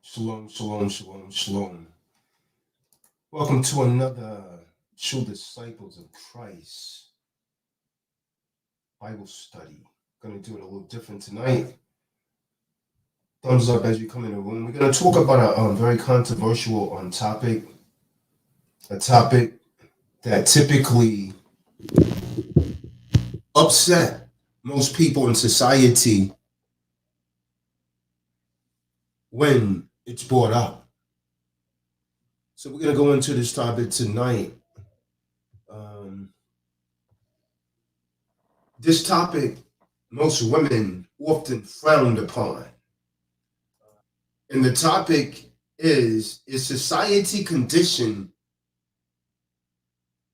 Shalom, shalom, shalom, shalom. Welcome to another True Disciples of Christ Bible study. Going to do it a little different tonight. Thumbs up as you come in the room. We're going to talk about a very controversial topic, a topic that typically upset most people in society when it's brought up. So we're going to go into this topic tonight. This topic, most women often frowned upon. And the topic is society conditioned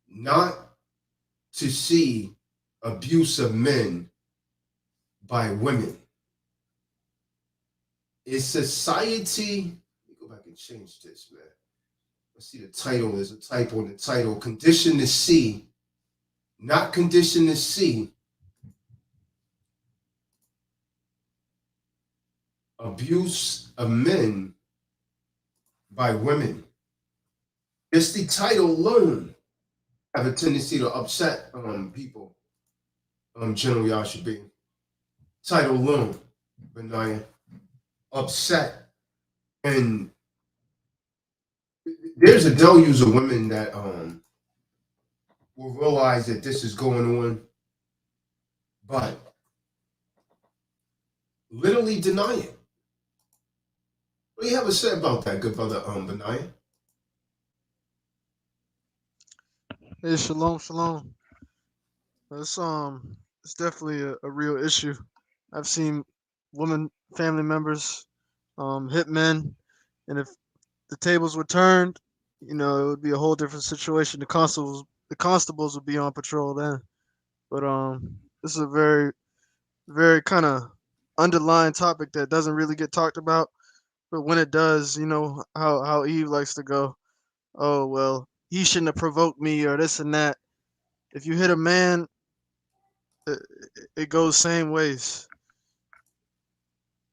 not to see abuse of men by women? Is society, let me go back and change this, man. Let's see, the title, there's a typo in the title, conditioned to see, not conditioned to see abuse of men by women. It's the title alone have a tendency to upset people. General Yashabi. Title alone, Benaya, upset. And there's a deluge of women that will realize that this is going on, but literally deny it. What do you have to say about that, good brother Benaya? Hey, shalom, shalom. It's definitely a real issue. I've seen women, family members, hit men, and if the tables were turned, it would be a whole different situation. The constables would be on patrol then. But this is a very, very kind of underlying topic that doesn't really get talked about. But when it does, you know how Eve likes to go. Oh well, he shouldn't have provoked me or this and that. If you hit a man, it, it goes same ways.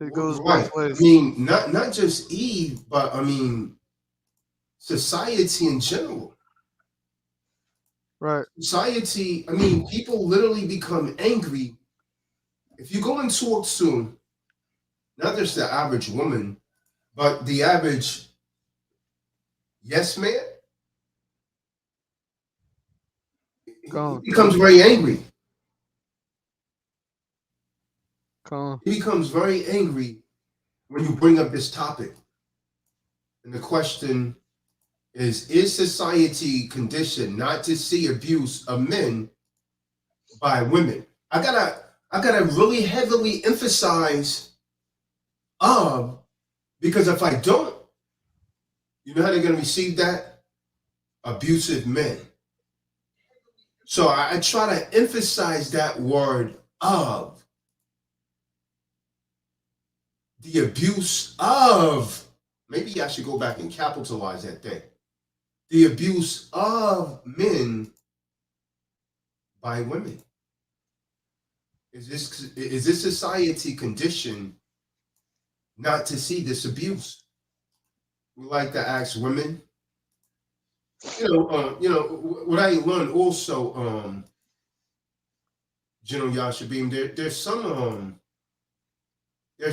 It goes both Right. I ways. mean, not just Eve, but I mean society in general. Right. Society, I mean, people literally become angry if you go and talk to not just the average woman, but the average yes man. He Con, becomes very angry. con, He becomes very angry when you bring up this topic. And the question is society conditioned not to see abuse of men by women? I gotta really heavily emphasize because if I don't, you know how they're gonna receive that? Abusive men. So I try to emphasize that word of, the abuse of. Maybe I should go back and capitalize that thing. The abuse of men by women. Is this society conditioned not to see this abuse? We like to ask women. What I learned also, General Yashabim, there's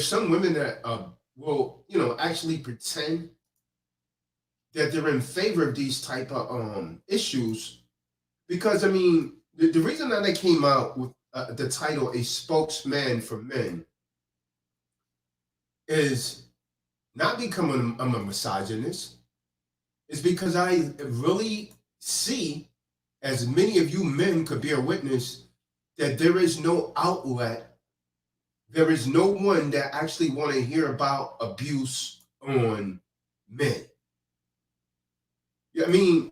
some women that will actually pretend that they're in favor of these type of issues, because I mean the reason that I came out with the title "A Spokesman for Men" is not because I'm a misogynist. It's because I really see, as many of you men could bear witness, that there is no outlet. There is no one that actually want to hear about abuse on men. Yeah, I mean,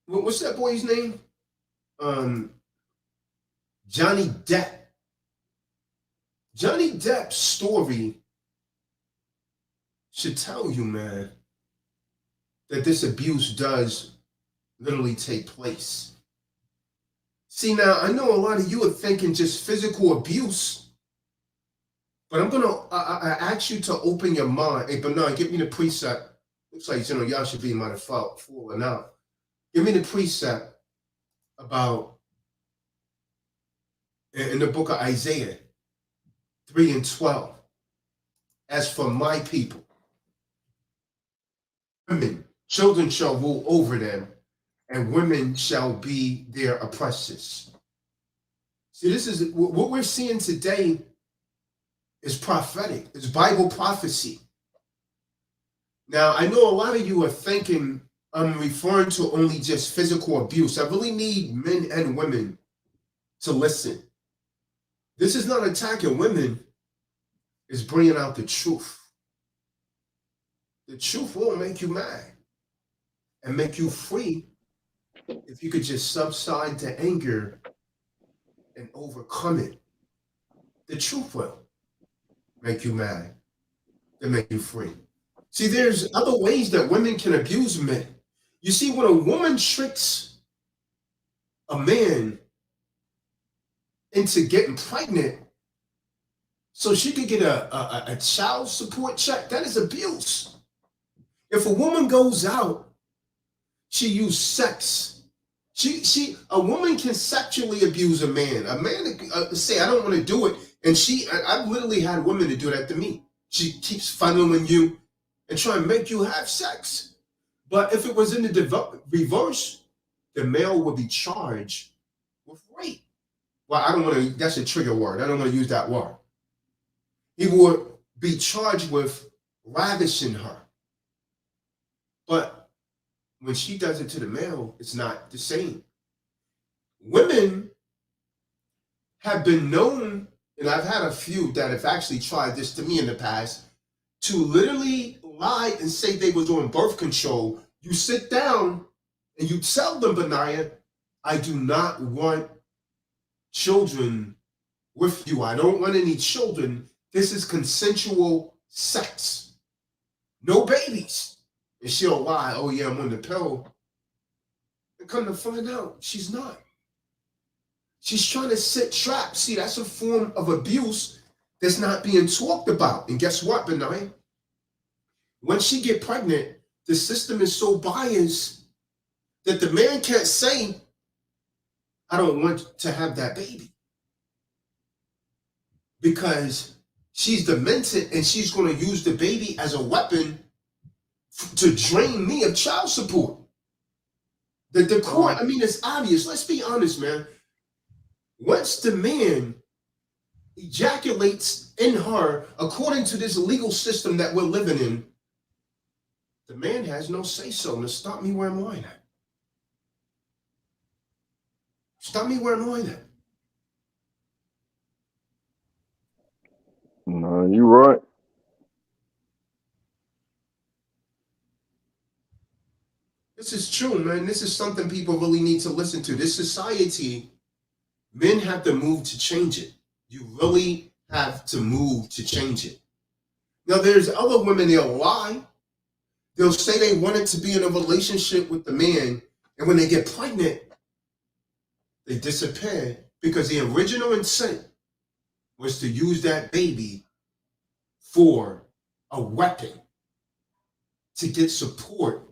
what's that boy's name? Um, Johnny Depp. Johnny Depp's story should tell you, man, that this abuse does literally take place. See, now I know a lot of you are thinking just physical abuse, But I'm gonna I ask you to open your mind. Hey, Bernard, give me the precept. Looks like y'all should be might have fallen out. Give me the precept about in the book of Isaiah 3:12. As for my people, women, children shall rule over them, and women shall be their oppressors. See, this is what we're seeing today is prophetic. It's Bible prophecy. Now, I know a lot of you are thinking I'm referring to only just physical abuse. I really need men and women to listen. This is not attacking women, it's bringing out the truth. The truth will make you mad and make you free if you could just subside to anger and overcome it. The truth will make you mad and make you free. See, there's other ways that women can abuse men. You see, when a woman tricks a man into getting pregnant so she could get a child support check, that is abuse. If a woman goes out, she used sex. A woman can sexually abuse a man. A man say, I don't want to do it. And I've literally had women to do that to me. She keeps funneling you and trying to make you have sex. But if it was in the reverse, the male would be charged with rape. Well, I don't want to, that's a trigger word. I don't want to use that word. He would be charged with ravishing her. But when she does it to the male, it's not the same. Women have been known, and I've had a few that have actually tried this to me in the past, to literally lie and say they was on birth control. You sit down and you tell them, Benaiah, I do not want children with you. I don't want any children. This is consensual sex. No babies. And she'll lie, oh yeah, I'm on the pill. And come to find out, she's not. She's trying to set traps. See, that's a form of abuse that's not being talked about. And guess what, Benaiah? When she get pregnant, the system is so biased that the man can't say, I don't want to have that baby. Because she's demented and she's going to use the baby as a weapon to drain me of child support. The court, I mean, it's obvious. Let's be honest, man. Once the man ejaculates in her, according to this legal system that we're living in, the man has no say-so. Now stop me where I'm lying at. Stop me where I'm lying at. No, you're right. This is true, man. This is something people really need to listen to. This society, men have to move to change it. You really have to move to change it. Now, there's other women, they'll lie. They'll say they wanted to be in a relationship with the man, and when they get pregnant, they disappear because the original intent was to use that baby for a weapon to get support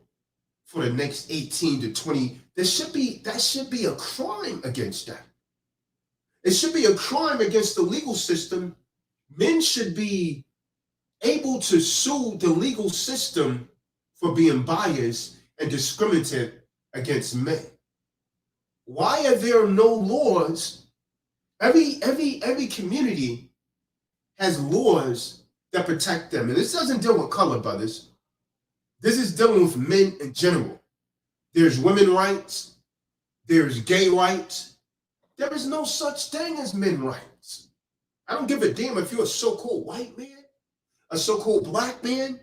for the next 18 to 20. That should be a crime against that. It should be a crime against the legal system. Men should be able to sue the legal system for being biased and discriminative against men. Why are there no laws? Every community has laws that protect them. And this doesn't deal with color, brothers. This is dealing with men in general. There's women rights. There's gay rights. There is no such thing as men rights. I don't give a damn if you're a so-called white man, a so-called black man,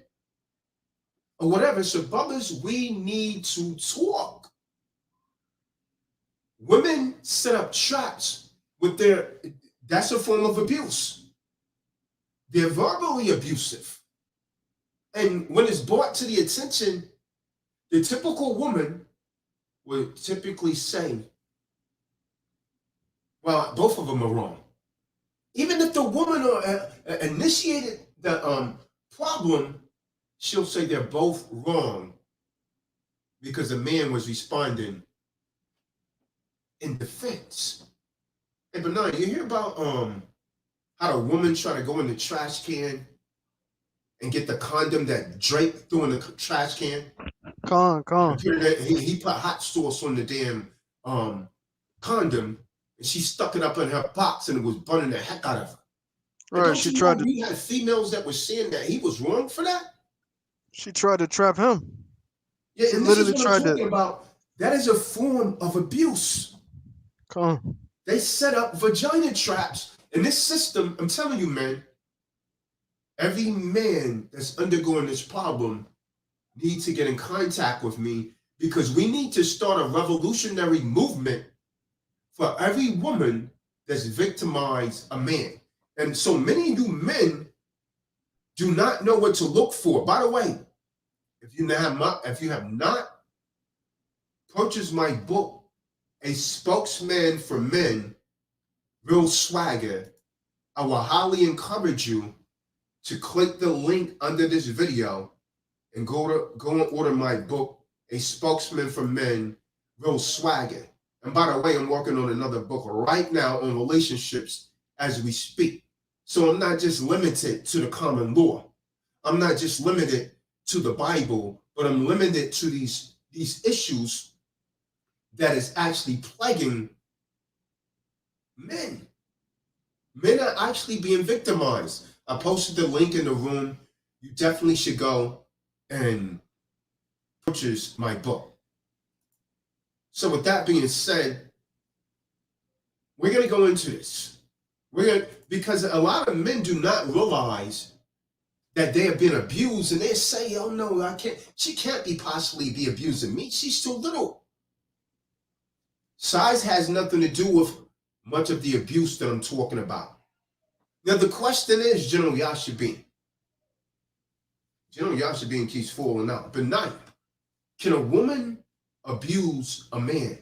or whatever. So, brothers, we need to talk. Women set up traps with that's a form of abuse. They're verbally abusive. And when it's brought to the attention, the typical woman would typically say, well, both of them are wrong. Even if the woman initiated the problem, she'll say they're both wrong because the man was responding in defense. Hey, but no, you hear about how the woman tried to go in the trash can and get the condom that Drake threw in the trash can? Con, And con. put it he put hot sauce on the damn condom, and she stuck it up in her box, and it was burning the heck out of her. And Right, don't you know we had females that were saying that he was wrong for that? she tried to trap him. Yeah, She and this is literally what I'm tried to. talking about. That is a form of abuse. Con. They set up vagina traps. In this system, I'm telling you, man, every man that's undergoing this problem needs to get in contact with me because we need to start a revolutionary movement for every woman that's victimized a man. And so many of you men do not know what to look for. By the way, if you have not purchased my book, A Spokesman for Men, Real Swagger, I will highly encourage you to click the link under this video and go and order my book, A Spokesman for Men, Real Swagger. And by the way, I'm working on another book right now on relationships as we speak. So I'm not just limited to the common law. I'm not just limited to the Bible, but I'm limited to these issues that is actually plaguing men. Men are actually being victimized. I posted the link in the room. You definitely should go and purchase my book. So with that being said, we're going to go into this. Because a lot of men do not realize that they have been abused, and they say, oh no, I can't, she can't possibly be abusing me. She's too little. Size has nothing to do with much of the abuse that I'm talking about. Now the question is, General Yashabin keeps falling out. But not, can a woman abuse a man?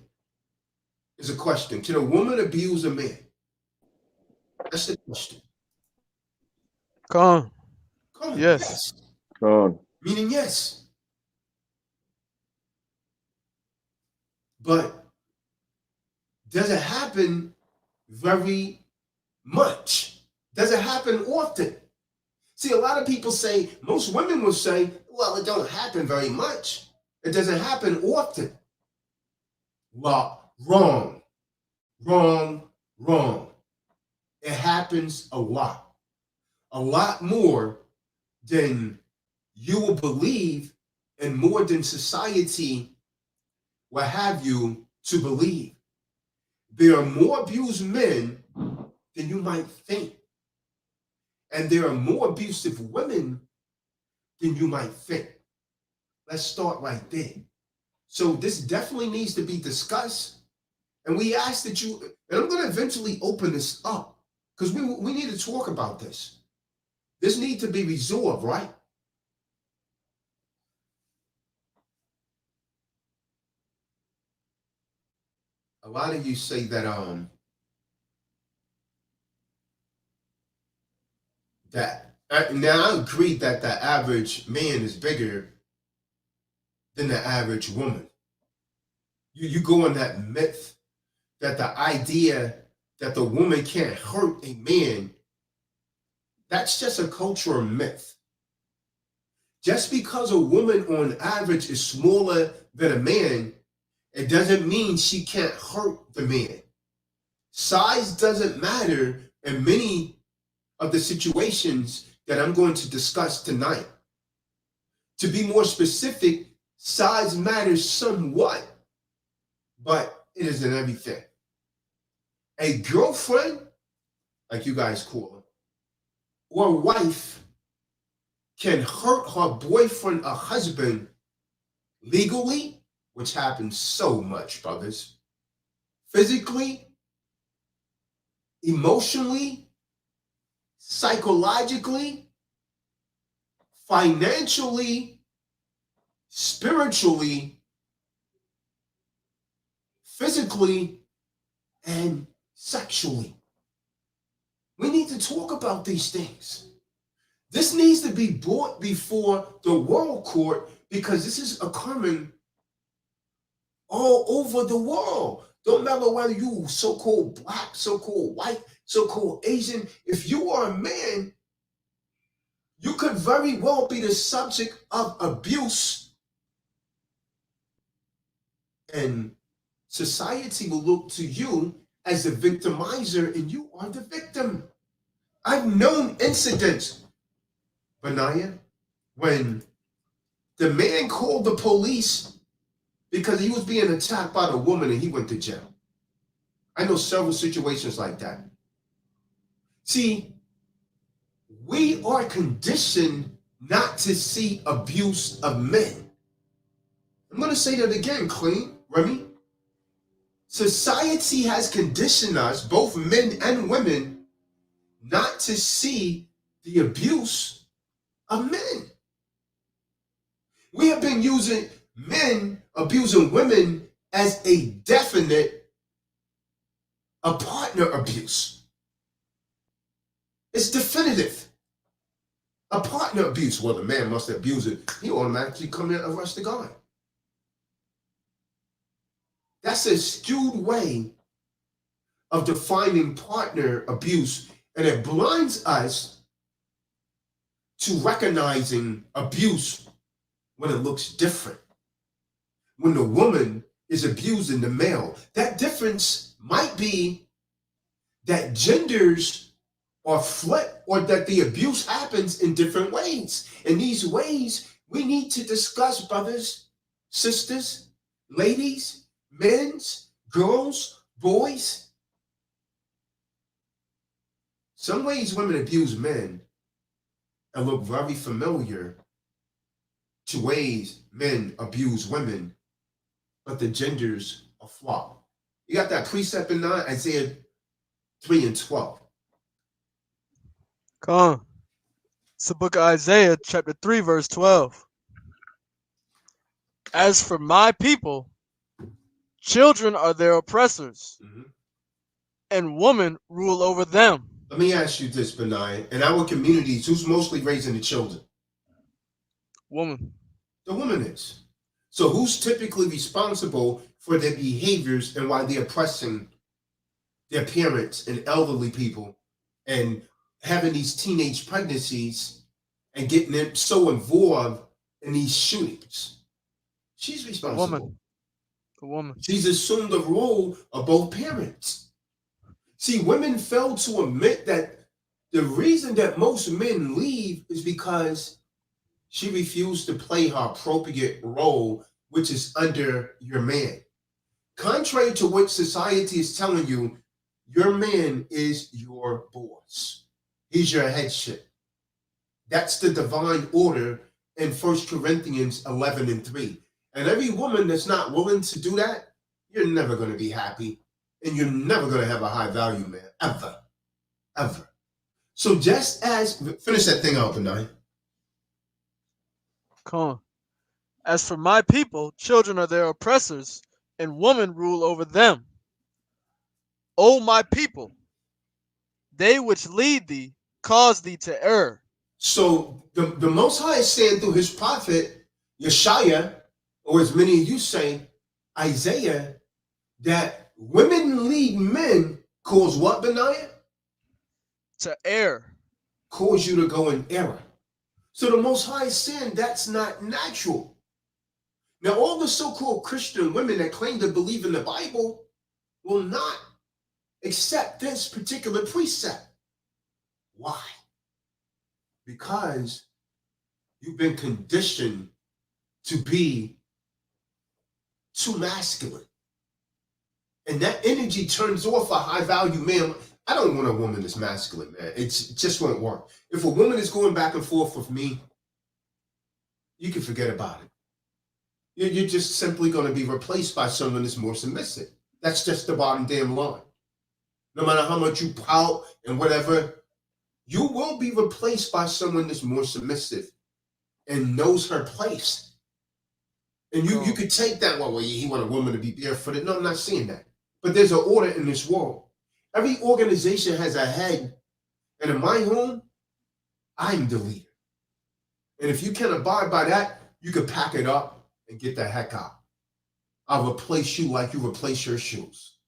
Is a question. Can a woman abuse a man? That's the question. Con. Come, Yes. yes. God. Meaning yes. But does it happen very much? Does it happen often? See, a lot of people say, most women will say, well, it don't happen very much. It doesn't happen often. Well, wrong. It happens a lot more than you will believe, and more than society will have you to believe. There are more abused men than you might think. And there are more abusive women than you might think. Let's start right there. So this definitely needs to be discussed. And we ask that you, and I'm going to eventually open this up because we need to talk about this. This needs to be resolved, right? A lot of you say that now I agree that the average man is bigger than the average woman. You go on that myth that the idea that the woman can't hurt a man, that's just a cultural myth. Just because a woman on average is smaller than a man, it doesn't mean she can't hurt the man. Size doesn't matter in many of the situations that I'm going to discuss tonight. To be more specific, size matters somewhat, but it isn't everything. A girlfriend, like you guys call her, or a wife can hurt her boyfriend or husband legally, which happens so much, brothers, physically, emotionally, psychologically, financially, spiritually, physically, and sexually. We need to talk about these things. This needs to be brought before the world court because this is occurring all over the world. Don't matter whether you so-called black, so-called white, so-called Asian. If you are a man, you could very well be the subject of abuse. And society will look to you as the victimizer and you are the victim. I've known incidents, Benaya, when the man called the police because he was being attacked by the woman and he went to jail. I know several situations like that. See, we are conditioned not to see abuse of men. I'm going to say that again, Clean, Remy. Society has conditioned us, both men and women, not to see the abuse of men. We have been using men abusing women as a definite, a partner abuse. It's definitive. A partner abuse. Well, the man must abuse it. He automatically come in and arrest the guy. That's a skewed way of defining partner abuse, and it blinds us to recognizing abuse when it looks different. When the woman is abusing the male, that difference might be that genders are flipped or that the abuse happens in different ways. In these ways, we need to discuss, brothers, sisters, ladies, men, girls, boys. Some ways women abuse men and look very familiar to ways men abuse women, but the genders are flawed. You got that precept in 9, Isaiah 3 and 12. Come on. It's the book of Isaiah, chapter 3, verse 12. As for my people, children are their oppressors, and women rule over them. Let me ask you this, Benai. In our communities, who's mostly raising the children? Woman. The woman is. So who's typically responsible for their behaviors and why they're oppressing their parents and elderly people and having these teenage pregnancies and getting them so involved in these shootings? She's responsible. The woman. She's assumed the role of both parents. See, women fail to admit that the reason that most men leave is because she refused to play her appropriate role, which is under your man. Contrary to what society is telling you, your man is your boss. He's your headship. That's the divine order in 1 Corinthians 11 and 3. And every woman that's not willing to do that, you're never going to be happy. And you're never going to have a high value man. Ever. Ever. So just as, finish that thing out, Benai. Come on. As for my people, children are their oppressors, and women rule over them. O my people, they which lead thee cause thee to err. So the Most High is saying through his prophet, Yeshaya, or as many of you say, Isaiah, that women lead men cause what, Benaiah? To err. Cause you to go in error. So the Most High is saying that's not natural. Now, all the so-called Christian women that claim to believe in the Bible will not accept this particular precept. Why? Because you've been conditioned to be too masculine. And that energy turns off a high-value man. I don't want a woman that's masculine, man. It just won't work. If a woman is going back and forth with me, you can forget about it. You're just simply going to be replaced by someone that's more submissive. That's just the bottom damn line. No matter how much you pout and whatever, you will be replaced by someone that's more submissive and knows her place. And you could take that one, well, he want a woman to be barefooted. No, I'm not saying that. But there's an order in this world. Every organization has a head And in my home, I'm the leader. And if you can't abide by that, you can pack it up and get the heck out. I'll replace you like you replace your shoes.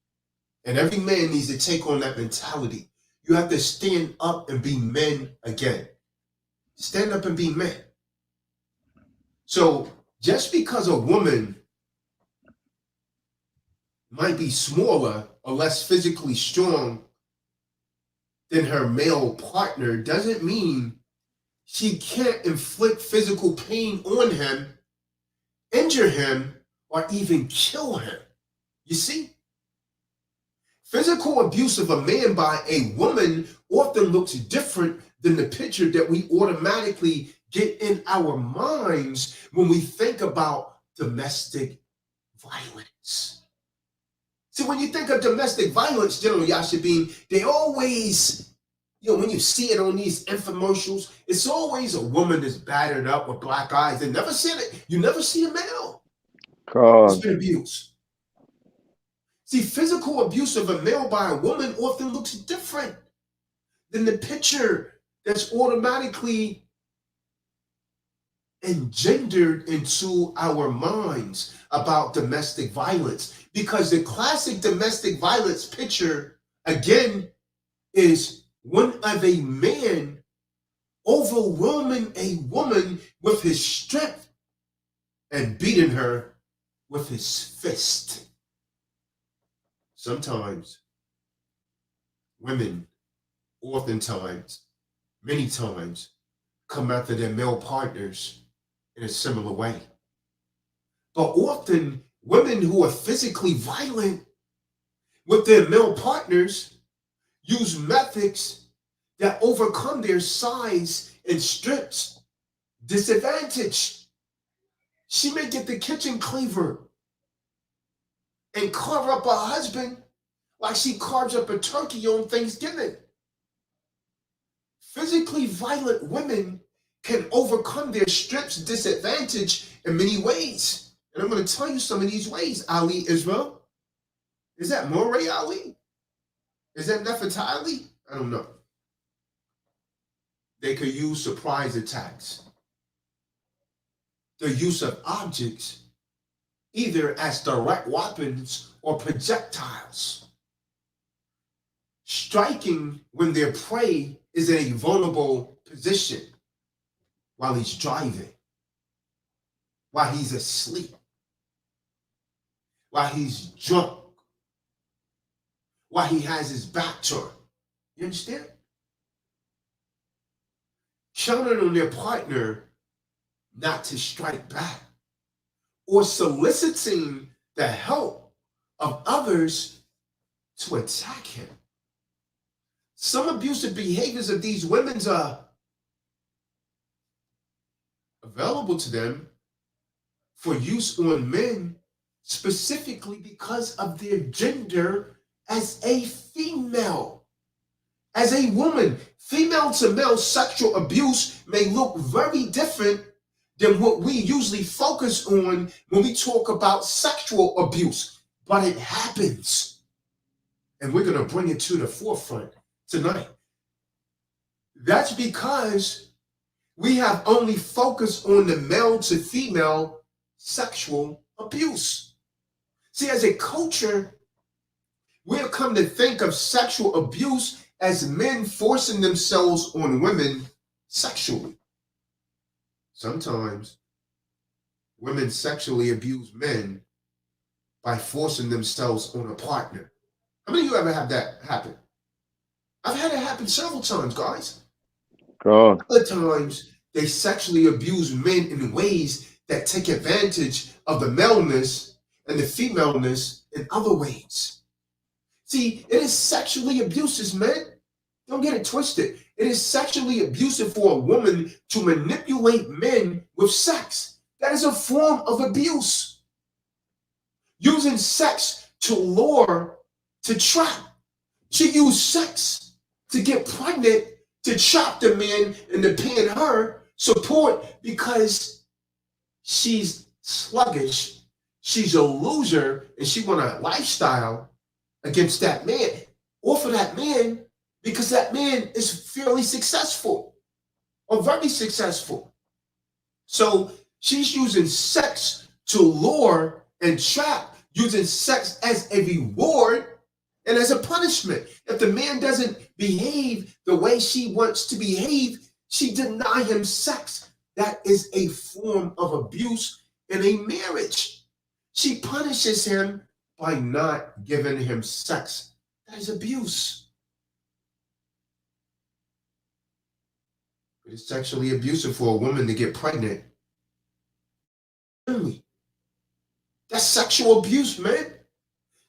And every man needs to take on that mentality. You have to stand up and be men again. Stand up and be men. So just because a woman might be smaller or less physically strong than her male partner doesn't mean she can't inflict physical pain on him, injure him, or even kill him. You see? Physical abuse of a man by a woman often looks different than the picture that we automatically get in our minds when we think about domestic violence. See, when you think of domestic violence, General Yashabin, they always, when you see it on these infomercials, it's always a woman that's battered up with black eyes. They never see it. You never see a male. It's been abused. See, physical abuse of a male by a woman often looks different than the picture that's automatically engendered into our minds about domestic violence. Because the classic domestic violence picture, again, is one of a man overwhelming a woman with his strength and beating her with his fist. Sometimes women, oftentimes, many times, come after their male partners in a similar way. But often, women who are physically violent with their male partners use methods that overcome their size and strength's disadvantage. She may get the kitchen cleaver and carve up her husband like she carves up a turkey on Thanksgiving. Physically violent women can overcome their strength's disadvantage in many ways. And I'm going to tell you some of these ways, Ali Israel. Is that Moray Ali? Is that Nefertali? I don't know. They could use surprise attacks. The use of objects, either as direct weapons or projectiles. Striking when their prey is in a vulnerable position while he's driving, while he's asleep, while he's drunk, while he has his back turned. You understand? Counting on their partner not to strike back, or soliciting the help of others to attack him. Some abusive behaviors of these women are available to them for use on men specifically because of their gender as a female. As a woman, female to male sexual abuse may look very different than what we usually focus on when we talk about sexual abuse, but it happens. And we're going to bring it to the forefront tonight. That's because we have only focused on the male to female sexual abuse. See, as a culture, we've come to think of sexual abuse as men forcing themselves on women sexually. Sometimes women sexually abuse men by forcing themselves on a partner. How many of you ever have that happen? I've had it happen several times, guys. God. Other times, they sexually abuse men in ways that take advantage of the maleness and the femaleness in other ways. See, it is sexually abusive, man. Don't get it twisted. It is sexually abusive for a woman to manipulate men with sex. That is a form of abuse. Using sex to lure, to trap. She used sex to get pregnant, to trap the man into paying her support because she's sluggish, she's a loser, and she want a lifestyle against that man, or for that man, because that man is fairly successful or very successful. So she's using sex to lure and trap, using sex as a reward and as a punishment. If the man doesn't behave the way she wants to behave, she deny him sex. That is a form of abuse in a marriage. She punishes him by not giving him sex. That is abuse. It is sexually abusive for a woman to get pregnant. That's sexual abuse, man.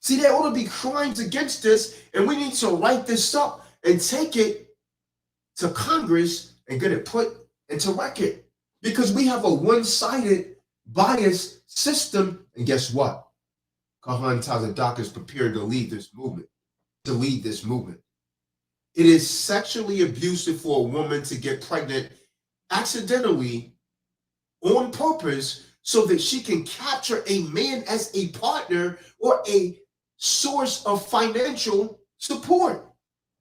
See, there ought to be crimes against this, and we need to write this up and take it to Congress and get it put into record. Because we have a one-sided bias system, and guess what? Kahan Tazadaq is prepared to lead this movement. It is sexually abusive for a woman to get pregnant accidentally on purpose so that she can capture a man as a partner or a source of financial support.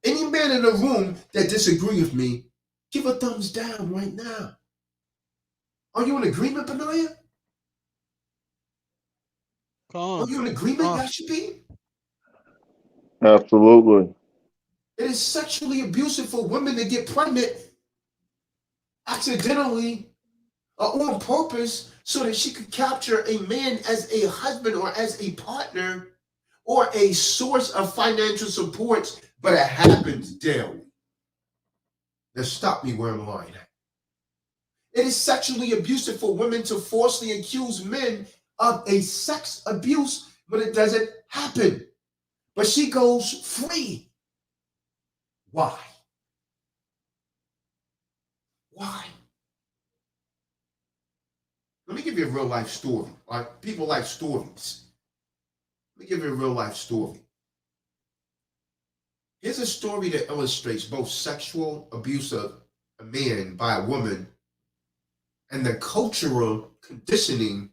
Any man in the room that disagree with me, give a thumbs down right now. Are you in agreement, Benaya? Are you in agreement, Yashabi? Absolutely. It is sexually abusive for women to get pregnant accidentally or on purpose so that she could capture a man as a husband or as a partner or a source of financial support, but it happens daily. Now stop me where I'm lying at. It is sexually abusive for women to falsely accuse men of a sex abuse when it doesn't happen. But she goes free. Why? Why? Let me give you a real life story. All right? People like stories. Let me give you a real life story. Here's a story that illustrates both sexual abuse of a man by a woman and the cultural conditioning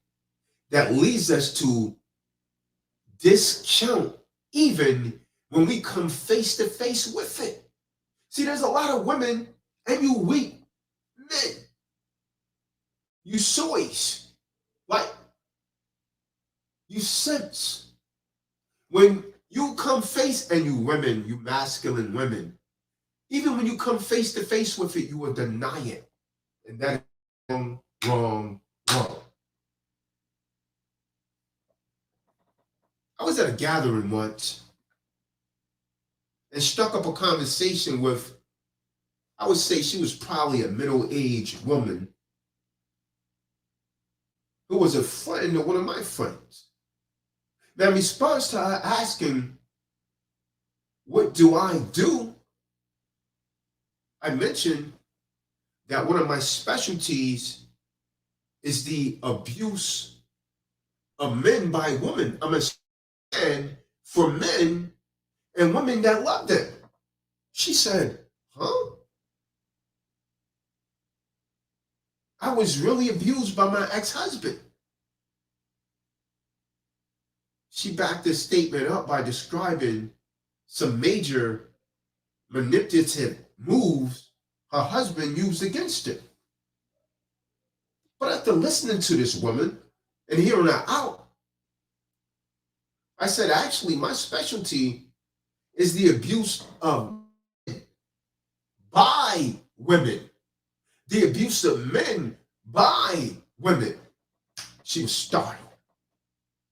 that leads us to discount even when we come face to face with it. See, there's a lot of women and you weak men. You soys, right? You simps. When you come face, and you women, you masculine women, even when you come face to face with it, you will deny it. And that is wrong, wrong, wrong. I was at a gathering once and struck up a conversation with, I would say she was probably a middle-aged woman who was a friend of one of my friends. Now, in response to her asking, what do I do? I mentioned that one of my specialties is the abuse of men by women. I'm a stand for men and women that love them. She said, huh? I was really abused by my ex-husband. She backed this statement up by describing some major manipulative moves her husband used against her. But after listening to this woman and hearing her out, I said, actually, my specialty is the abuse of men by women. The abuse of men by women. She was startled.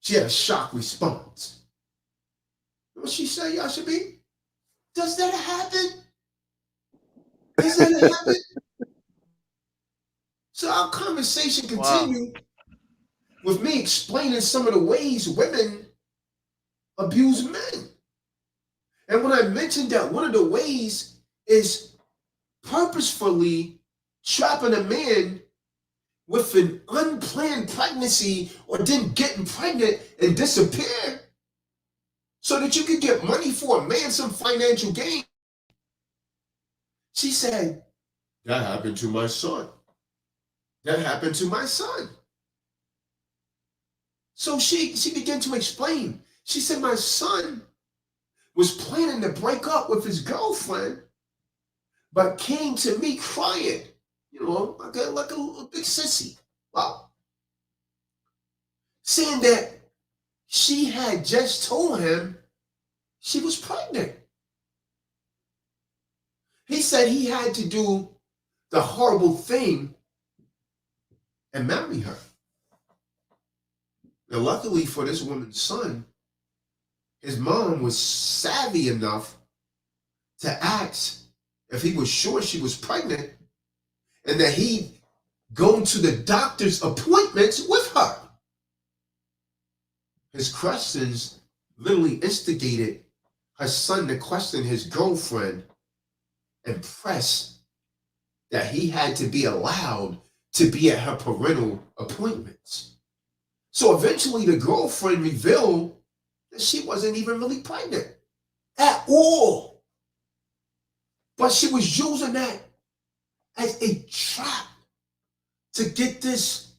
She had a shock response. What she say, Yashabi? Does that happen? Does that happen? So our conversation continued with me explaining some of the ways women abuse men. And when I mentioned that one of the ways is purposefully trapping a man with an unplanned pregnancy or then getting pregnant and disappear so that you can get money for a man, some financial gain. She said, that happened to my son. That happened to my son. So she began to explain. She said, my son was planning to break up with his girlfriend, but came to me crying, like a big sissy. Well, saying that she had just told him she was pregnant. He said he had to do the horrible thing and marry her. Now, luckily for this woman's son, his mom was savvy enough to ask if he was sure she was pregnant and that he'd go to the doctor's appointments with her. His questions literally instigated her son to question his girlfriend and press that he had to be allowed to be at her parental appointments. So eventually the girlfriend revealed that she wasn't even really pregnant at all. But she was using that as a trap to get this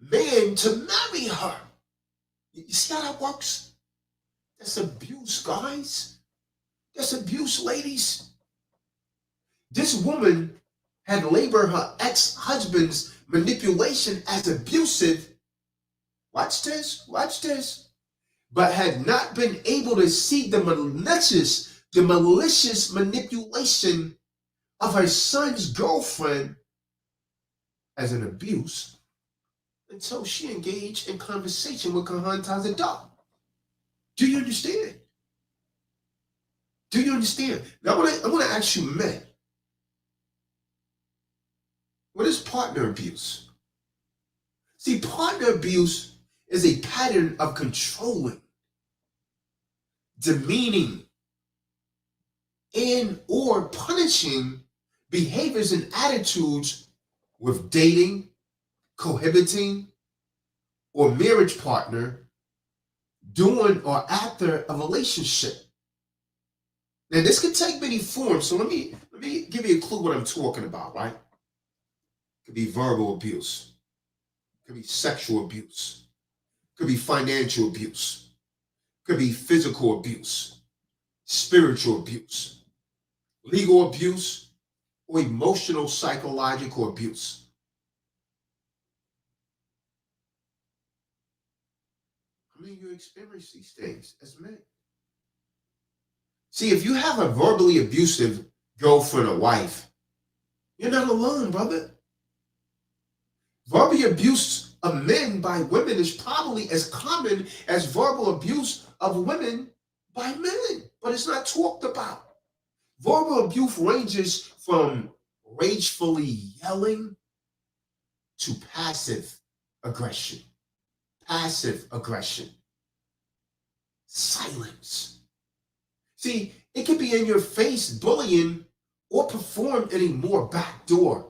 man to marry her. You see how that works? That's abuse, guys. That's abuse, ladies. This woman had labeled her ex-husband's manipulation as abusive. Watch this, but had not been able to see the malicious manipulation of her son's girlfriend as an abuse until she engaged in conversation with Kahan Tazadaq. Do you understand? Do you understand? Now I want to ask you men, what is partner abuse? See, partner abuse is a pattern of controlling, demeaning, and or punishing behaviors and attitudes with dating, cohabiting, or marriage partner during or after a relationship. Now, this could take many forms, so let me give you a clue what I'm talking about, right? It could be verbal abuse, it could be sexual abuse, it could be financial abuse, it could be physical abuse, spiritual abuse, legal abuse, or emotional psychological abuse. How many of you experience these things as men? See, if you have a verbally abusive girlfriend or wife, you're not alone, brother. Verbal abuse of men by women is probably as common as verbal abuse of women by men, but it's not talked about. Verbal abuse ranges from ragefully yelling to passive aggression, silence. See, it can be in your face bullying or performed in a more backdoor,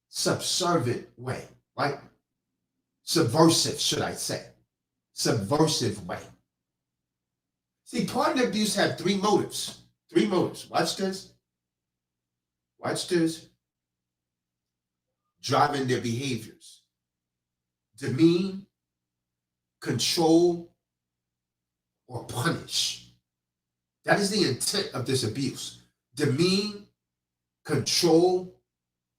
subservient way, right? Subversive, should I say. Subversive way. See, partner abuse had three motives. Watch this. Driving their behaviors. Demean, control, or punish. That is the intent of this abuse. Demean, control,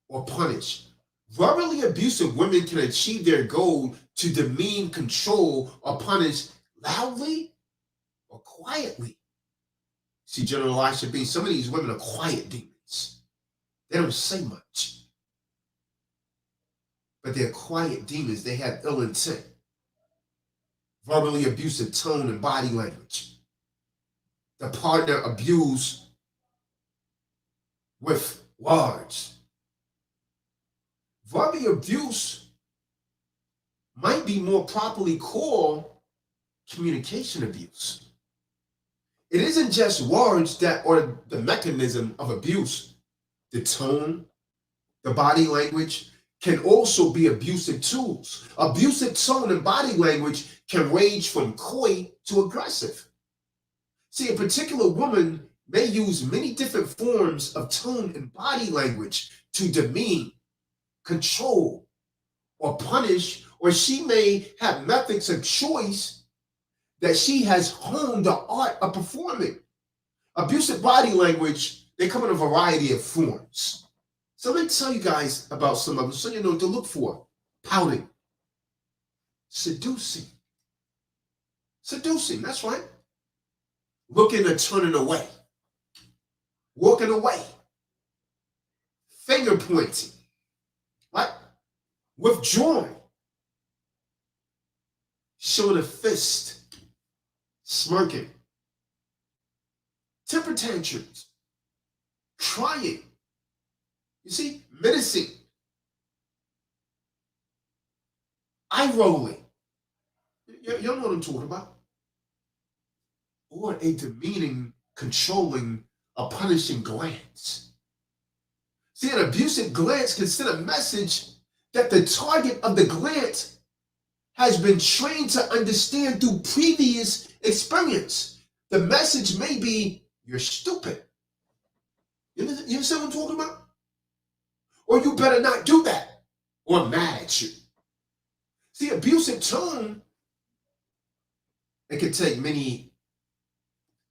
or punish. Verbally abusive women can achieve their goal to demean, control, or punish loudly or quietly. See, General Elisha B, some of these women are quiet demons. They don't say much. But they're quiet demons. They have ill intent. Verbally abusive tone and body language. The partner abused with words. Verbal abuse might be more properly called communication abuse. It isn't just words that are the mechanism of abuse. The tone, the body language can also be abusive tools. Abusive tone and body language can range from coy to aggressive. See, a particular woman may use many different forms of tone and body language to demean, control, or punish, or she may have methods of choice that she has honed the art of performing. Abusive body language, they come in a variety of forms. So let me tell you guys about some of them so you know what to look for. Pouting. Seducing. Seducing, that's right. Looking or turning away. Walking away. Finger pointing. Right? Withdrawing. Showing a fist. Smirking. Temper tantrums. Crying. You see? Menacing. Eye rolling. You know what I'm talking about. Or a demeaning, controlling, or punishing glance. See, an abusive glance can send a message that the target of the glance has been trained to understand through previous experience. The message may be, you're stupid. You understand what I'm talking about? Or you better not do that. Or I'm mad at you. See, abusive tone, it can take many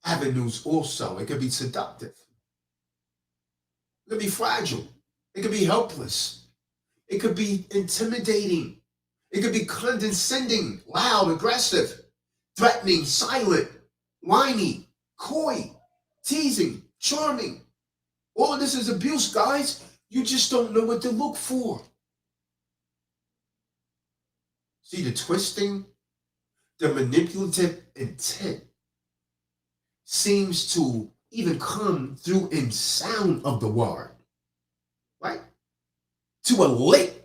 avenues also. It could be seductive. It could be fragile. It could be helpless. It could be intimidating. It could be condescending, loud, aggressive, threatening, silent, whiny, coy, teasing, charming. All of this is abuse, guys. You just don't know what to look for. See, the twisting, the manipulative intent seems to even come through in sound of the word, right? To elate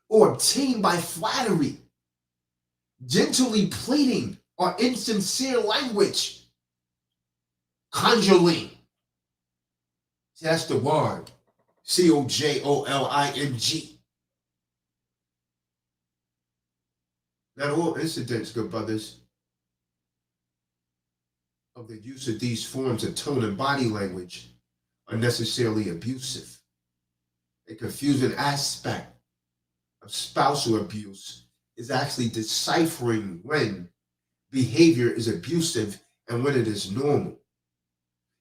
or obtain by flattery, gently pleading or insincere language, conjuring. See, that's the word, COJOLING. Not all incidents, good brothers, of the use of these forms of tone and body language are necessarily abusive. A confusing aspect of spousal abuse is actually deciphering when behavior is abusive and when it is normal.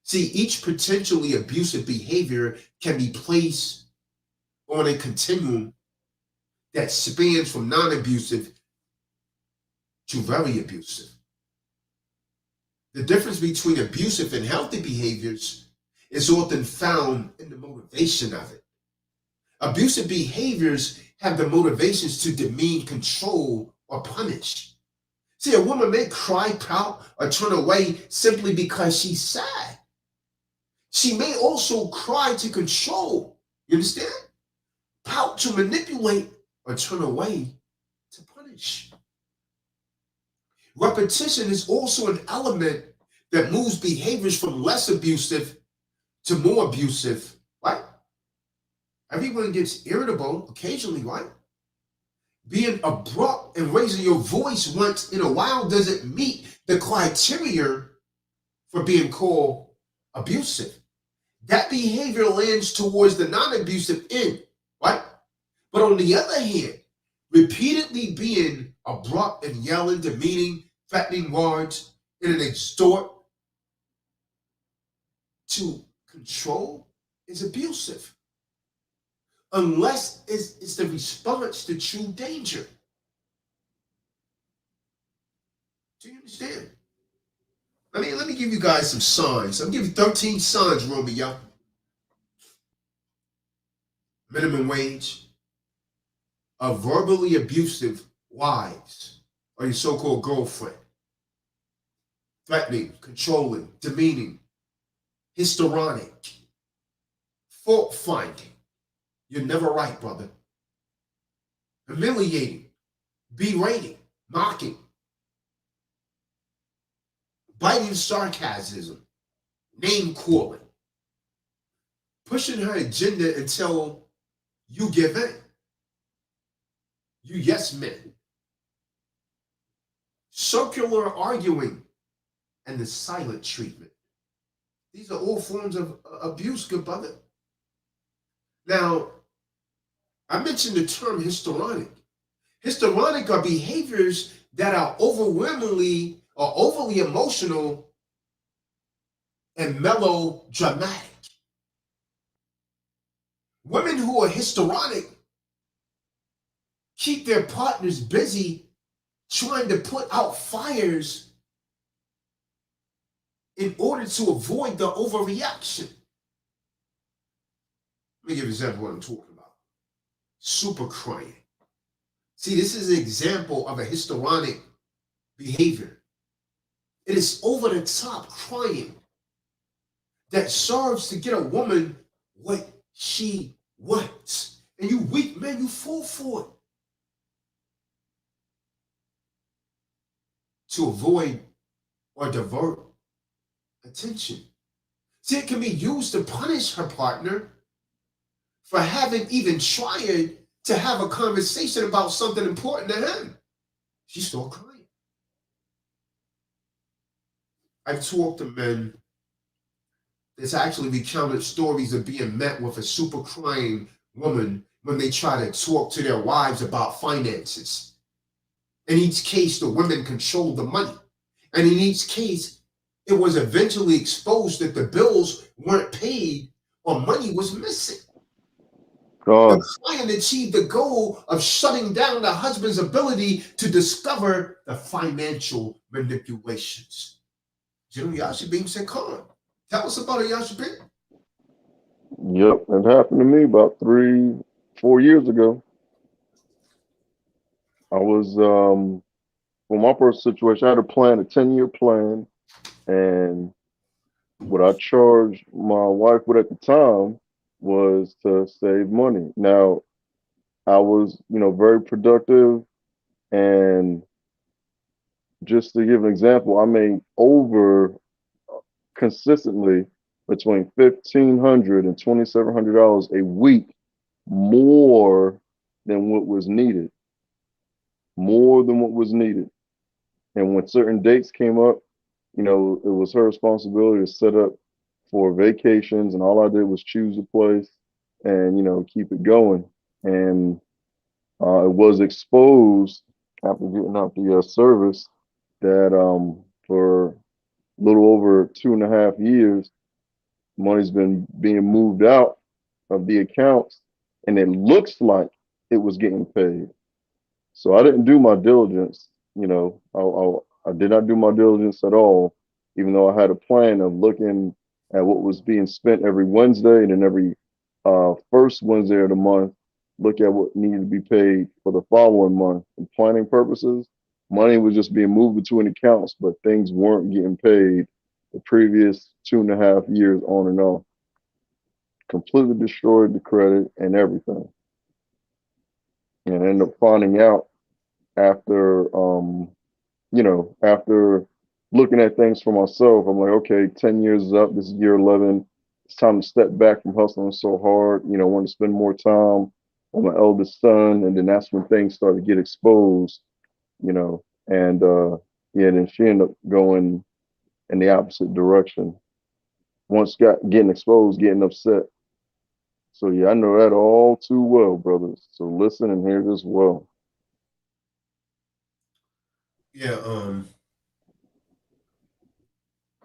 See, each potentially abusive behavior can be placed on a continuum that spans from non-abusive to very abusive. The difference between abusive and healthy behaviors is often found in the motivation of it. Abusive behaviors have the motivations to demean, control, or punish. See, a woman may cry, pout, or turn away simply because she's sad. She may also cry to control, you understand? Pout to manipulate, or turn away to punish. Repetition is also an element that moves behaviors from less abusive to more abusive, right? Everyone gets irritable occasionally, right? Being abrupt and raising your voice once in a while doesn't meet the criteria for being called abusive. That behavior lands towards the non-abusive end, right? But on the other hand, repeatedly being abrupt and yelling, demeaning, threatening words in an extort to control is abusive. Unless it's the response to true danger. Do you understand? Let me give you guys some signs. I'll give you 13 signs, Romeo. Minimum wage, of verbally abusive wives or your so-called girlfriend. Threatening, controlling, demeaning, histrionic, fault-finding. You're never right, brother. Humiliating, berating, mocking, biting sarcasm, name-calling, pushing her agenda until you give in. You yes men. Circular arguing and the silent treatment. These are all forms of abuse, good brother. Now, I mentioned the term histrionic. Histrionic are behaviors that are overwhelmingly or overly emotional and melodramatic. Women who are histrionic keep their partners busy trying to put out fires in order to avoid the overreaction. Let me give you an example of what I'm talking about. Super crying. See, this is an example of a histrionic behavior. It is over the top crying that serves to get a woman what she wants. And you weak men, you fall for it. To avoid or divert attention. See, it can be used to punish her partner for having even tried to have a conversation about something important to him. She started crying. I've talked to men that's actually recounted stories of being met with a super crying woman when they try to talk to their wives about finances. In each case, the women controlled the money. And in each case, it was eventually exposed that the bills weren't paid or money was missing. The client achieved the goal of shutting down the husband's ability to discover the financial manipulations. General Yashibin said, "Come on, tell us about it, Yashibin." Yep, it happened to me about 3, 4 years ago. I was for my personal situation, I had a plan, a 10-year plan, and what I charged my wife with at the time was to save money. Now, I was, very productive, and just to give an example, I made over consistently between $1,500 and $2,700 a week more than what was needed, more than what was needed. And when certain dates came up, it was her responsibility to set up for vacations, and all I did was choose a place and keep it going. And it was exposed after getting out the service that for a little over 2.5 years, money's been being moved out of the accounts, and it looks like it was getting paid. So I didn't do my diligence. I did not do my diligence at all, even though I had a plan of looking at what was being spent every Wednesday, and then every first Wednesday of the month, look at what needed to be paid for the following month. For planning purposes, money was just being moved between accounts, but things weren't getting paid the previous 2.5 years on and on. Completely destroyed the credit and everything. And I ended up finding out after after looking at things for myself. I'm like, okay, 10 years is up. This is year 11. It's time to step back from hustling so hard. Want to spend more time on my eldest son. And then that's when things started to get exposed, and yeah, then she ended up going in the opposite direction. Once getting exposed, getting upset. So yeah, I know that all too well, brothers. So listen and hear this well. Yeah,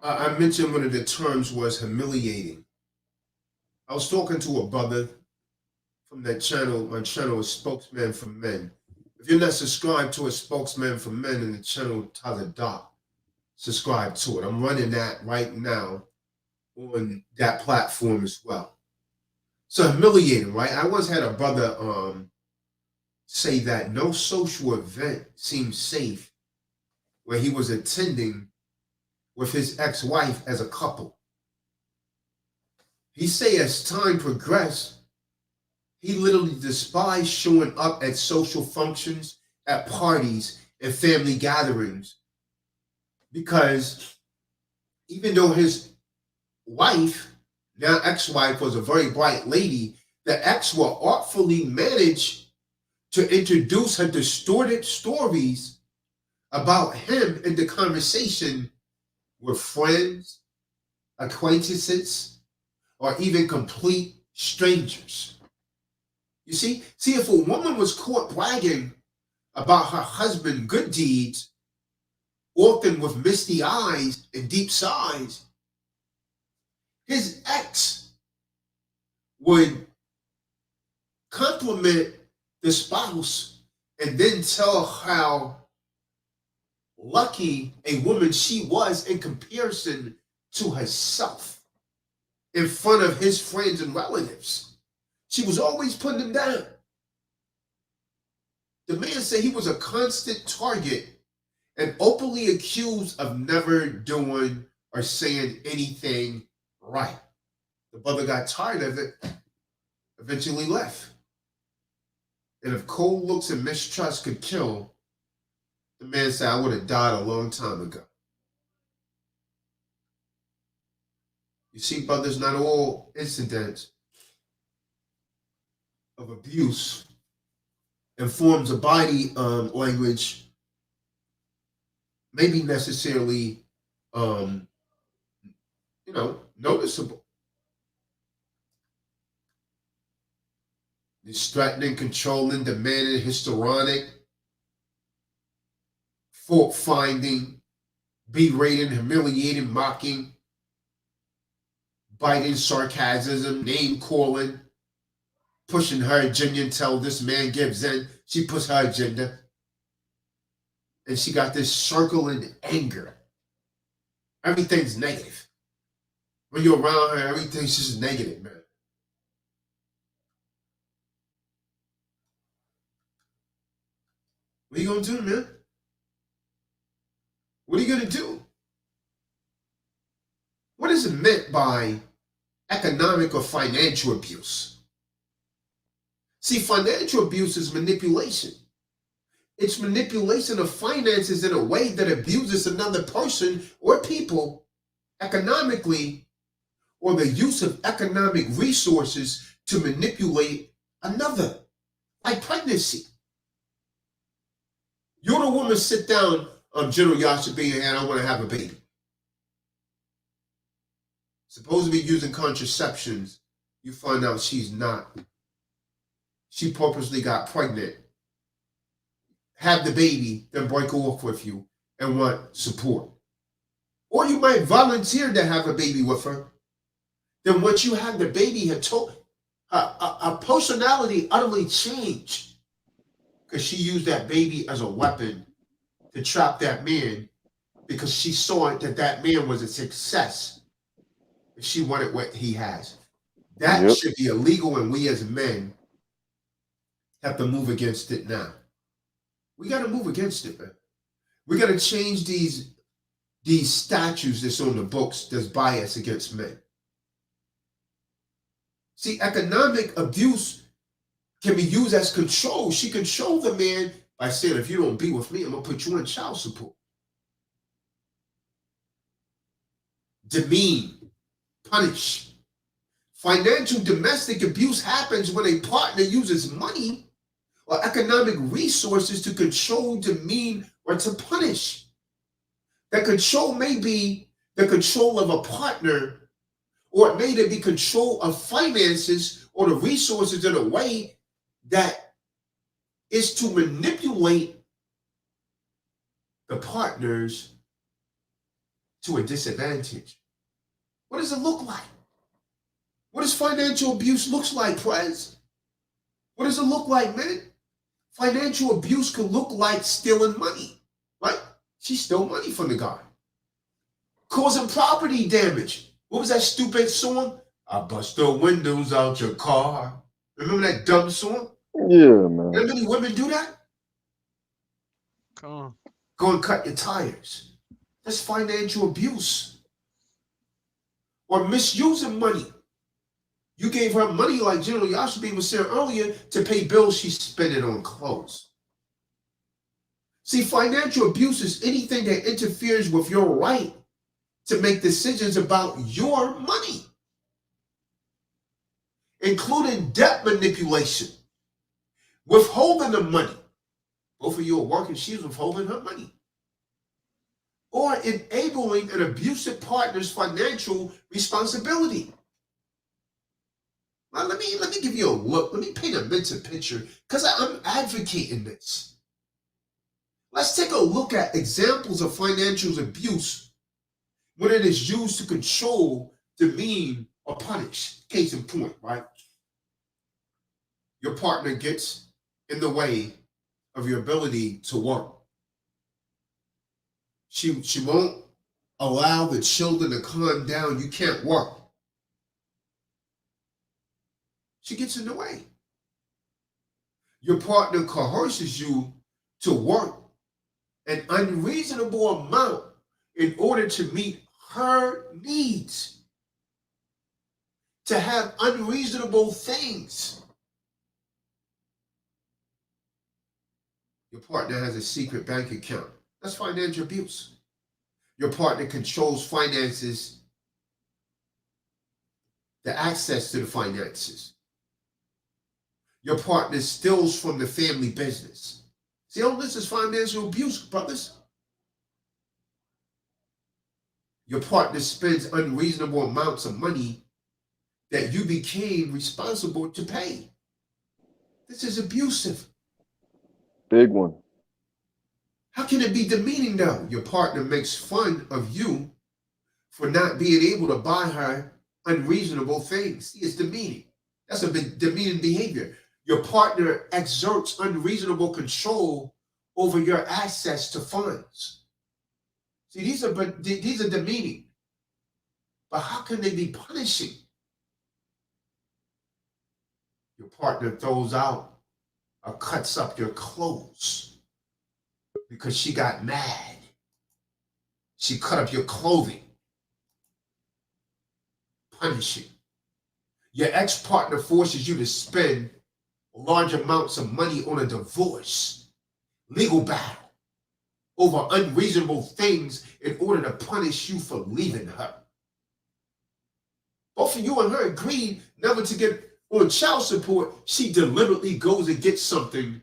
I mentioned one of the terms was humiliating. I was talking to a brother from that channel. My channel is Spokesman for Men. If you're not subscribed to a Spokesman for Men in the channel Tazadaq, subscribe to it. I'm running that right now on that platform as well. So humiliating, right? I once had a brother say that no social event seemed safe where he was attending with his ex-wife as a couple. He say as time progressed, he literally despised showing up at social functions, at parties, and family gatherings because even though his wife, now ex-wife, was a very bright lady, the ex will artfully manage to introduce her distorted stories about him in the conversation with friends, acquaintances, or even complete strangers. You see, if a woman was caught bragging about her husband's good deeds, often with misty eyes and deep sighs, His ex would compliment the spouse and then tell how lucky a woman she was in comparison to herself in front of his friends and relatives. She was always putting him down. The man said he was a constant target and openly accused of never doing or saying anything right. The brother got tired of it, eventually left. And if cold looks and mistrust could kill, the man said, I would have died a long time ago. You see, brothers, not all incidents of abuse and forms of body language may be necessarily, noticeable. It's threatening, controlling, demanding, histrionic, fault finding, berating, humiliating, mocking, biting, sarcasm, name calling, pushing her agenda until this man gives in. She puts her agenda. And she got this circling anger. Everything's negative. When you're around her, everything's just negative, man. What are you going to do, man? What are you going to do? What is it meant by economic or financial abuse? See, financial abuse is manipulation. It's manipulation of finances in a way that abuses another person or people economically, or the use of economic resources to manipulate another, like pregnancy. You're the woman sit down, General Yashabin, and I want to have a baby. Supposed to be using contraceptions, you find out she's not. She purposely got pregnant, have the baby, then break off with you and want support. Or you might volunteer to have a baby with her. Then once you have the baby, her personality utterly changed because she used that baby as a weapon to trap that man because she saw that man was a success. She wanted what he has. That should be illegal, and we as men have to move against it now. We got to move against it, man. We got to change these statutes that's on the books that's biased against men. See, economic abuse can be used as control. She controlled the man by saying, if you don't be with me, I'm going to put you in child support. Demean, punish. Financial domestic abuse happens when a partner uses money or economic resources to control, demean, or to punish. That control may be the control of a partner, or it may be control of finances or the resources in a way that is to manipulate the partners to a disadvantage. What does it look like? What does financial abuse look like, Prez? What does it look like, man? Financial abuse could look like stealing money, right? She stole money from the guy. Causing property damage. What was that stupid song? I bust the windows out your car. Remember that dumb song? Yeah, man. How many women do that? Come on. Go and cut your tires. That's financial abuse. Or misusing money. You gave her money, like General Yashabin was saying earlier, to pay bills she spent it on clothes. See, financial abuse is anything that interferes with your right to make decisions about your money, including debt manipulation, withholding the money. Both of you are working, she's withholding her money. Or enabling an abusive partner's financial responsibility. Now, let me give you a look. Let me paint a mental picture because I'm advocating this. Let's take a look at examples of financial abuse when it is used to control demean, or punish. Case in point, right? Your partner gets in the way of your ability to work. She won't allow the children to calm down. You can't work. She gets in the way. Your partner coerces you to work an unreasonable amount in order to meet her needs, to have unreasonable things. Your partner has a secret bank account. That's financial abuse. Your partner controls finances, the access to the finances. Your partner steals from the family business. See, all this is financial abuse, brothers. Your partner spends unreasonable amounts of money that you became responsible to pay. This is abusive. Big one. How can it be demeaning though? Your partner makes fun of you for not being able to buy her unreasonable things. See, it's demeaning. That's a demeaning behavior. Your partner exerts unreasonable control over your access to funds. See, these are demeaning. But how can they be punishing? Your partner throws out or cuts up your clothes because she got mad. She cut up your clothing. Punishing. Your ex-partner forces you to spend large amounts of money on a divorce, legal battle, over unreasonable things in order to punish you for leaving her. Both of you and her agreed never to get on child support. She deliberately goes and gets something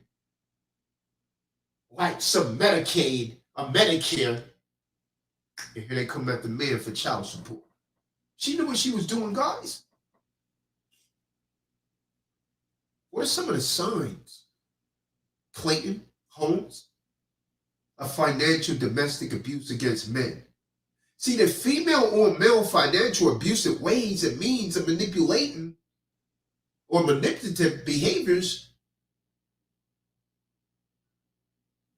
like some Medicaid or Medicare, and here they come at the man for child support. She knew what she was doing, guys. What are some of the signs, Clayton, Holmes, of financial domestic abuse against men? See, the female or male financial abusive ways and means of manipulating or manipulative behaviors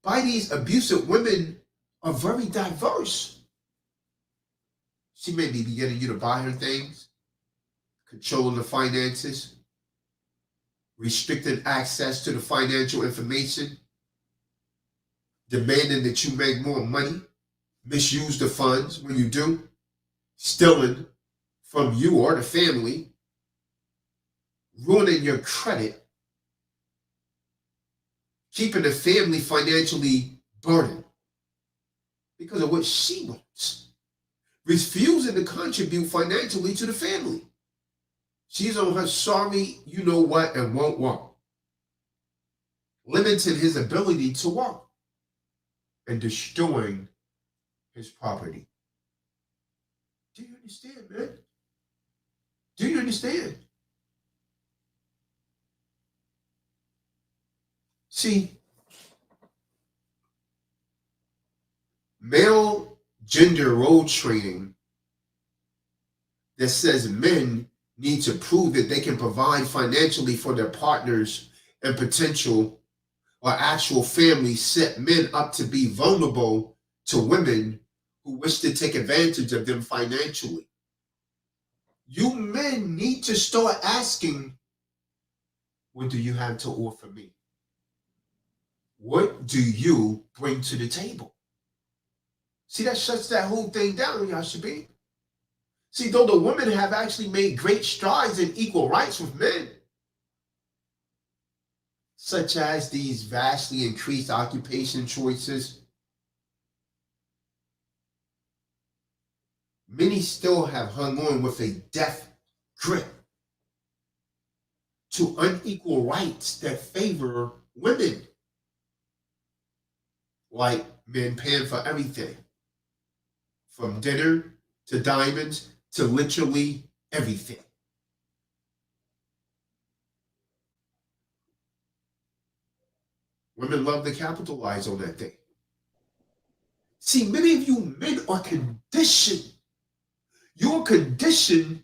by these abusive women are very diverse. She may be getting you to buy her things, controlling the finances, restricting access to the financial information, demanding that you make more money, misuse the funds when you do, stealing from you or the family, ruining your credit, keeping the family financially burdened because of what she wants, refusing to contribute financially to the family. She's on her sorry, you know what, and won't work, limiting his ability to work and destroying his property. Do you understand, man? Do you understand? See, male gender role training that says men need to prove that they can provide financially for their partners and potential or actual families set men up to be vulnerable to women who wish to take advantage of them financially. You men need to start asking, what do you have to offer me? What do you bring to the table? See, that shuts that whole thing down, Yashabi. See, though the women have actually made great strides in equal rights with men, such as these vastly increased occupation choices, many still have hung on with a death grip to unequal rights that favor women, like men paying for everything, from dinner to diamonds to literally everything. Women love to capitalize on that thing. See, many of you men are conditioned. you're conditioned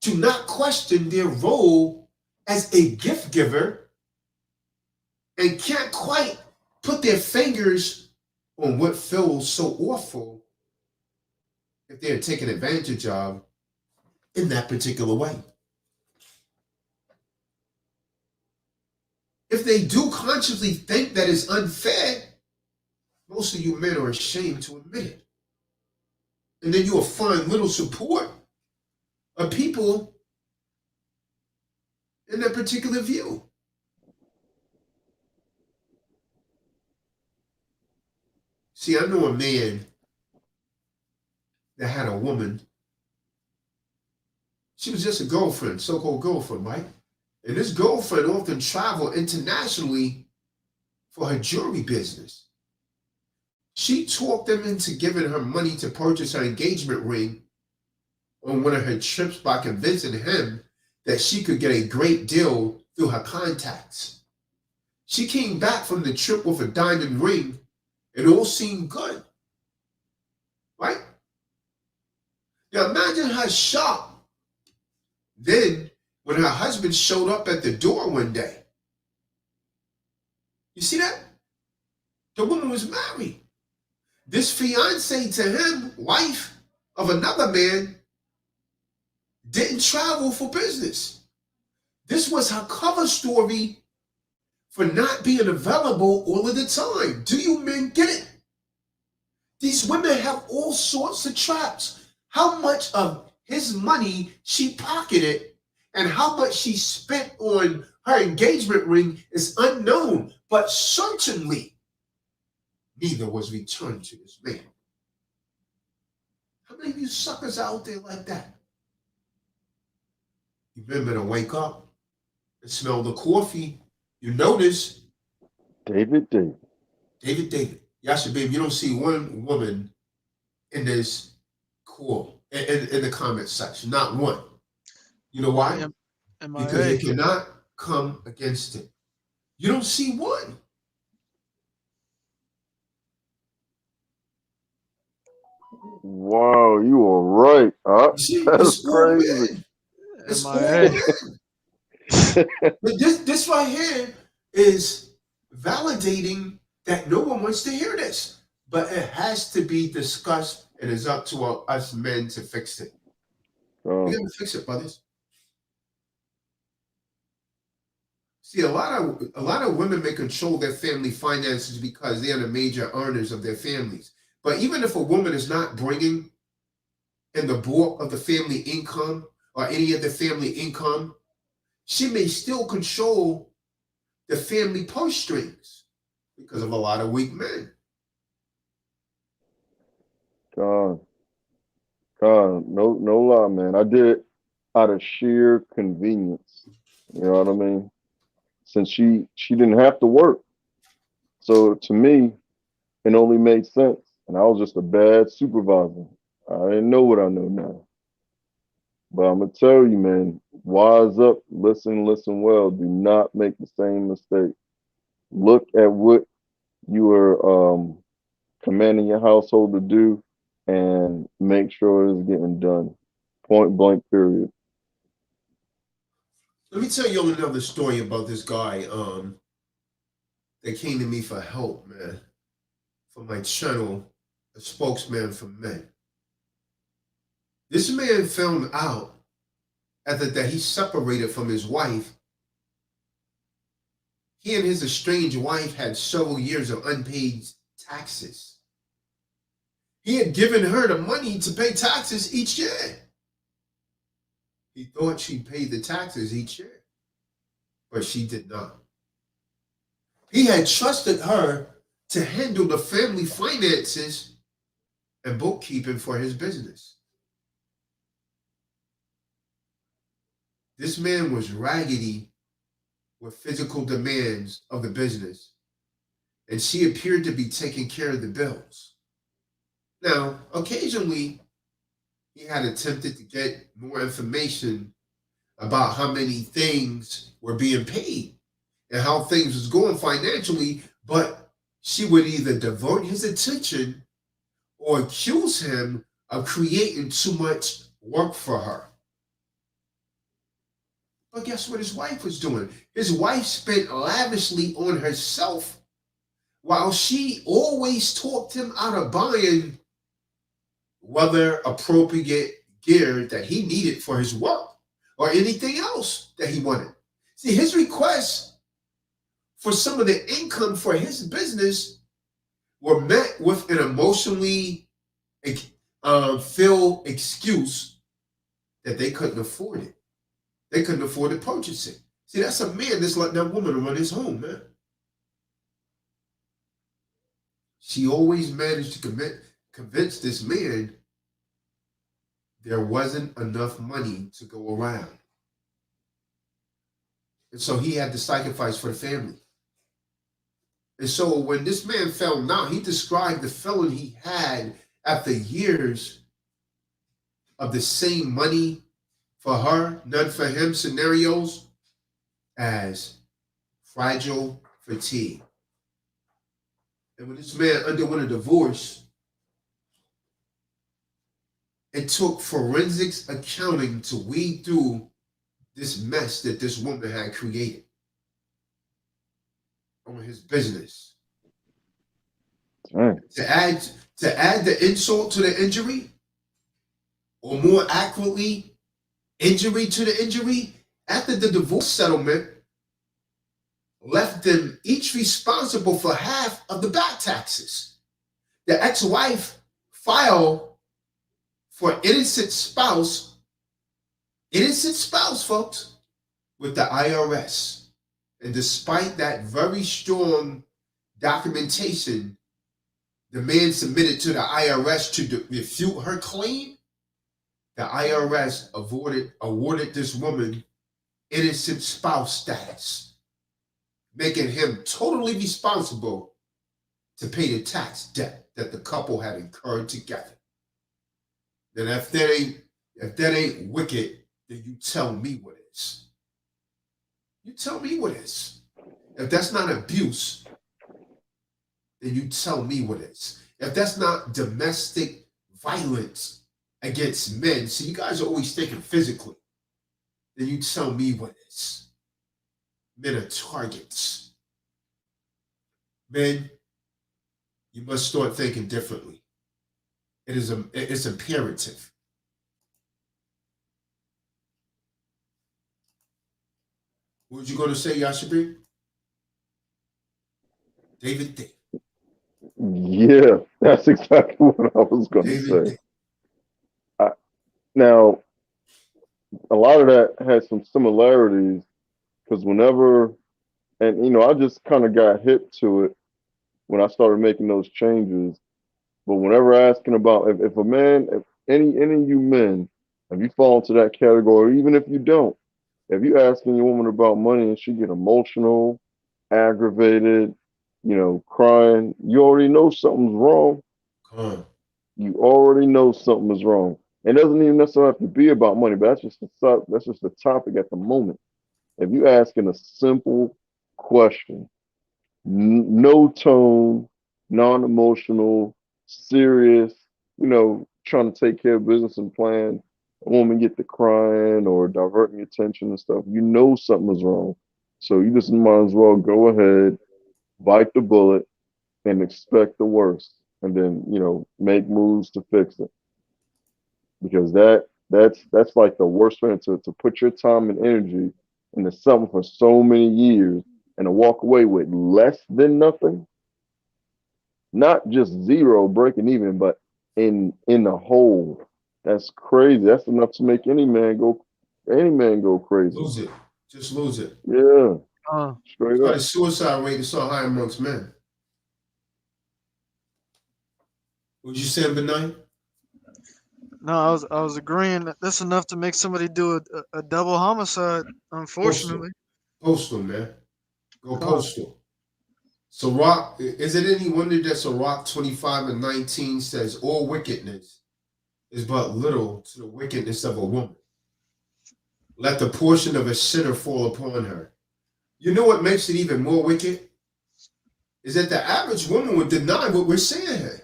to not question their role as a gift giver and can't quite put their fingers on what feels so awful if they're taken advantage of in that particular way. If they do consciously think that it's unfair, most of you men are ashamed to admit it. And then you will find little support of people in that particular view. See, I know a man that had a woman. She was just a girlfriend, so-called girlfriend, right? And this girlfriend often traveled internationally for her jewelry business. She talked him into giving her money to purchase her engagement ring on one of her trips by convincing him that she could get a great deal through her contacts. She came back from the trip with a diamond ring. It all seemed good, right? Now imagine her shock then when her husband showed up at the door one day. You see that? The woman was married. This fiance to him, wife of another man, didn't travel for business. This was her cover story for not being available all of the time. Do you men get it? These women have all sorts of traps. How much of his money she pocketed and how much she spent on her engagement ring is unknown, but certainly neither was returned to this man. How many of you suckers out there like that? You better wake up and smell the coffee. You notice David. Yasha, babe, you don't see one woman in this call, in the comment section. Not one. You know why? Because you cannot come against it. You don't see one. Wow, you are right. See, That's crazy. It's all men. But this right here is validating that no one wants to hear this. But it has to be discussed, and it's up to us men to fix it. We gotta fix it, brothers. See, a lot of women may control their family finances because they are the major earners of their families. But even if a woman is not bringing in the bulk of the family income or any of the family income, she may still control the family purse strings because of a lot of weak men. God, no lie, man. I did it out of sheer convenience. You know what I mean? Since she didn't have to work, so to me, it only made sense. And I was just a bad supervisor. I didn't know what I know now. But I'm gonna tell you, man, wise up, listen well. Do not make the same mistake. Look at what you are commanding your household to do and make sure it's getting done. Point blank, period. Let me tell you another story about this guy that came to me for help, man, for my channel, a spokesman for men. This man found out after that he separated from his wife. He and his estranged wife had several years of unpaid taxes. He had given her the money to pay taxes each year. He thought she paid the taxes each year, but she did not. He had trusted her to handle the family finances and bookkeeping for his business. This man was raggedy with physical demands of the business, and she appeared to be taking care of the bills. Now, occasionally, he had attempted to get more information about how many things were being paid and how things was going financially, but she would either divert his attention or accuse him of creating too much work for her. But guess what his wife was doing? His wife spent lavishly on herself while she always talked him out of buying whether appropriate gear that he needed for his work or anything else that he wanted. See, his requests for some of the income for his business were met with an emotionally filled excuse that they couldn't afford it. They couldn't afford to purchase it. See, that's a man that's letting that woman run his home, man. She always managed to convince this man there wasn't enough money to go around. And so he had to sacrifice for the family. And so when this man found out, he described the feeling he had after years of the same money for her, none for him scenarios as fragile fatigue. And when this man underwent a divorce, it took forensics accounting to weed through this mess that this woman had created on his business. Right. To add the insult to the injury, or more accurately, injury to the injury, after the divorce settlement left them each responsible for half of the back taxes. The ex-wife filed for innocent spouse, folks, with the IRS. And despite that very strong documentation the man submitted to the IRS to refute her claim, the IRS awarded this woman innocent spouse status, making him totally responsible to pay the tax debt that the couple had incurred together. Then if that ain't wicked, then you tell me what is. You tell me what is. If that's not abuse, then you tell me what is. If that's not domestic violence against men, so you guys are always thinking physically, then you tell me what is. Men are targets. Men, you must start thinking differently. It's imperative. What was you going to say, Yashabir? David D. Yeah, that's exactly what I was going to say. Now, a lot of that has some similarities because I just kind of got hip to it when I started making those changes. But whenever asking about if a man, if any of you men, if you fall into that category, even if you don't, if you asking your woman about money and she get emotional, aggravated, crying, you already know something's wrong. You already know something is wrong. It doesn't even necessarily have to be about money, but that's just the topic at the moment. If you asking a simple question, no tone, non-emotional, serious, trying to take care of business and plan, a woman get to crying or diverting your attention and stuff, you know something is wrong. So you just might as well go ahead, bite the bullet, and expect the worst, and then make moves to fix it. Because that's like the worst thing to put your time and energy into something for so many years and to walk away with less than nothing, not just zero breaking even, but in the hole. That's crazy. That's enough to make any man go crazy. Lose it. Just lose it. Yeah. Straight up. The suicide rate is so high amongst men. What you saying, Benign? No, I was agreeing that that's enough to make somebody do a double homicide, unfortunately. Postal, man. Go postal. Sirach, is it any wonder that Sirach 25:19 says all wickedness is but little to the wickedness of a woman? Let the portion of a sinner fall upon her. You know what makes it even more wicked? Is that the average woman would deny what we're saying here.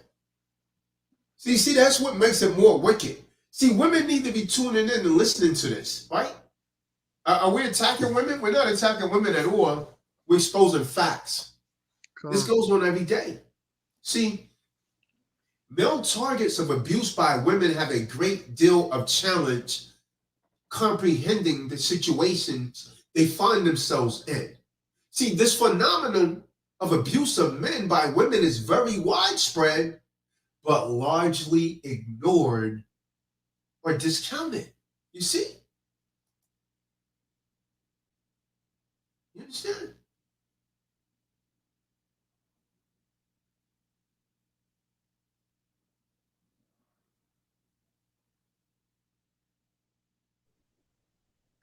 See, that's what makes it more wicked. See, women need to be tuning in and listening to this, right? Are we attacking women? We're not attacking women at all. We're exposing facts. This goes on every day. See, male targets of abuse by women have a great deal of challenge comprehending the situations they find themselves in. See, this phenomenon of abuse of men by women is very widespread, but largely ignored or discounted. You see? You understand?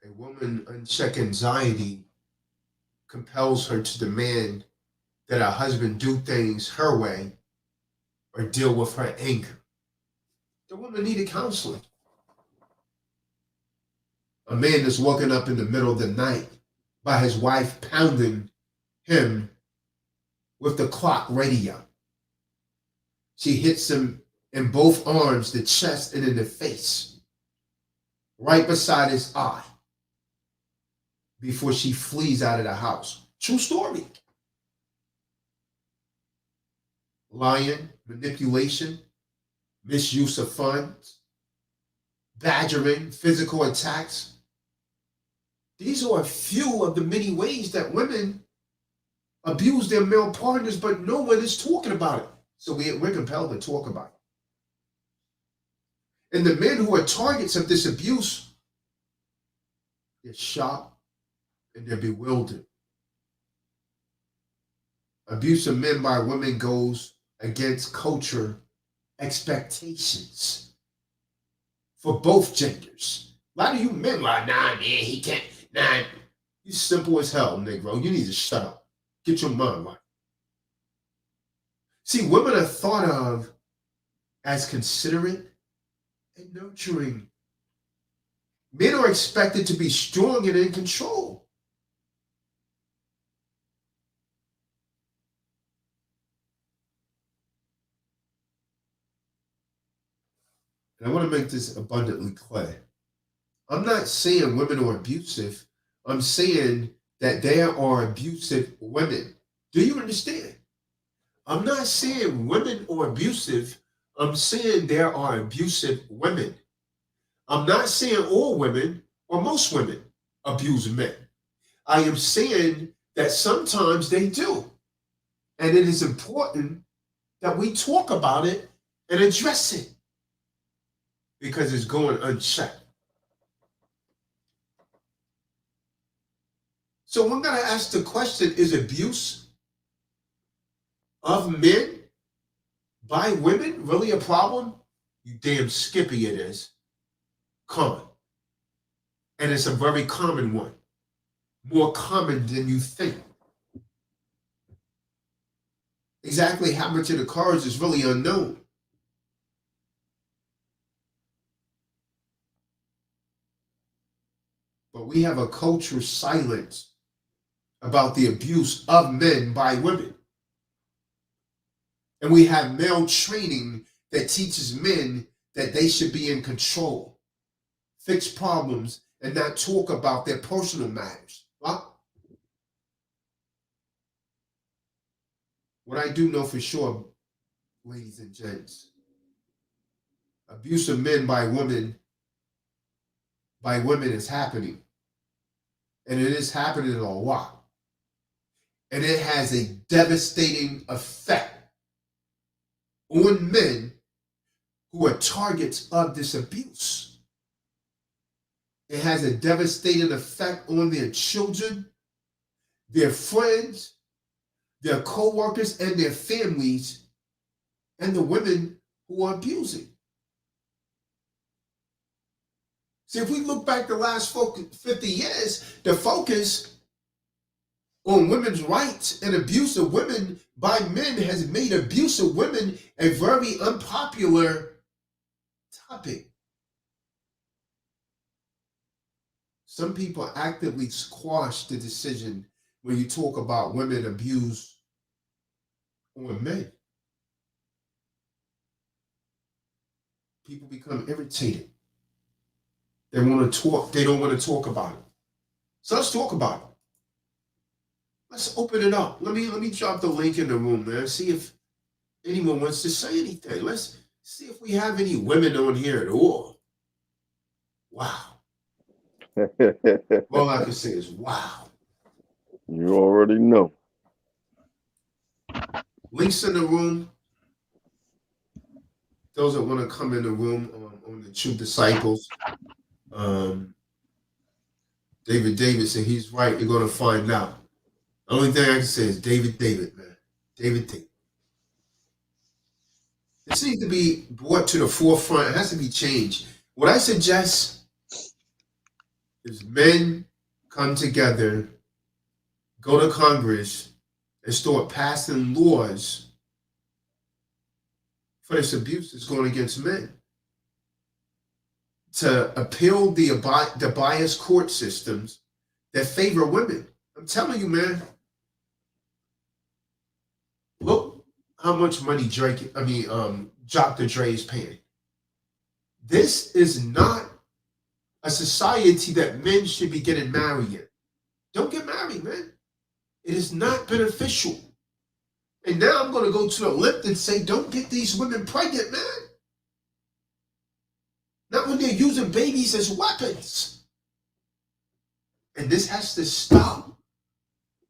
A woman unchecked anxiety compels her to demand that her husband do things her way or deal with her anger. The woman needed counseling. A man is woken up in the middle of the night by his wife pounding him with the clock radio. She hits him in both arms, the chest, and in the face, right beside his eye, before she flees out of the house. True story. Lying, manipulation, misuse of funds, badgering, physical attacks. These are a few of the many ways that women abuse their male partners, but no one is talking about it. So we're compelled to talk about it. And the men who are targets of this abuse, they're shocked and they're bewildered. Abuse of men by women goes against culture expectations for both genders. A lot of you men like, nah, man, he can't. Nah, you simple as hell, Negro. You need to shut up. Get your mind right. See, women are thought of as considerate and nurturing. Men are expected to be strong and in control. And I want to make this abundantly clear. I'm not saying women are abusive. I'm saying that there are abusive women. Do you understand? I'm not saying women are abusive. I'm saying there are abusive women. I'm not saying all women or most women abuse men. I am saying that sometimes they do. And it is important that we talk about it and address it because it's going unchecked. So we're going to ask the question, is abuse of men by women really a problem? You damn skippy it is. Common. And it's a very common one. More common than you think. Exactly how much it occurs is really unknown. But we have a culture silence about the abuse of men by women. And we have male training that teaches men that they should be in control, fix problems, and not talk about their personal matters. Well, what I do know for sure, ladies and gents, abuse of men by women is happening. And it is happening a lot. And it has a devastating effect on men who are targets of this abuse. It has a devastating effect on their children, their friends, their co-workers, and their families, and the women who are abusing. See, if we look back the last 50 years, the focus on women's rights and abuse of women by men has made abuse of women a very unpopular topic. Some people actively squash the decision when you talk about women abuse on men. People become irritated They want to talk. They don't want to talk about it. So let's talk about it. Let's open it up. Let me drop the link in the room, man. See if anyone wants to say anything. Let's see if we have any women on here at all. Wow. All I can say is wow. You already know. Links in the room. Those that want to come in the room on the True Disciples. David Davidson, he's right. You're going to find out. The only thing I can say is David, man. David. This needs to be brought to the forefront. It has to be changed. What I suggest is men come together, go to Congress, and start passing laws for this abuse that's going against men. To appeal the biased court systems that favor women. I'm telling you, man. Look how much money Dr. Dre is paying. This is not a society that men should be getting married in. Don't get married, man. It is not beneficial. And now I'm going to go to the left and say, don't get these women pregnant, man. Not when they're using babies as weapons. And this has to stop.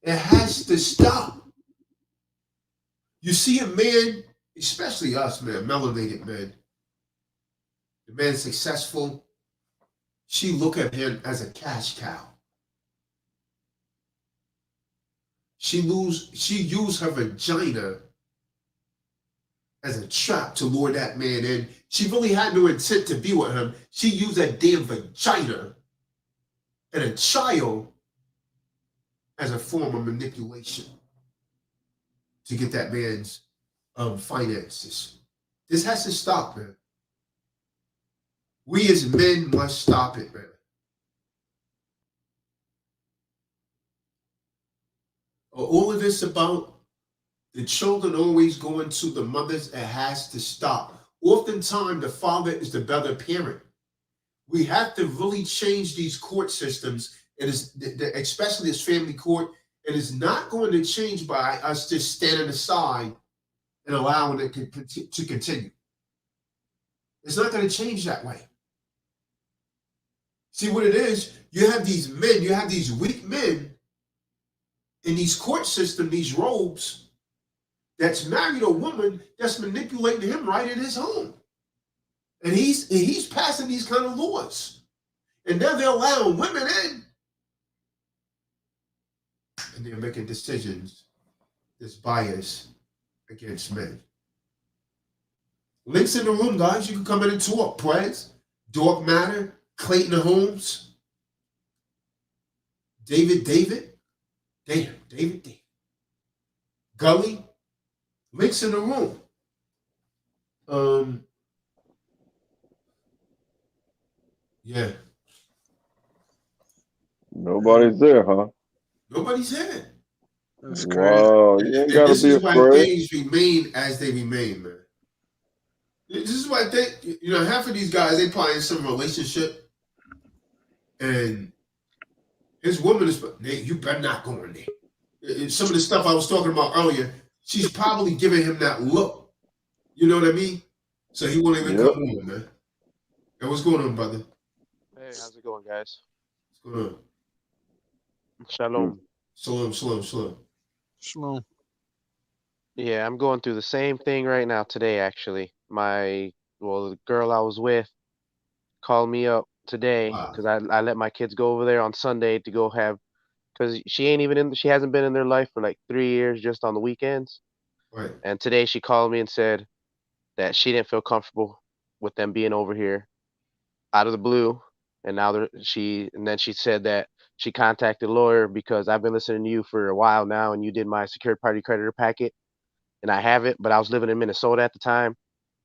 It has to stop. You see a man, especially us, man, melanated men, the man's successful, she look at him as a cash cow. She used her vagina as a trap to lure that man in. She really had no intent to be with him. She used that damn vagina and a child as a form of manipulation to get that man's finances. This has to stop, man. We as men must stop it, man. All of this about the children always going to the mothers, it has to stop. Oftentimes, the father is the better parent. We have to really change these court systems, and especially this family court. It is not going to change by us just standing aside and allowing it to continue. It's not going to change that way. See what it is? You have these men, you have these weak men in these court systems, these robes, that's married a woman that's manipulating him right in his home. And he's passing these kind of laws. And now they're allowing women in. And they're making decisions that's biased against men. Links in the room, guys. You can come in and talk. Prez, Dork Matter, Clayton Holmes, David. Gully. Links in the room. Yeah. Nobody's there, huh? Nobody's here. That's crazy. Wow, you ain't gotta This be is why afraid. things remain as they remain, man. This is why half of these guys, they probably in some relationship, and his woman is, you better not go in there. Some of the stuff I was talking about earlier, she's probably giving him that look. You know what I mean? So he won't even come on, man. Hey, what's going on, brother? Hey, how's it going, guys? What's going on? Shalom. Shalom. Yeah, I'm going through the same thing right now today, actually. The girl I was with called me up today because I let my kids go over there on Sunday to go have, because she hasn't been in their life for like 3 years, just on the weekends. Right. And today she called me and said that she didn't feel comfortable with them being over here out of the blue. And then she said that she contacted a lawyer because I've been listening to you for a while now, and you did my secured party creditor packet, and I have it, but I was living in Minnesota at the time,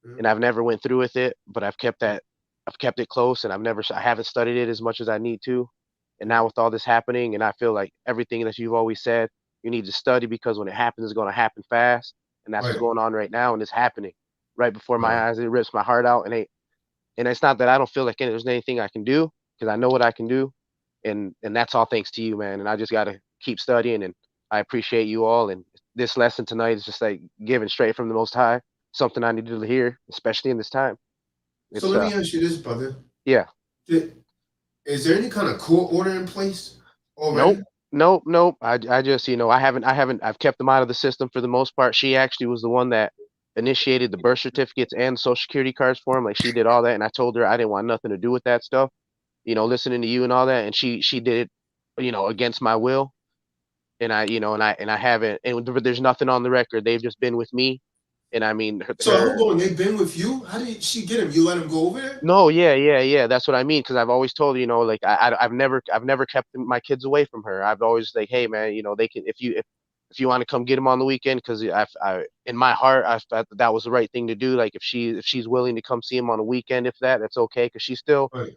and I've never went through with it, but I've kept it close, and I haven't studied it as much as I need to. And now with all this happening, and I feel like everything that you've always said, you need to study, because when it happens, it's going to happen fast. And that's what's going on right now, and it's happening right before my eyes. It rips my heart out, and it's not that I don't feel like there's anything I can do. because I know what I can do, and that's all thanks to you, man. And I just gotta keep studying, and I appreciate you all. And this lesson tonight is just like given straight from the Most High, something I needed to hear, especially in this time. So It's let me ask you this, brother. yeah. Is there any kind of court order in place Nope. already? Nope. I just, I've kept them out of the system for the most part. She actually was the one that initiated the birth certificates and social security cards for him. Like she did all that, and I told her I didn't want nothing to do with that stuff. Listening to you and all that, and she did it, against my will. And I haven't, and there's nothing on the record. They've just been with me, and I mean So hold on, they've been with you? How did she get him? You let him go over there? No, yeah. That's what I mean. Because I've always told her, like I've never kept my kids away from her. I've always like, hey man, they can if you want to come get them on the weekend, because I in my heart I thought that was the right thing to do. Like if she's willing to come see him on a weekend, that's okay. Because Right,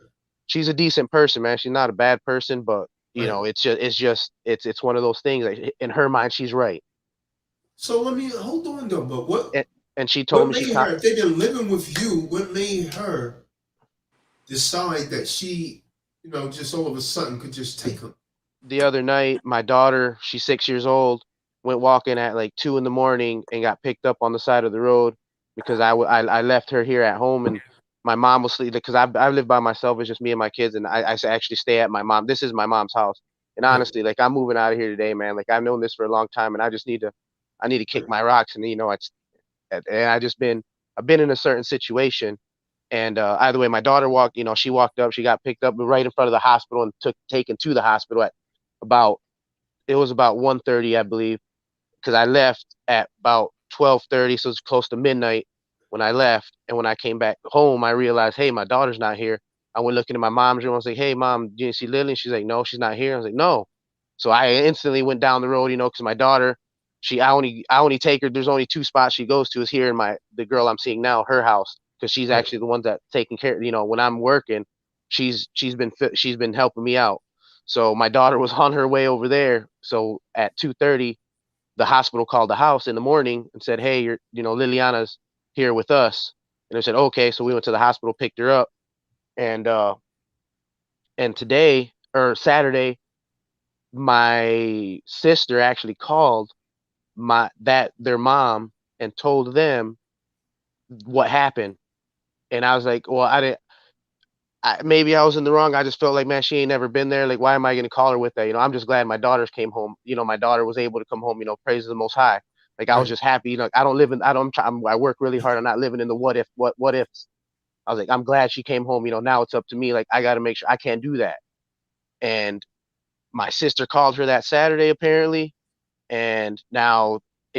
she's a decent person, man. She's not a bad person, but right. it's one of those things. Like in her mind, she's right. So let me hold on though, but what And, and she told what me made her, if they've been living with you, what made her decide that she, just all of a sudden could just take him? the other night, my daughter, she's 6 years old, went walking at like 2 in the morning and got picked up on the side of the road because I left her here at home, and my mom was sleeping because I live by myself. It's just me and my kids, and I actually stay at my mom. This is my mom's house, and Right, honestly, like I'm moving out of here today, man. Like I've known this for a long time, and I need to kick right, my rocks, and and I've been in a certain situation. And either way, my daughter she walked up, she got picked up right in front of the hospital and taken to the hospital at about it was about 1:30, I believe, because I left at about 12:30, so it's close to midnight when I left. And when I came back home, I realized, hey, my daughter's not here. I went looking in my mom's room. I was like, hey, mom, do you see Lily? And she's like, no, she's not here. I was like, no. So I instantly went down the road, because my daughter, I only take her. There's only two spots she goes to is here in the girl I'm seeing now, her house, because she's right. actually the one that's taking care. When I'm working, she's been helping me out. So my daughter was on her way over there. So at 2:30, the hospital called the house in the morning and said, hey, Liliana's here with us. And I said, okay. So we went to the hospital, picked her up, and today or Saturday, my sister actually called their mom and told them what happened. And I was like, well, I didn't. Maybe I was in the wrong. I just felt like, man, she ain't never been there. Like, why am I going to call her with that? I'm just glad my daughters came home. My daughter was able to come home. Praise the Most High. Like, I was Right. just happy. I don't live in. I don't. I work really hard. I'm not living in the what ifs. I was like, I'm glad she came home. Now it's up to me. Like, I got to make sure I can't do that. And my sister called her that Saturday apparently, and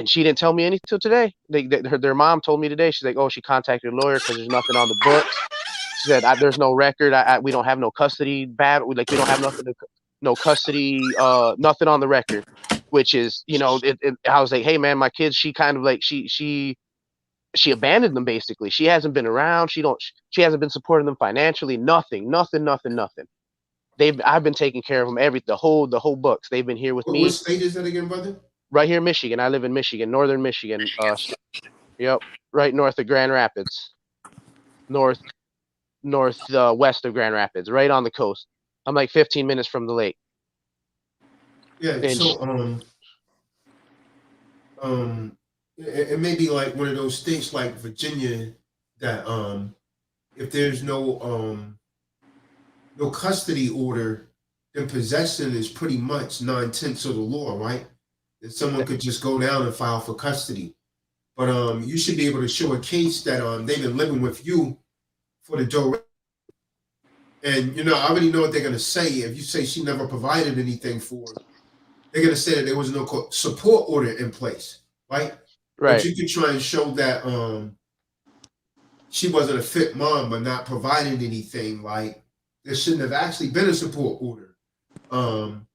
she didn't tell me anything till today. Their mom told me today. She's like, oh, she contacted a lawyer because there's nothing on the books. She said, there's no record. We don't have no custody battle. Like, we don't have nothing, no custody, nothing on the record, which is, I was like, hey man, my kids, she kind of like, she abandoned them basically. She hasn't been around. She hasn't been supporting them financially. Nothing. I've been taking care of them. The whole books. They've been here with What me state is that again, brother? right here in Michigan. I live in Michigan, northern Michigan. Yep. Right north of Grand Rapids, north west of Grand Rapids, right on the coast. I'm like 15 minutes from the lake. Yeah, And so it may be like one of those states like Virginia that if there's no custody order, then possession is pretty much 9/10 of the law, right? That someone could just go down and file for custody. But you should be able to show a case that they've been living with you for the duration. And I already know what they're gonna say. If you say she never provided anything for her, they're gonna say that there was no support order in place, right? But right, you could try and show that she wasn't a fit mom, but not providing anything. Like there shouldn't have actually been a support order. Um,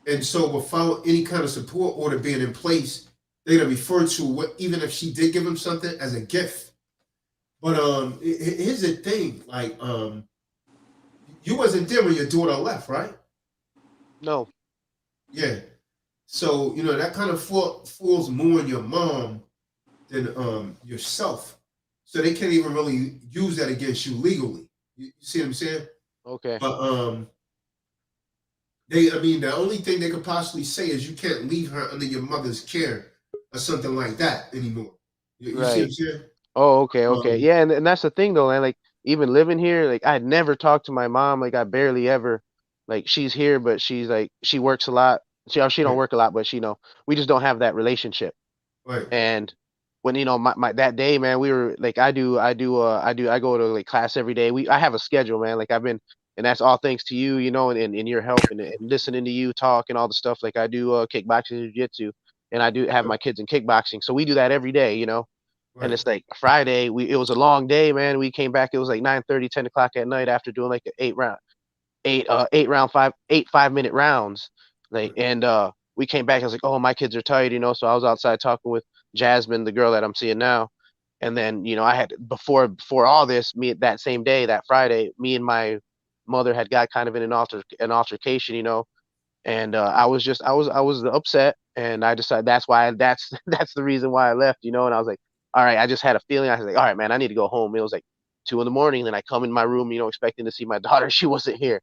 and so without any kind of support order being in place, they're gonna refer to what, even if she did give him something, as a gift. But here's the thing: like you wasn't there when your daughter left, right? no, Yeah. So that kind of falls more on your mom than yourself. So they can't even really use that against you legally. You see what I'm saying? Okay. But I mean, the only thing they could possibly say is you can't leave her under your mother's care or something like that anymore. You see what Right. I'm saying? Oh, okay, okay. Um, Yeah, and that's the thing though, man. Like even living here, like I'd never talked to my mom. Like I barely ever. Like she's here, but she's like she works a lot. She don't right, work a lot, but we just don't have that relationship. right, And when my that day, man, we were like I go to like class every day. I have a schedule, man. Like I've been, and that's all thanks to you, and your help and listening to you talk and all the stuff. Like I do kickboxing, jiu-jitsu, and I do have right, my kids in kickboxing. So we do that every day. And right, it's like Friday, it was a long day, man. We came back, it was like 9:30, 10 o'clock at night after doing like an 8 5-minute rounds. Like right, and we came back, I was like, oh, my kids are tired. So I was outside talking with Jasmine, the girl that I'm seeing now. And then, I had before all this, me that same day, that Friday, me and my mother had got kind of in an altercation. And I was upset, and I decided that's that's the reason why I left. And I was like, all right, I just had a feeling. I was like, all right, man, I need to go home. It was like 2 in the morning. Then I come in my room, expecting to see my daughter. She wasn't here.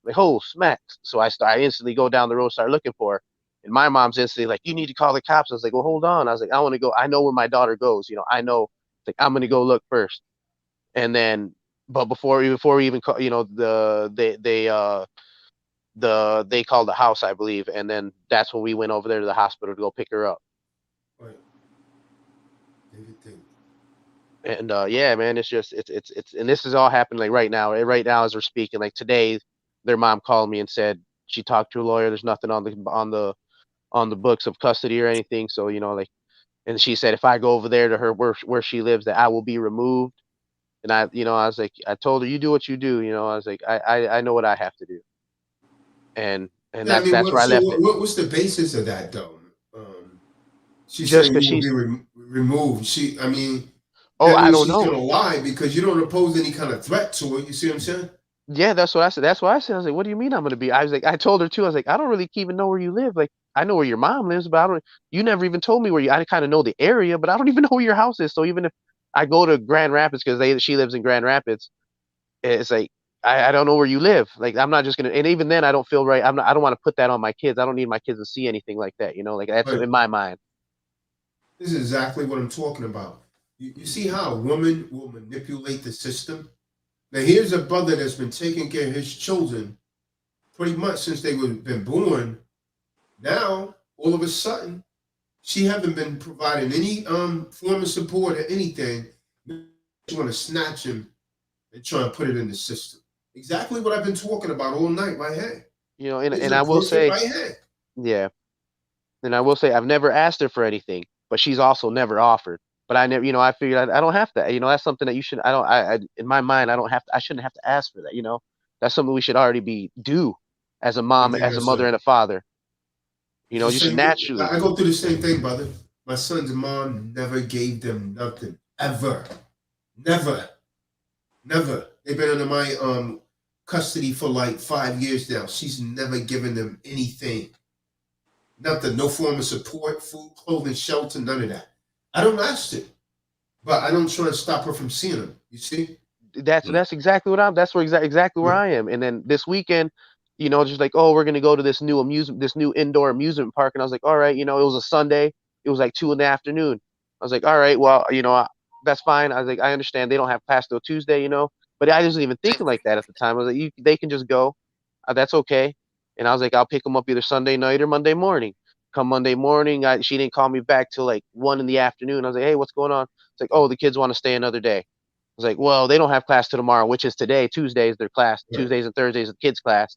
Like, oh, smacks. So I instantly go down the road, start looking for her. And my mom's instantly like, you need to call the cops. I was like, well, hold on. I was like, I want to go. I know where my daughter goes. I know. Like, I'm gonna go look first. And then, but before we even call, they called the house, I believe, and then that's when we went over there to the hospital to go pick her up. right. Everything. And yeah, man, and this is all happening like right now as we're speaking. Like today, their mom called me and said she talked to a lawyer. There's nothing on the books of custody or anything. So like, and she said if I go over there to her where she lives, that I will be removed. And I was like, I told her, you do what you do. I was like, I know what I have to do. And Yeah, I that's mean, that's where I left it. what's the basis of that though? She's Just saying because you will be she's, removed. I mean, oh, that I means don't she's know. gonna lie because you don't pose any kind of threat to her. You see what I'm saying? Yeah, that's what I said. That's what I said. I was like, "What do you mean I'm gonna be?" I was like, I told her too. I was like, "I don't really even know where you live. Like, I know where your mom lives, but I don't. You never even told me where you. I kind of know the area, but I don't even know where your house is. So even if I go to Grand Rapids because she lives in Grand Rapids, it's like I don't know where you live. Like, I'm not just gonna. And even then, I don't feel right. I don't want to put that on my kids. I don't need my kids to see anything like that. Like that's But in my mind. this is exactly what I'm talking about. You see how a woman will manipulate the system? Now, here's a brother that's been taking care of his children pretty much since they were been born. Now, all of a sudden, she haven't been providing any form of support or anything. She want to snatch him and try and put it in the system. Exactly what I've been talking about all night, right here. And It's and a I will perfect say, right hand. yeah. And I will say I've never asked her for anything, but she's also never offered. But I never, I figured I don't have to. That's something that you should. I don't. In my mind, I don't have to. I shouldn't have to ask for that. That's something we should already be do as a I mom, think as a that's mother, right. and a father. It's the Just same thing. naturally. I go through the same thing, brother. My son's mom never gave them nothing. Ever. Never. Never. They've been under my custody for like 5 years now. She's never given them anything. Nothing. No form of support, food, clothing, shelter, none of that. I don't ask it. But I don't try to stop her from seeing them. You see? That's exactly what I'm. That's where exactly where Yeah. I am. And then this weekend, just like, oh, we're gonna go to this new indoor amusement park, and I was like, all right, it was a Sunday. It was like 2 in the afternoon. I was like, all right, well, that's fine. I was like, I understand they don't have class till Tuesday. But I wasn't even thinking like that at the time. I was like, they can just go. That's okay. And I was like, I'll pick them up either Sunday night or Monday morning. Come Monday morning, she didn't call me back till like 1 in the afternoon. I was like, hey, what's going on? It's like, oh, the kids want to stay another day. Was like, well, they don't have class till tomorrow, which is today. Tuesday is their class. Right. Tuesdays and Thursdays is the kids' class.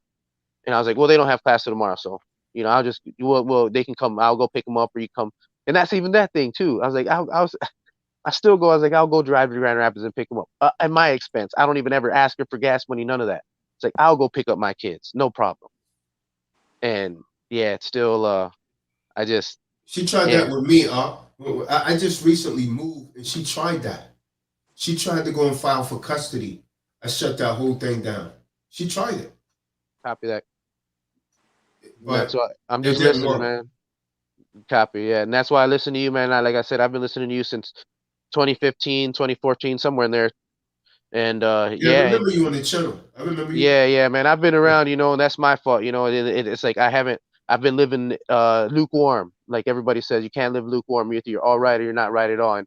And I was like, well, they don't have class till tomorrow, so I'll just well they can come. I'll go pick them up, or you come. And that's even that thing too. I was like, I still go. I was like, I'll go drive to Grand Rapids and pick them up at my expense. I don't even ever ask her for gas money, none of that. It's like I'll go pick up my kids, no problem. And yeah, it's still I just She tried yeah, that with me. I just recently moved and she tried that. She tried to go and file for custody. I shut that whole thing down. She tried it, copy that. And that's but why I'm it just didn't listening, work. man. Copy, yeah. And that's why I listen to you, man. Like I said, I've been listening to you since 2015, 2014, somewhere in there. And Yeah, I yeah, remember you on the channel. I remember you. yeah, man. I've been around, and that's my fault. It's like I've been living lukewarm. Like everybody says, you can't live lukewarm. Either you're all right or you're not right at all.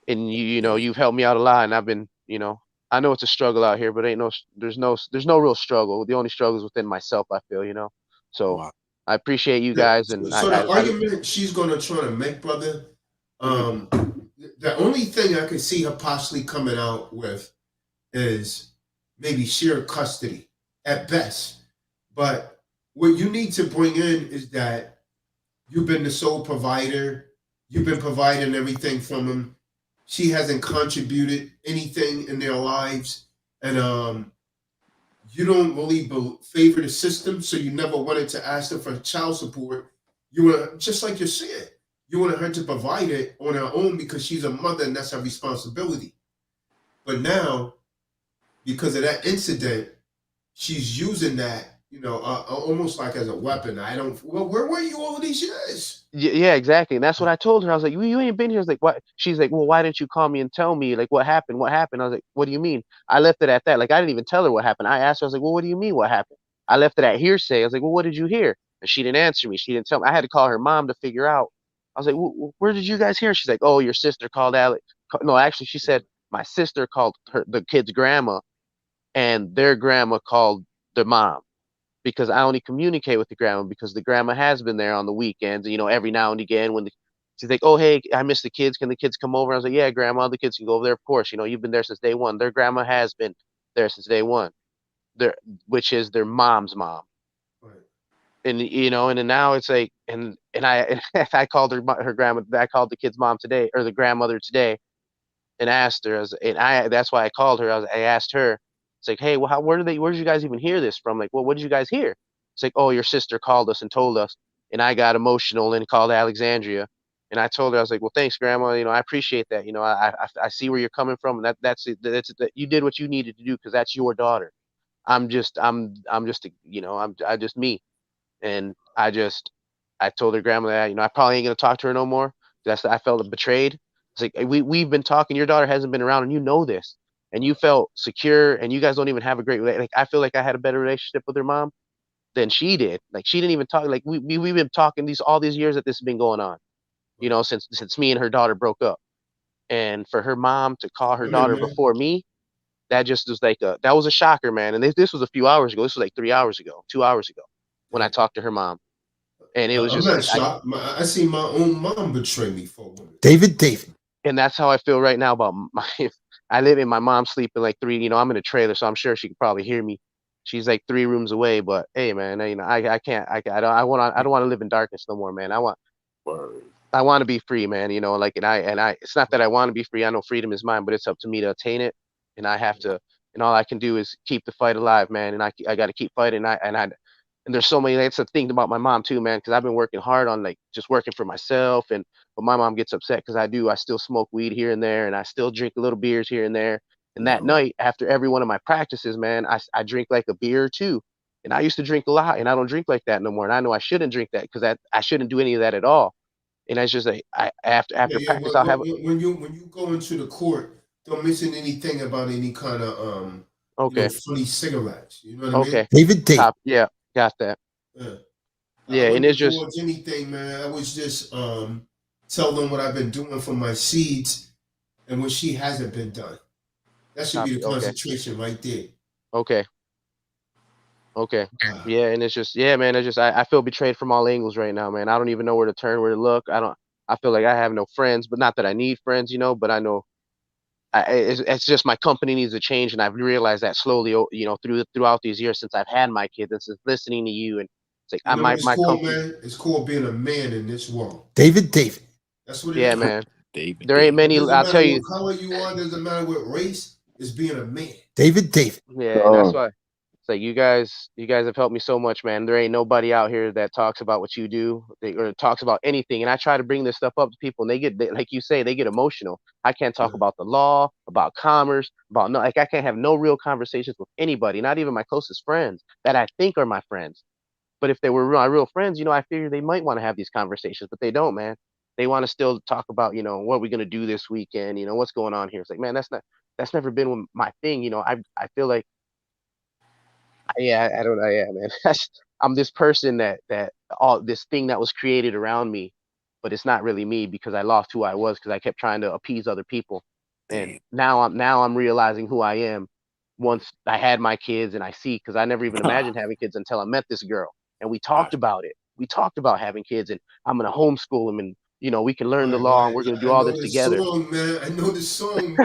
And you've helped me out a lot, and I've been, I know it's a struggle out here, but there's no real struggle. The only struggle is within myself, I feel. So Wow. I appreciate you Yeah, guys, so, and so the argument she's gonna try to make, brother, mhm. the only thing I could see her possibly coming out with is maybe shared custody at best. But what you need to bring in is that you've been the sole provider, you've been providing everything from them. She hasn't contributed anything in their lives, and you don't really favor the system, so you never wanted to ask her for child support. You want, just like you said, you wanted her to provide it on her own because she's a mother and that's her responsibility. But now, because of that incident, she's using that, almost like as a weapon. I don't. Well, where were you all these years? Yeah, exactly. And that's what I told her. I was like, you ain't been here. I was like, what? She's like, well, why didn't you call me and tell me like what happened? What happened? I was like, what do you mean? I left it at that. Like I didn't even tell her what happened. I asked her. I was like, well, what do you mean what happened? I left it at hearsay. I was like, well, what did you hear? And she didn't answer me. She didn't tell me. I had to call her mom to figure out. I was like, where did you guys hear? She's like, oh, your sister called Alex. No, actually, she said my sister called the kid's grandma, and their grandma called the mom, because I only communicate with the grandma because the grandma has been there on the weekends, every now and again when she's like, oh, hey, I miss the kids. Can the kids come over? I was like, yeah, grandma, the kids can go over there. Of course, you've been there since day one. Their grandma has been there since day one, their, which is their mom's mom. Right. And then now it's like, and I called her grandma, I called the kid's mom today, or the grandmother today, and asked her, that's why I called her. I asked her, it's like, hey, well, where did you guys even hear this from? Like, well, what did you guys hear? It's like, oh, your sister called us and told us, and I got emotional and called Alexandria, and I told her, I was like, well, thanks, grandma. I appreciate that. I see where you're coming from, and that's it. That you did what you needed to do because that's your daughter. I'm just, I just me, and I told her grandma that, I probably ain't gonna talk to her no more. I felt betrayed. It's like, we've been talking. Your daughter hasn't been around, and you know this, and you felt secure, and you guys don't even have a great like. I feel like I had a better relationship with her mom than she did. Like she didn't even talk. Like we've been talking all these years that this has been going on. Right. Since me and her daughter broke up, and for her mom to call her Come in, daughter man. before me, that just was like that was a shocker, man. And this was a few hours ago. This was like 3 hours ago, 2 hours ago, when I Damn. talked to her mom, and it was I'm just not like shocked. I see my own mom betray me for a woman. David. and that's how I feel right now about my. I live in my mom's sleeping like three. I'm in a trailer, so I'm sure she could probably hear me. She's like 3 rooms away, but hey, man, I can't. I don't want to live in darkness no more, man. Word. I want to be free, man. Like, and I. It's not that I want to be free. I know freedom is mine, but it's up to me to attain it, and I have to. And all I can do is keep the fight alive, man. And I got to keep fighting. And there's so many. That's the thing about my mom too, man. Because I've been working hard on like just working for myself, but my mom gets upset because I still smoke weed here and there, and I still drink a little beers here and there. And that No. night, after every one of my practices, man, I drink like a beer or two. And I used to drink a lot, and I don't drink like that no more. And I know I shouldn't drink that because I shouldn't do any of that at all. And it's just like Yeah, after yeah. practice, I'll have When you go into the court, don't mention anything about any kind of okay, funny cigarettes. You know what I mean? okay, David. yeah, got that. Yeah. I Yeah, and wouldn't it's just divulge anything, man. I was just tell them what I've been doing for my seeds and what she hasn't been done. That should be copy. the Okay, concentration right there. okay. Okay. Ah, Yeah, and it's just yeah, man, it's just I feel betrayed from all angles right now, man. I don't even know where to turn, where to look. I feel like I have no friends, but not that I need friends, but I know it's just my company needs to change, and I've realized that slowly, throughout these years since I've had my kids and since listening to you, and it's like you know what it's my called, company. man? It's called being a man in this world. David. That's what it Yeah, is. man. There ain't David. It many. doesn't I'll tell matter you. what color you are, doesn't matter what race, it's being a man. David. Yeah, and that's Uh, why it's like you guys have helped me so much, man. There ain't nobody out here that talks about what you do or talks about anything. And I try to bring this stuff up to people, and like you say, they get emotional. I can't talk Yeah. about the law, about commerce, about no, like I can't have no real conversations with anybody, not even my closest friends that I think are my friends. But if they were my real friends, I figure they might want to have these conversations, but they don't, man. They want to still talk about, what are we gonna do this weekend? What's going on here? It's like, man, that's not. that's never been my thing. You know, I feel like, yeah, I don't know, yeah, man. I'm this person that all this thing that was created around me, but it's not really me because I lost who I was because I kept trying to appease other people. And Damn. now I'm realizing who I am once I had my kids and I see, because I never even imagined having kids until I met this girl and we talked about it. We talked about having kids and I'm gonna homeschool them and we can learn the Right, law and right. we're gonna do I all know this this together. song, man. I know this song.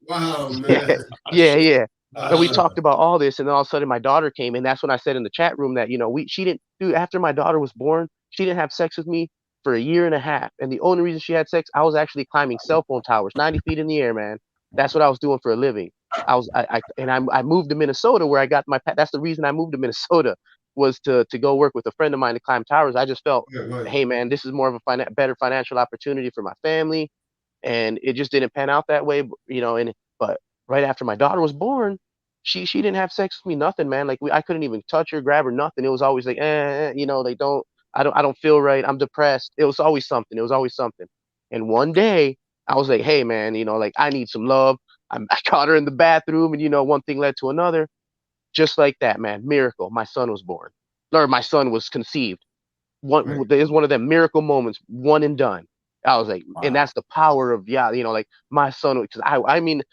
Wow, Yeah, man. yeah, yeah. And we Uh, talked about all this, and then all of a sudden my daughter came, and that's when I said in the chat room that she didn't do after my daughter was born, she didn't have sex with me for a year and a half, and the only reason she had sex, I was actually climbing cell phone towers, 90 feet in the air, man. That's what I was doing for a living. I moved to Minnesota where I got my. That's the reason I moved to Minnesota was to go work with a friend of mine to climb towers. I just felt, yeah, right. hey man, this is more of a better financial opportunity for my family, and it just didn't pan out that way, and but right after my daughter was born, she didn't have sex with me, nothing, man. Like I couldn't even touch her, grab her, nothing. It was always like, they don't, I don't feel right, I'm depressed. It was always something. It was always something. And one day I was like, hey man, like I need some love. I caught her in the bathroom, and one thing led to another. Just like that, man, miracle. My son was born, or my son was conceived. Right. It was one of them miracle moments, one and done. I was like, and Wow. that's the power of, yeah, like my son, because I mean,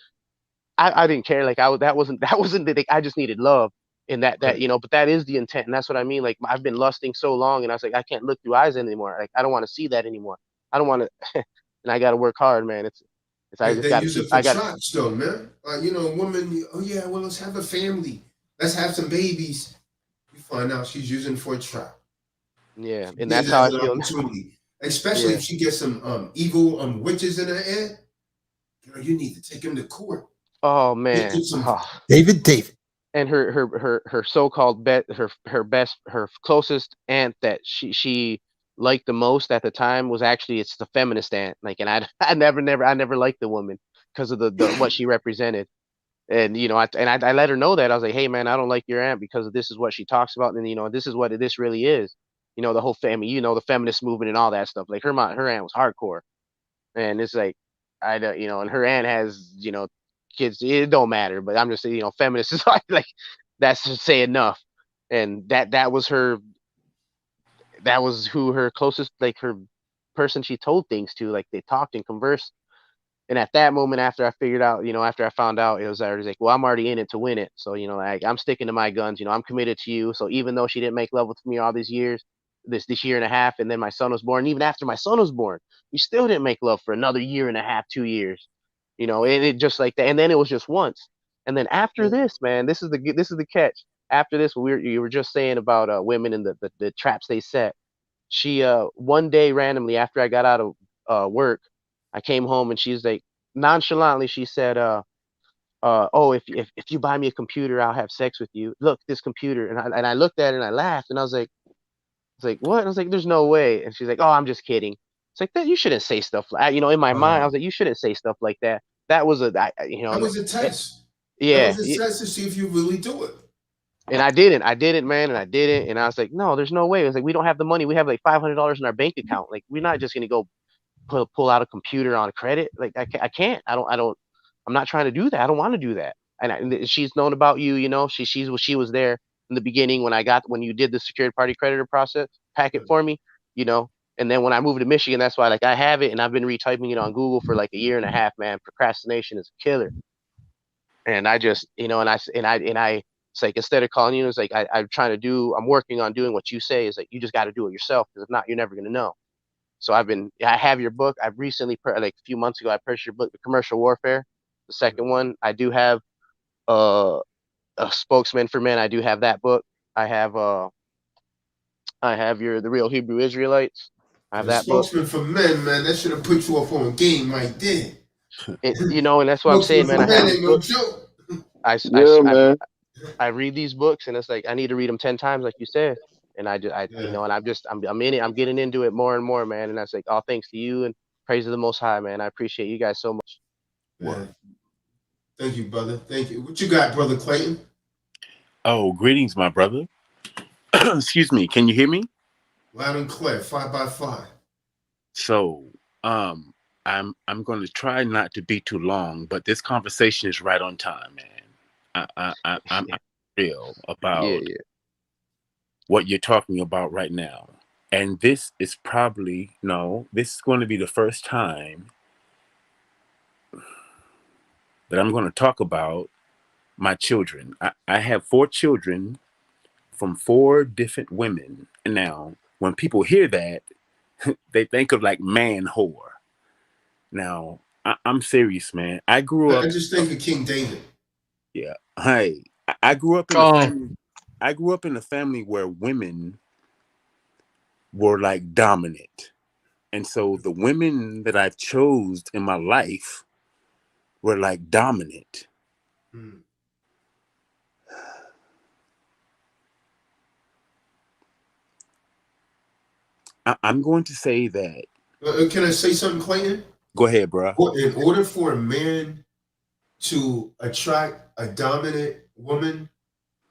I didn't care, like that wasn't the, like, I just needed love, and that Right. but that is the intent, and that's what I mean. Like I've been lusting so long, and I was like, I can't look through eyes anymore. Like I don't want to see that anymore. I don't want to, and I got to work hard, man. It's I just They got to use keep. it for I got traps, though, man. Women, oh, yeah, well, let's have a family. Let's have some babies. You find out she's using it for a trap. yeah, She and sees that's it how as I an feel now. opportunity, especially Yeah. if she gets some evil witches in her ear. Girl, you need to take him to court. Oh Get man. some. Oh. David. And her so-called her closest aunt that she liked the most at the time was actually, it's the feminist aunt, like, and I never liked the woman because of the what she represented. And I let her know that. I was like, hey man, I don't like your aunt because this is what she talks about, and this is what this really is, the whole family, the feminist movement and all that stuff. Like her aunt was hardcore. And it's like, I don't, and her aunt has, kids. It don't matter, but I'm just saying, feminists is like that's to say enough. And that was her. That was who her closest, like her person she told things to. Like they talked and conversed. And at that moment, after I figured out, after I found out, it was already like, well, I'm already in it to win it. So, like I'm sticking to my guns. I'm committed to you. So even though she didn't make love with me all these years, this year and a half, and then my son was born, even after my son was born, we still didn't make love for another year and a half, 2 years. And it just like that. And then it was just once. And then after this, man, this is the catch. After this, you were just saying about women and the traps they set. She one day randomly after I got out of work, I came home and she's like, nonchalantly, she said, oh, if you buy me a computer, I'll have sex with you. Look, this computer. And I looked at it and I laughed and I was like, what? And I was like, there's no way. And she's like, oh, I'm just kidding. It's like that. You shouldn't say stuff like, in my mind, I was like, you shouldn't say stuff like that. That was That was a eh, test. That yeah, was a test to see if you really do it. and I didn't, man, and I didn't. And I was like, no, there's no way. I was like, we don't have the money. We have like $500 in our bank account. Like, we're not just gonna go pull out a computer on credit. Like I can't. I don't. I'm not trying to do that. I don't want to do that. And she's known about you. She was there in the beginning when you did the secured party creditor process packet for me. You know. And then when I moved to Michigan, that's why like I have it and I've been retyping it on Google for like a year and a half, man. Procrastination is a killer. And I just, and I, it's like, instead of calling you, it's like, I'm working on doing what you say is like, you just got to do it yourself. Because if not, you're never going to know. So I have your book. I've recently, like a few months ago, I purchased your book, The Commercial Warfare. The second one, I do have uh, a Spokesman for Men. I do have that book. I have The Real Hebrew Israelites. I have The that book. spokesman for men, man, that should have put you up on game right there. And that's what I'm saying, Spokesman man. for I have men these ain't no books. joke. Yeah, man. I read these books and it's like I need to read them 10 times, like you said. And Yeah, and I'm in it. I'm getting into it more and more, man. And that's like all thanks to you and praise of the Most High, man. I appreciate you guys so much. yeah. Thank you, brother. Thank you. What you got, brother Clayton? Oh, greetings, my brother. Excuse me. Can you hear me? Loud and clear, 5x5. So, I I'm going to try not to be too long, but this conversation is right on time, man. I'm real Yeah, about yeah. what you're talking about right now. And this is probably, no, this is going to be the first time that I'm going to talk about my children. I have 4 children from 4 different women. And now, when people hear that, they think of like man whore. Now, I'm serious, man. I grew I up, just think of King David. yeah. Hey, I grew up in a Calm. family. I grew up in a family where women were like dominant. And so the women that I've chose in my life were like dominant. Hmm. I'm going to say that. Can I say something, Clayton? Go ahead, bro. Well, in order for a man to attract a dominant woman,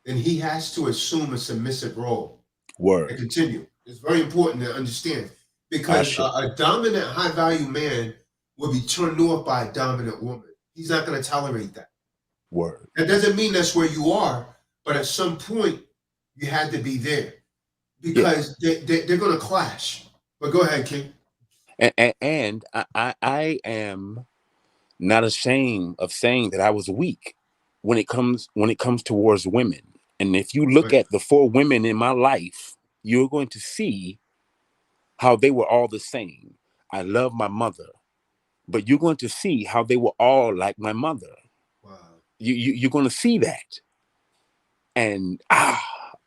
then he has to assume a submissive role and Word. continue. It's very important to understand I because should. a dominant, high value man will be turned off by a dominant woman. He's not going to tolerate that. Word. That doesn't mean that's where you are, but at some point you had to be there Yeah. because they're going to clash. But go ahead, King. And I am not ashamed of saying that I was weak when it comes towards women. And if you look Right. at the 4 women in my life, you're going to see how they were all the same. I love my mother, but you're going to see how they were all like my mother. Wow. You're going to see that. And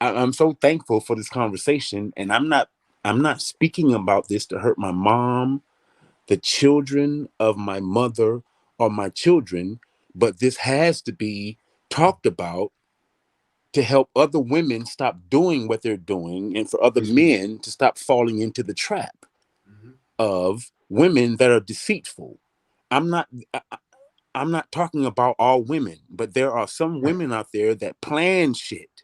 I'm so thankful for this conversation. And I'm not speaking about this to hurt my mom, the children of my mother, or my children, but this has to be talked about to help other women stop doing what they're doing and for other men to stop falling into the trap Mm-hmm. of women that are deceitful. I'm not I'm not talking about all women, but there are some women out there that plan shit,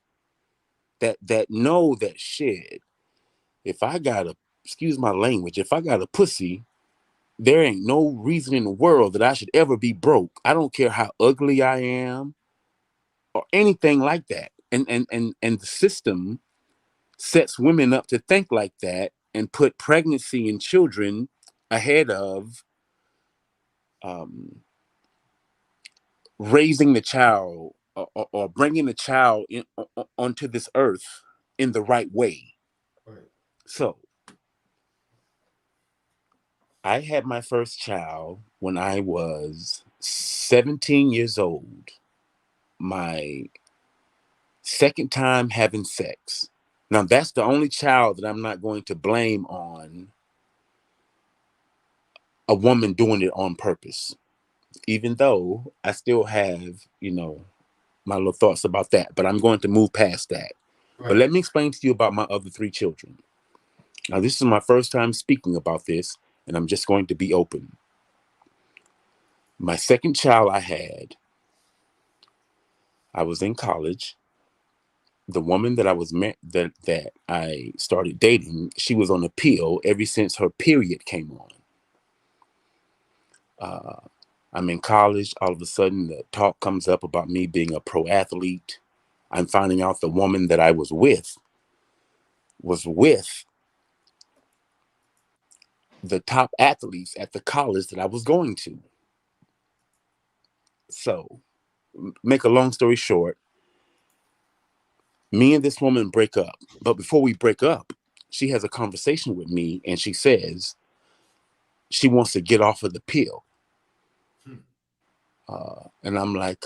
that know that shit. If I got a, excuse my language, if I got a pussy, there ain't no reason in the world that I should ever be broke. I don't care how ugly I am or anything like that. And the system sets women up to think like that and put pregnancy and children ahead of um, raising the child or bringing the child onto this earth in the right way. Right. So I had my first child when I was 17 years old. My second time having sex. Now, that's the only child that I'm not going to blame on a woman doing it on purpose, even though I still have, my little thoughts about that, but I'm going to move past that. But Right. let me explain to you about my other 3 children. Now, this is my first time speaking about this, and I'm just going to be open. My second child I was in college. The woman that I was that I started dating, she was on a pill ever since her period came on. I'm in college. All of a sudden, the talk comes up about me being a pro athlete. I'm finding out the woman that I was with the top athletes at the college that I was going to. So, make a long story short, me and this woman break up. But before we break up, she has a conversation with me and she says she wants to get off of the pill. Hmm. And I'm like,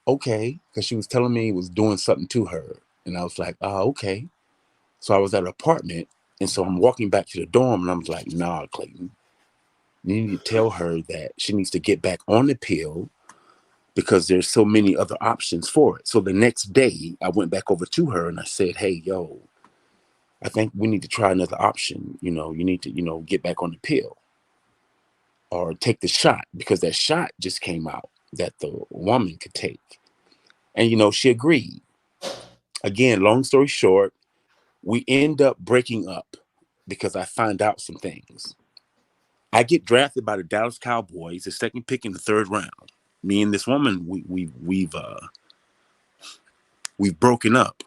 okay, because she was telling me it was doing something to her. And I was like, okay. So I was at her apartment. And so I'm walking back to the dorm and I'm like, nah, Clayton, you need to tell her that she needs to get back on the pill because there's so many other options for it. So the next day I went back over to her and I said, hey, yo, I think we need to try another option. You need to, get back on the pill or take the shot because that shot just came out that the woman could take. And, she agreed. Again, long story short, we end up breaking up because I find out some things. I get drafted by the Dallas Cowboys, the second pick in the 3rd round. Me and this woman, we've broken up.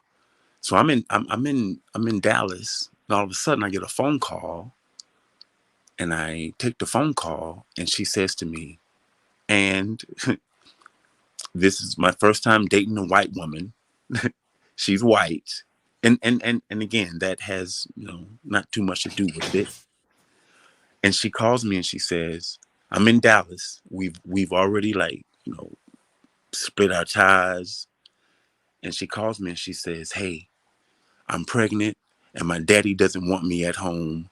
So I'm in Dallas, and all of a sudden I get a phone call, and I take the phone call, and she says to me, and this is my first time dating a white woman. She's white. And again, that has, not too much to do with it. And she calls me and she says, I'm in Dallas. We've already split our ties. And she calls me and she says, hey, I'm pregnant and my daddy doesn't want me at home.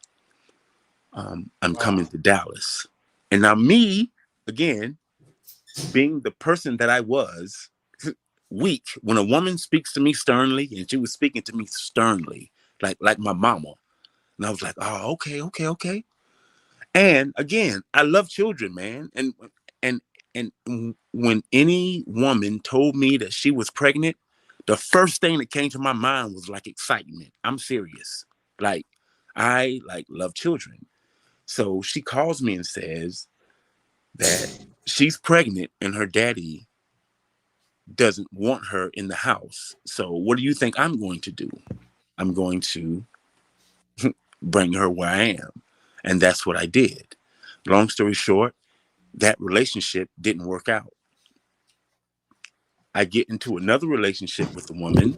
I'm coming to Dallas. And now me, again, being the person that I was, weak, when a woman speaks to me sternly, and she was speaking to me sternly, like my mama. And I was like, oh, okay. And again, I love children, man. And when any woman told me that she was pregnant, the first thing that came to my mind was like excitement. I'm serious. Like, I love children. So she calls me and says that she's pregnant and her daddy doesn't want her in the house. So what do you think I'm going to do? I'm going to bring her where I am. And that's what I did. Long story short, that relationship didn't work out. I get into another relationship with a woman,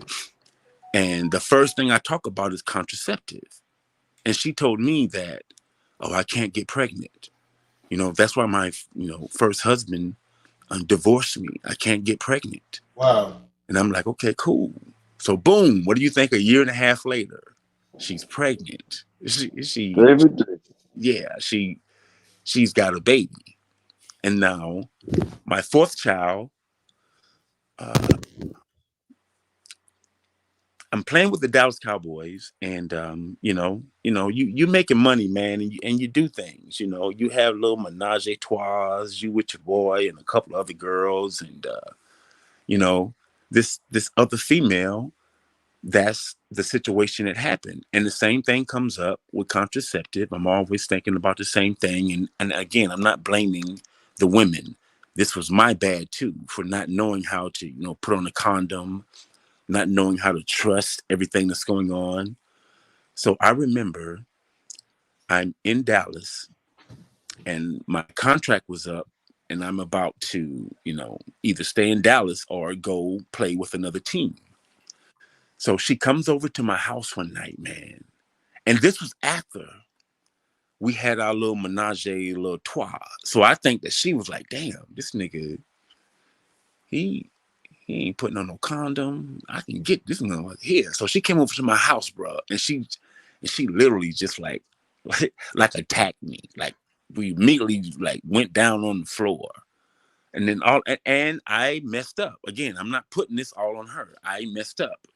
and the first thing I talk about is contraceptive. And she told me that, oh, I can't get pregnant. That's why my, first husband divorced me. I can't get pregnant. Wow. And I'm like, okay, cool. So boom, what do you think? A year and a half later, she's pregnant. David. Yeah, she's got a baby. And now my 4th child, I'm playing with the Dallas Cowboys, and you making money, man, and you do things. You have little menage a trois, you with your boy and a couple other girls, and this other female. That's the situation that happened. And the same thing comes up with contraceptive. I'm always thinking about the same thing. And again, I'm not blaming the women. This was my bad too, for not knowing how to, put on a condom, not knowing how to trust everything that's going on. So I remember I'm in Dallas and my contract was up and I'm about to, either stay in Dallas or go play with another team. So she comes over to my house one night, man. And this was after we had our little menage a little trois. So I think that she was like, damn, this nigga, he ain't putting on no condom. I can get this one here. So she came over to my house, bro. And she literally just like attacked me. Like we immediately went down on the floor. And then and I messed up. Again, I'm not putting this all on her. I messed up.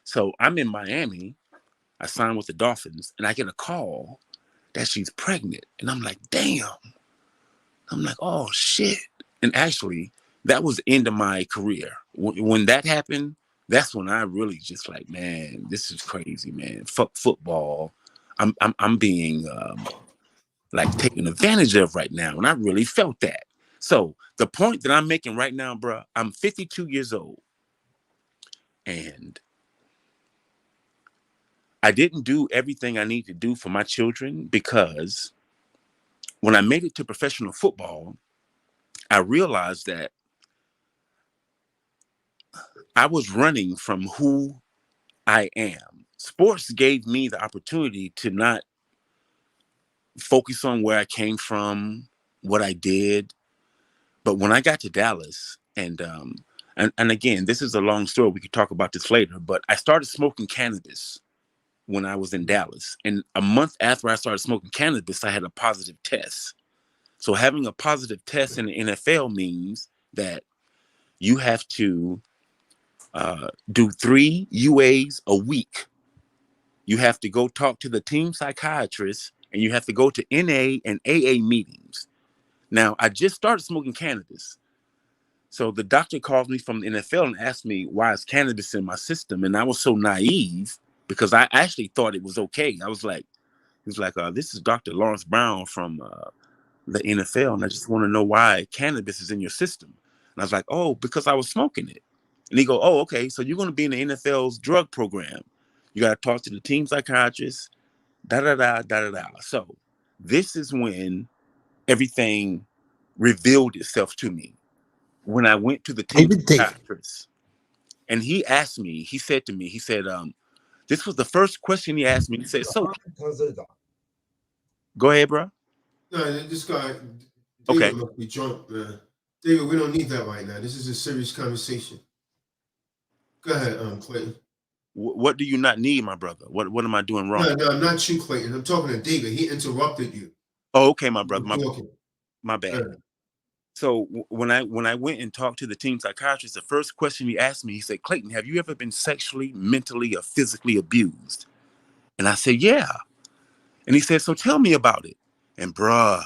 So I'm in Miami. I signed with the Dolphins, and I get a call that she's pregnant. And I'm like, damn. I'm like, oh, shit. And actually, that was the end of my career. When that happened, that's when I really just man, this is crazy, man. Fuck football. I'm being taken advantage of right now. And I really felt that. So the point that I'm making right now, bro, I'm 52 years old. And I didn't do everything I need to do for my children because when I made it to professional football, I realized that I was running from who I am. Sports gave me the opportunity to not focus on where I came from, what I did. But when I got to Dallas, and again, this is a long story. We could talk about this later, but I started smoking cannabis when I was in Dallas. And a month after I started smoking cannabis, I had a positive test. So having a positive test in the NFL means that you have to do 3 UAs a week. You have to go talk to the team psychiatrist, and you have to go to NA and AA meetings. Now, I just started smoking cannabis. So the doctor called me from the NFL and asked me why is cannabis in my system. And I was so naive because I actually thought it was okay. I was like, he was like, this is Dr. Lawrence Brown from the NFL, and I just want to know why cannabis is in your system. And I was like, oh, because I was smoking it. And he go, oh, okay, so you're going to be in the NFL's drug program. You got to talk to the team psychiatrist, da-da-da. So this is when everything revealed itself to me. When I went to the team psychiatrist, and he asked me, he said to me, he said, this was the first question he asked me. He said, so, go ahead, bro. No, this guy, Okay. David must be drunk, man. David, we don't need that right now. This is a serious conversation. Go ahead, Clayton. What do you not need, my brother? What am I doing wrong? No, not you, Clayton. I'm talking to David. He interrupted you. Oh, okay, my brother. My bad. Yeah. So when I went and talked to the team psychiatrist, the first question he asked me, he said, Clayton, have you ever been sexually, mentally, or physically abused? And I said, yeah. And he said, so tell me about it. And bruh,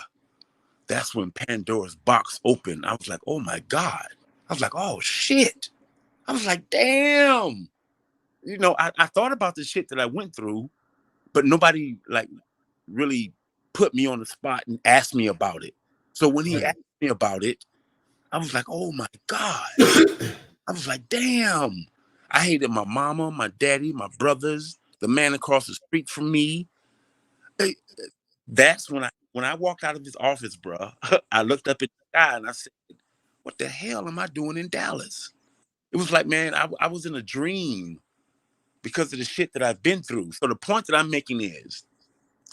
that's when Pandora's box opened. I was like, oh my God. I was like, oh shit. I was like, damn. You know, I thought about the shit that I went through, but nobody like really put me on the spot and asked me about it. So when he asked me about it, I was like, oh my God. I was like, damn. I hated my mama, my daddy, my brothers, the man across the street from me. That's when I walked out of his office, bro. I looked up at the sky and I said, what the hell am I doing in Dallas? It was like, man, I was in a dream because of the shit that I've been through. So the point that I'm making is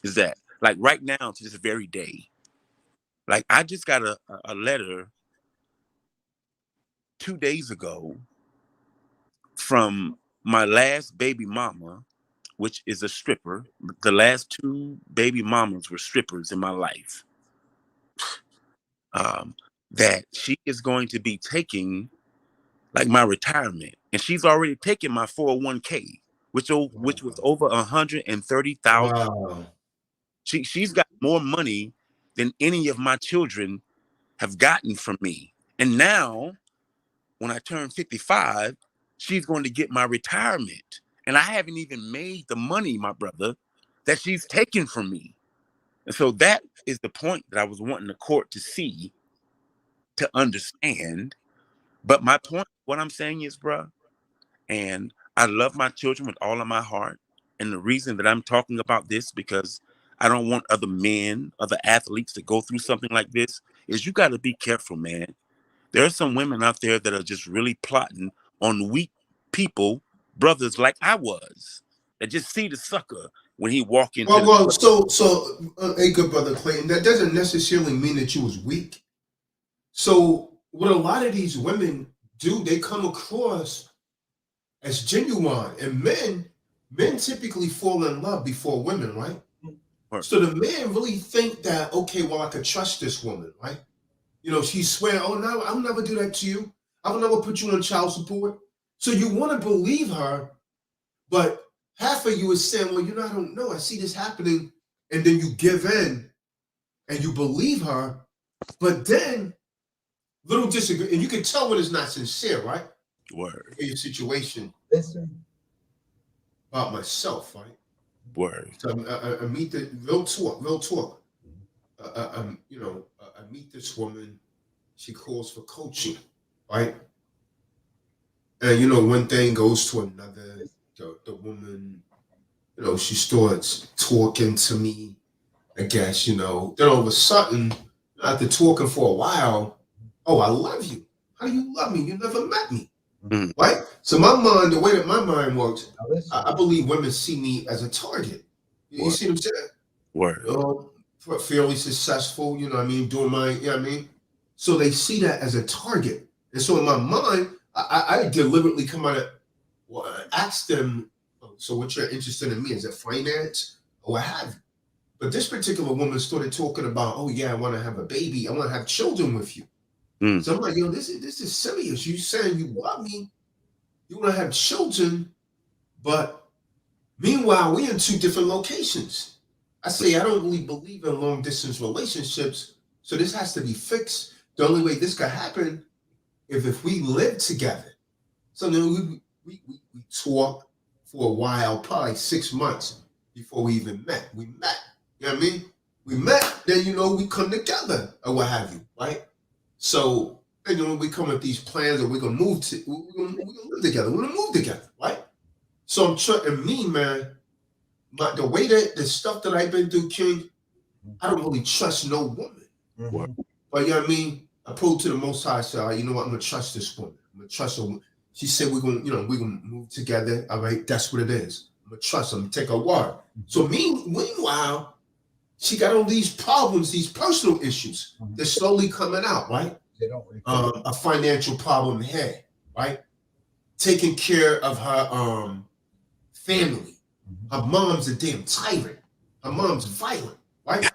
that like right now to this very day, like I just got a letter 2 days ago from my last baby mama, which is a stripper. The last 2 baby mamas were strippers in my life. That she is going to be taking like my retirement, and she's already taken my 401k, which was over 130,000. Wow. She's got more money than any of my children have gotten from me. And now, when I turn 55, she's going to get my retirement. And I haven't even made the money, my brother, that she's taken from me. And so that is the point that I was wanting the court to see, to understand. But my point, what I'm saying is, bro, and I love my children with all of my heart. And the reason that I'm talking about this, because I don't want other men, other athletes to go through something like this, is you got to be careful, man. There are some women out there that are just really plotting on weak people, brothers like I was, that just see the sucker when he walk into Well, hey, good brother Clayton, that doesn't necessarily mean that you was weak. So what a lot of these women do, they come across as genuine, and men typically fall in love before women, right? So the man really think that, okay, well, I could trust this woman, right? You know, she's swearing, oh, no, I'll never do that to you. I will never put you on child support. So you want to believe her, but half of you is saying, well, you know, I don't know. I see this happening. And then you give in and you believe her. But then little disagree. And you can tell when it's not sincere, right? Word. In your situation. About myself, right? Word. So I meet the real talk. You know, I meet this woman. She calls for coaching, right? And you know, one thing goes to another. The woman, you know, she starts talking to me. I guess, you know. Then all of a sudden, after talking for a while, oh, I love you. How do you love me? You never met me, right? So my mind, the way that my mind works, I believe women see me as a target. You see what I'm saying? Word. Fairly successful, you know what I mean, doing my, you know what I mean? So they see that as a target. And so in my mind, I deliberately come out of, well, ask them, so what you're interested in me, is it finance or what have you? But this particular woman started talking about, oh yeah, I want to have a baby. I want to have children with you. So I'm like, yo, this is serious. You saying you love me, you want to have children, but meanwhile, we're in 2 different locations. I say I don't really believe in long distance relationships, so this has to be fixed. The only way this could happen if we live together. So then we talked for a while, probably 6 months before we even met. We met, you know what I mean? We met, then we come together or what have you, right? So we come with these plans that we're gonna we're gonna live together. We're gonna move together, right? So I'm trying, and me, man, the way that the stuff that I've been through, King, I don't really trust no woman. But you know what I mean? I pulled to the Most High. I said, all right, you know what? I'm gonna trust this woman. I'm gonna trust her. She said we're gonna move together. All right, that's what it is. I'm gonna trust her. I'm gonna take her word. So meanwhile, she got all these problems, these personal issues. They're slowly coming out, right? They don't A financial problem here, right? Taking care of her family. Her mom's a damn tyrant. Her mom's violent, right?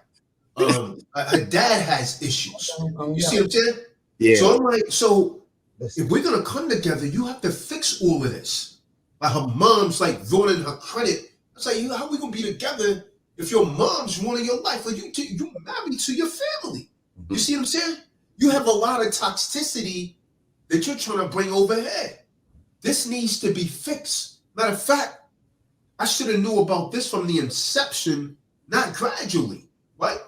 Her dad has issues. You see what I'm saying? Yeah. So I'm like, so if we're gonna come together, you have to fix all of this. Like her mom's like ruining her credit. I was like, how are we gonna be together if your mom's ruining your life? Like you married to your family. You see what I'm saying? You have a lot of toxicity that you're trying to bring over here. This needs to be fixed. Matter of fact, I should have knew about this from the inception, not gradually, right?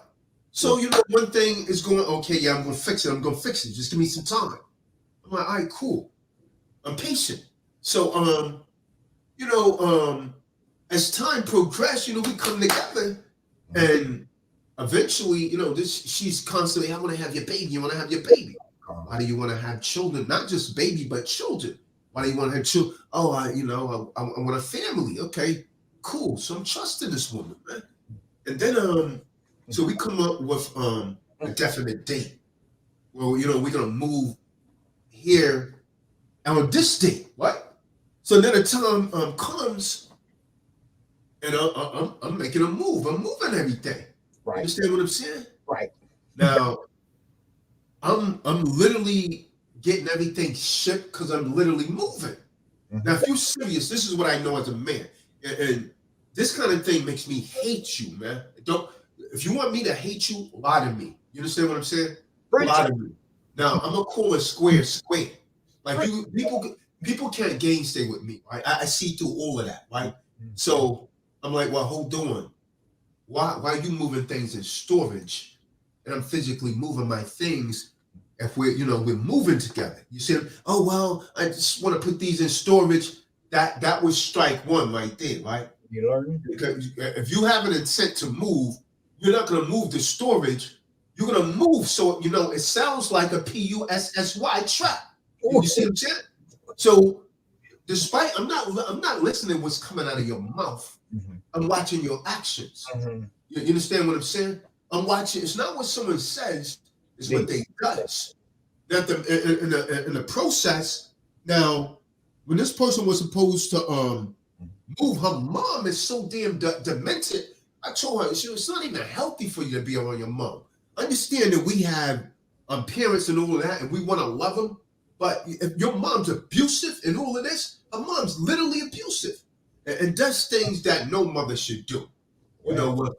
So, one thing is going, okay, yeah, I'm going to fix it. Just give me some time. I'm like, all right, cool. I'm patient. So, as time progressed, we come together and eventually, she's constantly, I want to have your baby. You want to have your baby. Why do you want to have children? Not just baby, but children. Why do you want to have children? Oh, I want a family. Okay, cool. So I'm trusting this woman, man. And then, so we come up with a definite date. Well, we're gonna move here on this date, right? So then the time comes, and I'm making a move. I'm moving everything. Right. Understand what I'm saying? Right. Now, I'm literally getting everything shipped because I'm literally moving. Now, if you're serious, this is what I know as a man, and this kind of thing makes me hate you, man. If you want me to hate you, lie to me. You understand what I'm saying? Lie to me. Now, I'm gonna call it square. Like people can't gainsay with me, right? I see through all of that, right? So I'm like, well, hold on. Why are you moving things in storage, and I'm physically moving my things? If we're moving together, you say, oh well, I just want to put these in storage. That was strike one right there, right? You learn? Because if you have an intent to move, you're not going to move the storage. You're going to move. So, it sounds like a PUSSY trap. You see what I'm saying? So, despite I'm not listening to what's coming out of your mouth. I'm watching your actions. You understand what I'm saying? I'm watching. It's not what someone says. It's what they does. That in the process. Now, when this person was supposed to move, her mom is so damn demented. I told her it's not even healthy for you to be around your mom. Understand that we have parents and all of that, and we want to love them. But if your mom's abusive and all of this, her mom's literally abusive and does things that no mother should do. I don't want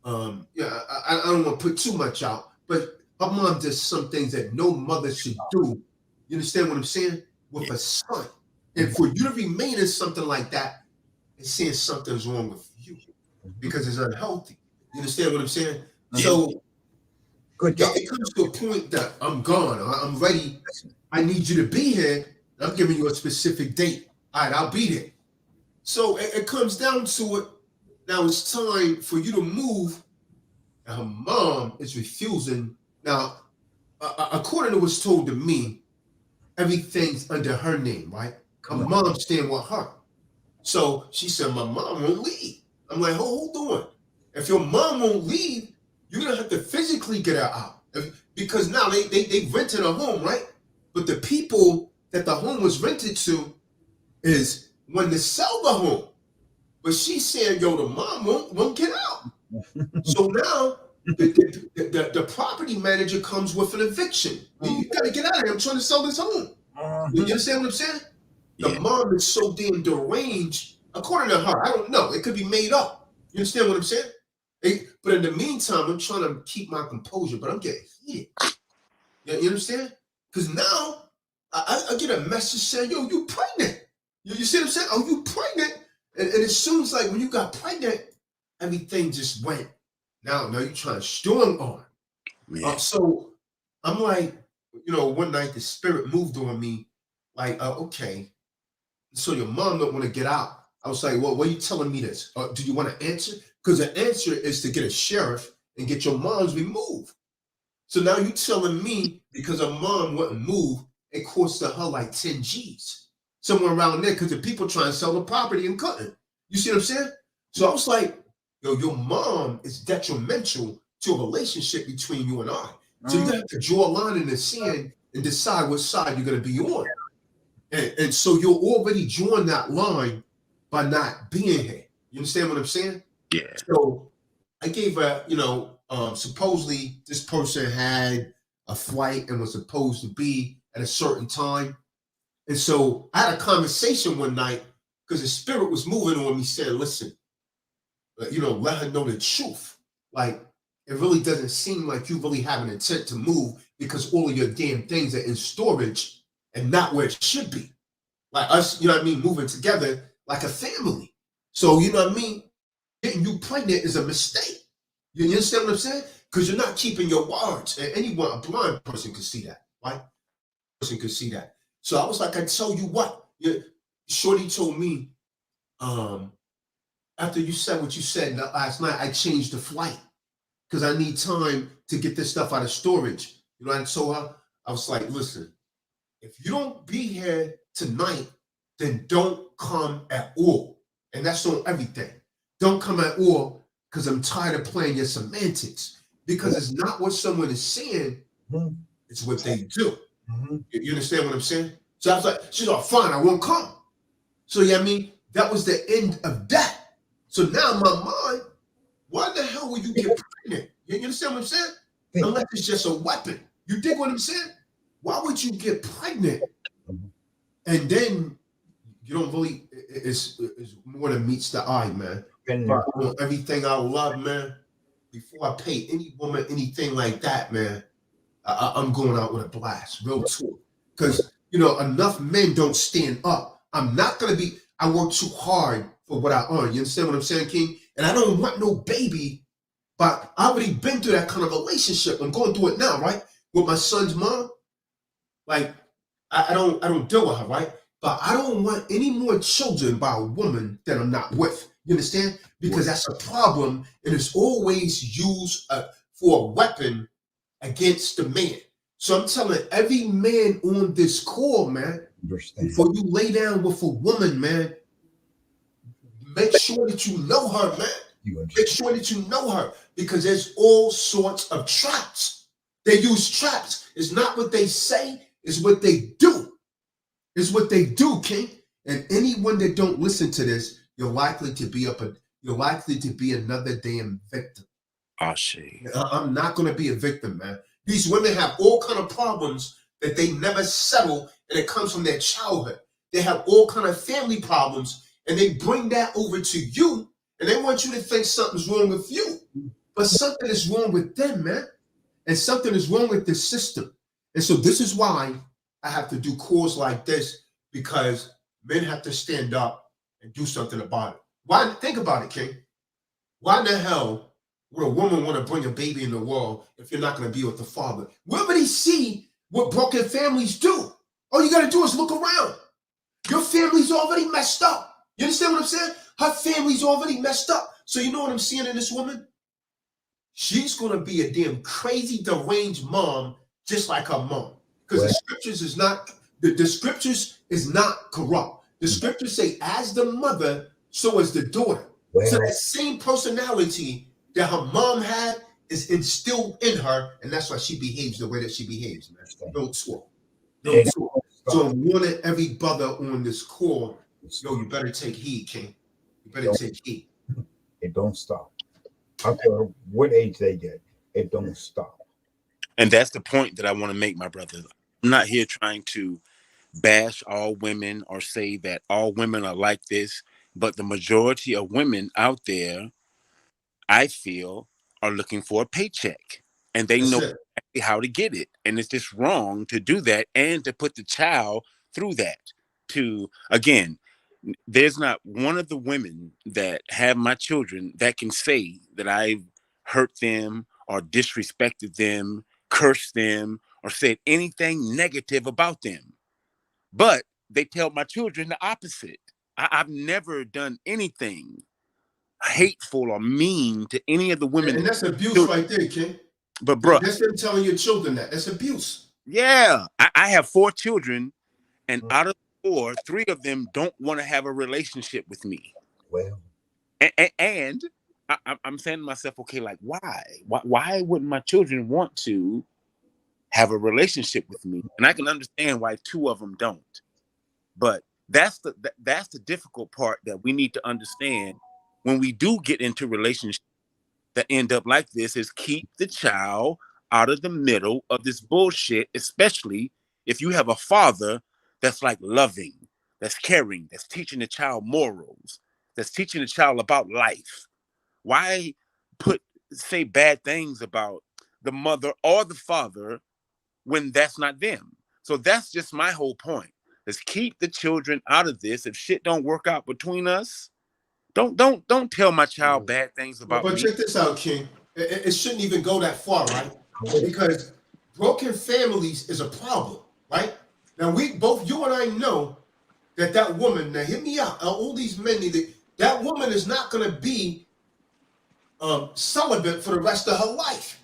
to put too much out, but her mom does some things that no mother should do. You understand what I'm saying? With a son. And for you to remain in something like that, it's saying something's wrong with you because it's unhealthy. You understand what I'm saying? So Good job. it comes to a point that I'm gone. I'm ready. I need you to be here. I'm giving you a specific date. All right, I'll be there. So it comes down to it. Now it's time for you to move. And her mom is refusing. Now, according to what's told to me, everything's under her name, right? Her mom's staying with her. So she said, my mom won't leave. I'm like, hold on. If your mom won't leave, you're going to have to physically get her out. Because now they rented a home, right? But the people that the home was rented to is when to sell the home. But she's saying, yo, the mom won't get out. So now the property manager comes with an eviction. You got to get out of here. I'm trying to sell this home. You understand what I'm saying? The mom is so damn deranged. According to her, I don't know. It could be made up. You understand what I'm saying? But in the meantime, I'm trying to keep my composure, but I'm getting heated. You understand? Because now I get a message saying, yo, you pregnant. You see what I'm saying? Oh, you pregnant? And it seems like when you got pregnant, everything just went Now you're trying to strong arm. Yeah. So I'm like, one night the spirit moved on me, like, okay, so your mom don't want to get out. I was like, well, why are you telling me this? Do you want to answer? Because the answer is to get a sheriff and get your mom's removed. So now you telling me because her mom wouldn't move, it costed her like 10 G's, somewhere around there, because the people trying to sell the property and cutting. You see what I'm saying? So I was like, yo, your mom is detrimental to a relationship between you and I. So you're gonna have to draw a line in the sand and decide what side you're gonna be on. And so you're already drawing that line by not being here. You understand what I'm saying? Yeah. So I gave her, supposedly this person had a flight and was supposed to be at a certain time. And so I had a conversation one night because the spirit was moving on me saying, listen, let her know the truth. Like, it really doesn't seem like you really have an intent to move because all of your damn things are in storage and not where it should be. Like us, moving together like a family. So, getting you pregnant is a mistake. You understand what I'm saying? Because you're not keeping your words. And anyone, a blind person could see that, right? Person could see that. So I was like, I tell you what, Shorty told me, after you said what you said last night, I changed the flight because I need time to get this stuff out of storage. I told her, I was like, listen, if you don't be here tonight, then don't come at all. And that's on everything. Don't come at all because I'm tired of playing your semantics. Because it's not what someone is saying, it's what they do. You understand what I'm saying? So I was like, she's all fine, I won't come. So that was the end of that. So now in my mind, why the hell would you get pregnant? You understand what I'm saying? Unless it's just a weapon. You dig what I'm saying? Why would you get pregnant? And then you don't really, it's more than meets the eye, man. But everything I love, man, before I pay any woman anything like that, man, I'm going out with a blast, real talk. Because, enough men don't stand up. I'm not going to be, I work too hard for what I earn. You understand what I'm saying, King? And I don't want no baby, but I've already been through that kind of relationship. I'm going through it now, right? With my son's mom. Like, I don't deal with her, right? But I don't want any more children by a woman that I'm not with. You understand? Because that's a problem, and it's always used for a weapon against the man. So I'm telling every man on this call, man, before you lay down with a woman, man, make sure that you know her, man. Make sure that you know her, because there's all sorts of traps. They use traps. It's not what they say, it's what they do. It's what they do, King. And anyone that don't listen to this, you're likely to be another damn victim. I'm not going to be a victim, man. These women have all kind of problems that they never settle, and it comes from their childhood. They have all kind of family problems, and they bring that over to you, and they want you to think something's wrong with you. But something is wrong with them, man. And something is wrong with the system. And so this is why I have to do calls like this, because men have to stand up and do something about it. Why? Think about it, King. Why in the hell would a woman want to bring a baby in the world if you're not going to be with the father? We already see what broken families do. All you got to do is look around. Your family's already messed up. You understand what I'm saying? Her family's already messed up. So you know what I'm seeing in this woman? She's going to be a damn crazy, deranged mom, just like her mom. Because the scriptures is not, the scriptures is not corrupt. The scriptures say, as the mother, so is the daughter. So that same personality that her mom had is instilled in her, and that's why she behaves the way that she behaves, man. Don't talk. Don't talk. So I'm warning every brother on this call, yo, you better take heed, King. You better take heed. It don't stop. I don't care what age they get, it don't stop. And that's the point that I want to make, my brother. I'm not here trying to bash all women or say that all women are like this, but the majority of women out there, I feel, are looking for a paycheck, and they know exactly how to get it. And it's just wrong to do that and to put the child through that. Again, there's not one of the women that have my children that can say that I've hurt them or disrespected them, cursed them, or said anything negative about them. But they tell my children the opposite. I've never done anything hateful or mean to any of the women. And that's abuse right there, King. But bro, that's them telling your children that. That's abuse. Yeah, I have 4 children, and out of 4, 3 of them don't want to have a relationship with me. Well, and I'm saying to myself, okay, like why wouldn't my children want to have a relationship with me? And I can understand why 2 of them don't. But that's the difficult part that we need to understand when we do get into relationships that end up like this, is keep the child out of the middle of this bullshit, especially if you have a father that's like loving, that's caring, that's teaching the child morals, that's teaching the child about life. Why say bad things about the mother or the father when that's not them? So that's just my whole point. Let's keep the children out of this. If shit don't work out between us, don't tell my child bad things about me. But check this out, King. It shouldn't even go that far, right? Because broken families is a problem, right? Now you and I know that woman. Now hear me out. All these men that woman is not going to be celibate for the rest of her life.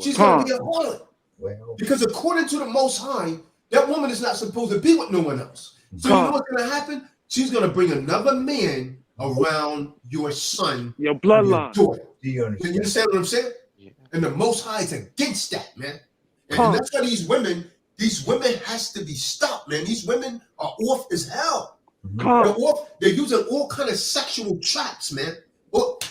She's going to be a harlot. Well, Because according to the Most High, that woman is not supposed to be with no one else. So you know what's going to happen? She's going to bring another man around your son, your bloodline. Your daughter. do you understand? You understand what I'm saying? Yeah. And the Most High is against that, man. And that's why these women has to be stopped, man. These women are off as hell. They're using all kind of sexual traps, man.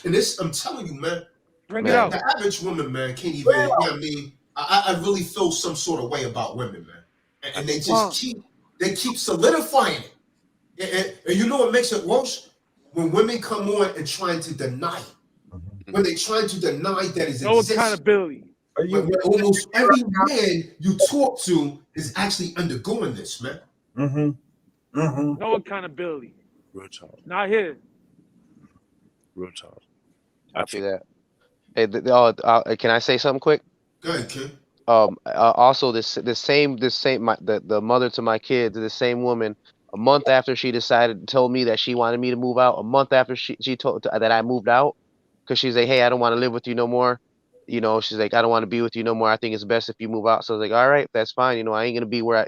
And this, I'm telling you, man. Bring it out. The average woman, man, can't even. You know what I mean? I really feel some sort of way about women, man. And they just keep solidifying it. And you know what makes it worse? When women come on and trying to deny it. When they're trying to deny that it No exists. accountability. When almost every man you talk to is actually undergoing this, man. No accountability. Real talk. Not here. Real talk. I feel that. Hey, can I say something quick? Go ahead, Kim. Also, the mother to my kids, the same woman, a month after she told me that she wanted me to move out, a month after she told that I moved out, because she's like, hey, I don't want to live with you no more. You know, she's like, I don't want to be with you no more. I think it's best if you move out. So I was like, all right, that's fine. You know, I ain't gonna be where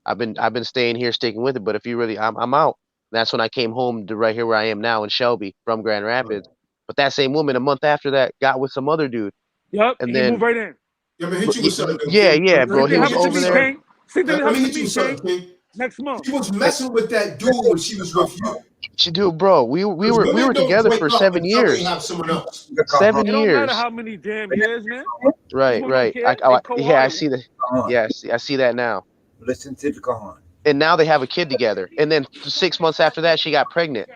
I've been staying here, sticking with it. But if you really, I'm out. That's when I came home to right here where I am now in Shelby from Grand Rapids. But that same woman, a month after that, got with some other dude. Yep. And he then moved right in. Yeah, man, hit you with something. Yeah, bro. He was Happened to over me, there. King. Same thing Let happened me to hit you me, with King. something, King. Next month. She was messing with that dude when she was with you. She do, bro. We were together for 7 years. Have someone else. 7 It don't years. matter how many damn years, man. Right. I see that. Yes, I see that now. Listen to the Quran. And now they have a kid together. And then 6 months after that, she got pregnant.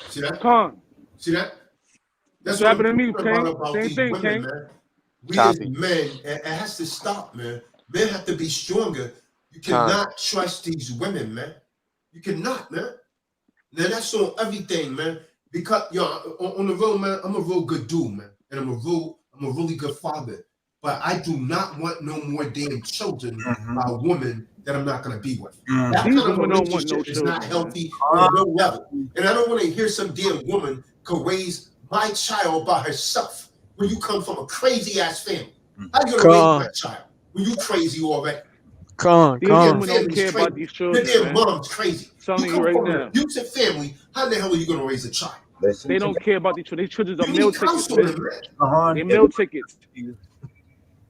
See that? Con. See that? That's What what happened I'm to me, talking King? about Same these thing, women, King. man. We Copy. as men, it has to stop, man. Men have to be stronger. You cannot trust these women, man. You cannot, man. Now that's on everything, man. Because on the road, man, I'm a real good dude, man, and I'm a really good father. But I do not want no more damn children by a woman that I'm not gonna be with. That kind These of women don't want no relationship is not children, healthy on no level. And I don't want to hear some damn woman could raise my child by herself when you come from a crazy ass family. How you gonna raise my child when you crazy already? These women don't family's care about crazy. these children, Your damn man. mom's crazy. Telling You you come right from an now. abusive family. How the hell are you gonna raise a child? They don't care about these children. These children are You meal need tickets, counseling, man. man. They meal tickets.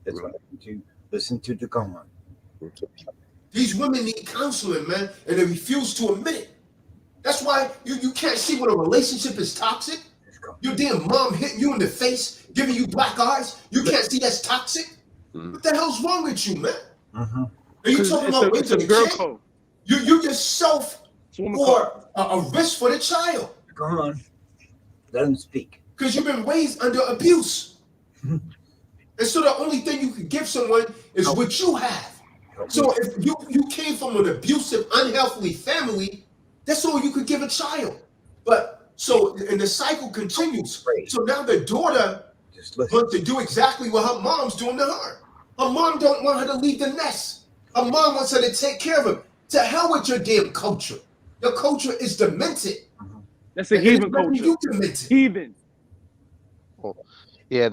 That's why you listen to the Quran. These women need counseling, man, and they refuse to admit it. That's why you can't see when a relationship is toxic. Your damn mom hitting you in the face, giving you black eyes. You can't see that's toxic. What the hell's wrong with you, man? And you talking about It's raising a a girl kid? code. You yourself It's a woman code. or a risk for the child Go on. Let him speak. because you've been raised under abuse. And so the only thing you can give someone is what you have. So if you came from an abusive, unhealthy family, that's all you could give a child. And the cycle continues. So now the daughter Just listen. but to do exactly what her mom's doing to her. Her mom don't want her to leave the nest. Her mom wants her to take care of him. To hell with your damn culture. Your culture is demented. That's a And it's heathen making culture. you demented. Heathen. Yeah,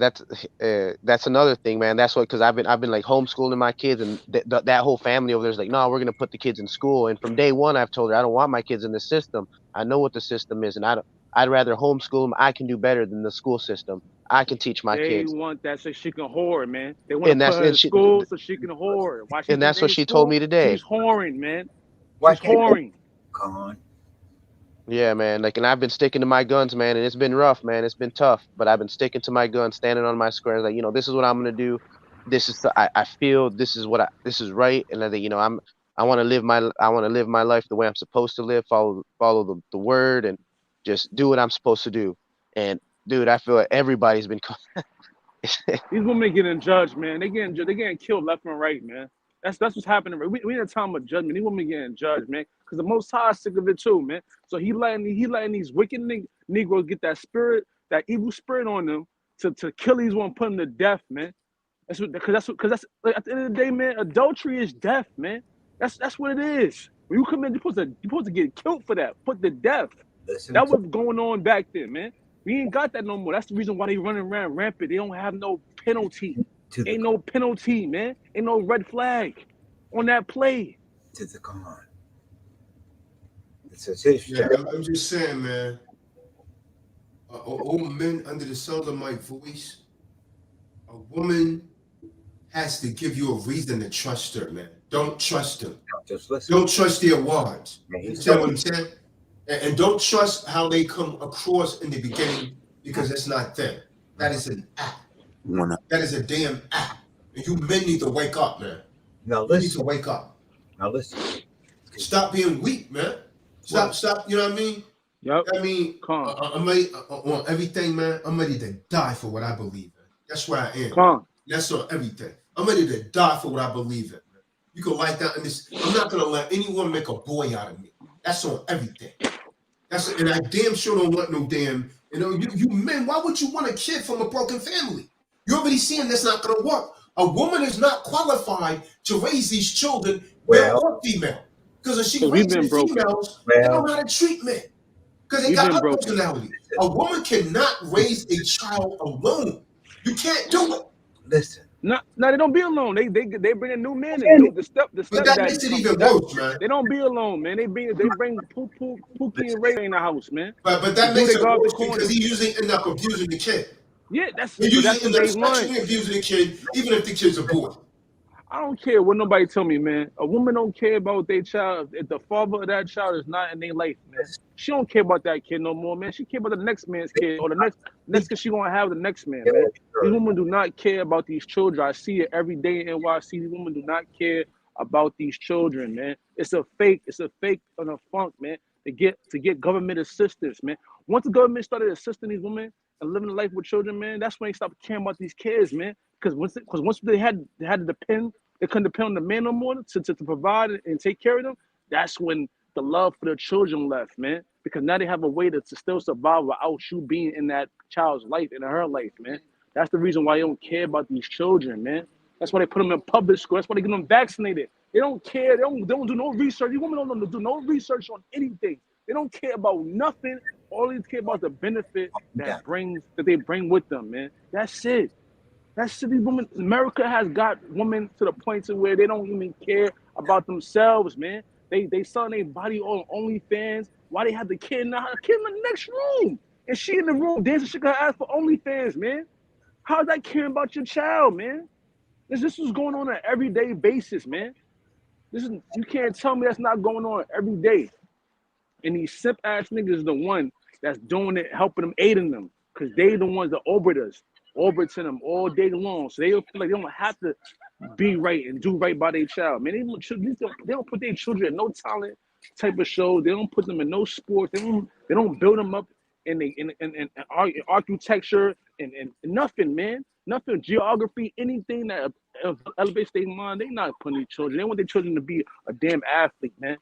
that's another thing, man. That's what, because I've been like homeschooling my kids, and that whole family over there is like, no, we're gonna put the kids in school. And from day one, I've told her I don't want my kids in the system. I know what the system is, and I'd rather homeschool them. I can do better than the school system. I can teach my They kids, want that so she can whore, man. They want to and put that's her and in she school so she can whore. While she's and that's what in she told school, me today. she's whoring, man. Why She's can't whoring. come on? Yeah, man. Like, and I've been sticking to my guns, man, and it's been rough, man. It's been tough, but I've been sticking to my guns, standing on my squares. Like, this is what I'm gonna do. This is I feel this is this is right, and I think I want to live my life the way I'm supposed to live, follow the word, and just do what I'm supposed to do. And dude, I feel like everybody's been. These women getting judged, man. They getting killed left and right, man. That's what's happening. We in a time of judgment. These women getting judged, man. Because the Most High is sick of it too, man. So he letting these wicked Negroes get that spirit, that evil spirit on them to kill these one, put them to death, man. Because that's like, at the end of the day, man. Adultery is death, man. That's what it is. When you come in, you're supposed to get killed for that, put to death. Listen That to, was going on back then, man. We ain't got that no more. That's the reason why they running around rampant. They don't have no penalty. to the Ain't no penalty, man. Ain't no red flag on that play. to the Quran. It's a history. Yeah, I'm just saying, man. All men under the sound of my voice, a woman has to give you a reason to trust her, man. Don't trust them. Just listen. Don't trust their words. Man, You he's understand what I'm saying? And don't trust how they come across in the beginning, because it's not them. That is an act. Wanna- That is a damn act. And you men need to wake up, man. Now You need to listen. wake up. Now listen. Stop being weak, man. Stop. You know what I mean? Yep. I mean, Calm. I'm ready on everything, man. I'm ready to die for what I believe in. That's where I am. Calm. That's on everything. I'm ready to die for what I believe in, man. You can like that in this. I'm not gonna let anyone make a boy out of me. That's on everything. And I damn sure don't want no damn. You men. Why would you want a kid from a broken family? You're already seeing that's not gonna work. A woman is not qualified to raise these children, male or female, because if she So we've raises been broken. females, they Well, don't know how to treat men. Because they We've got been a broken. personality. A woman cannot raise a child alone. You can't do it. listen. No, they don't be alone. They bring a new man in. The step But that makes daddies it come. even worse, man. They don't be alone, man. They bring Pookie and Ray in the house, man. But that They do makes they it go out the worse corner. because he usually end up abusing the kid. Yeah, He that's usually what end up they want. sexually abusing the kid, even if the kid's a boy. I don't care what nobody tell me, man. A woman don't care about their child if the father of that child is not in their life, man. She don't care about that kid no more, man. She care about the next man's kid or the next kid she gonna have the next man, man. These women do not care about these children. I see it every day in NYC. These women do not care about these children, man. It's a fake and a funk, man. To get government assistance, man. Once the government started assisting these women and living a life with children, man, that's when they stopped caring about these kids, man. Because once they had to depend, they couldn't depend on the man no more to provide and take care of them. That's when the love for the children left, man. Because now they have a way to still survive without you being in that child's life, in her life, man. That's the reason why they don't care about these children, man. That's why they put them in public school. That's why they get them vaccinated. They don't care. They don't do no research. These women don't do no research on anything. They don't care about nothing. All they care about is the benefit that they bring with them, man. That's it. That's these women. America has got women to the point to where they don't even care about themselves, man. They selling their body on OnlyFans. Why they have the kid now? The kid in the next room, and she in the room dancing, shaking her ass for OnlyFans, man. How's that caring about your child, man? This is going on an everyday basis, man. You can't tell me that's not going on every day. And these simp ass niggas is the one that's doing it, helping them, aiding them, because they the ones that orbiting them all day long. So they feel like they don't have to be right and do right by their child. Man, they don't put their children in no talent type of shows. They don't put them in no sports. They don't build them up in architecture and nothing, man. Nothing, geography, anything that elevates their mind. They not putting their children. They want their children to be a damn athlete, man.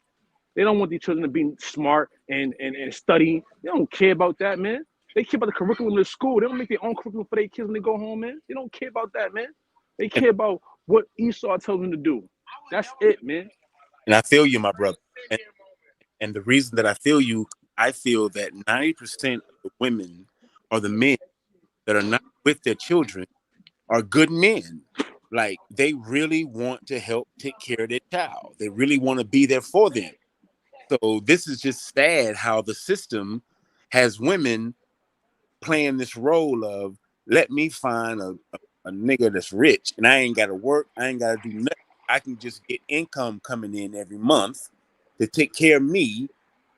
They don't want their children to be smart and study. They don't care about that, man. They care about the curriculum in the school. They don't make their own curriculum for their kids when they go home, man. They don't care about that, man. They care about what Esau tells them to do. That's it, man. And I feel you, my brother. And the reason that I feel that 90% of the women or the men that are not with their children are good men. Like, they really want to help take care of their child. They really want to be there for them. So this is just sad how the system has women playing this role of, let me find a nigga that's rich and I ain't got to work. I ain't got to do nothing. I can just get income coming in every month to take care of me.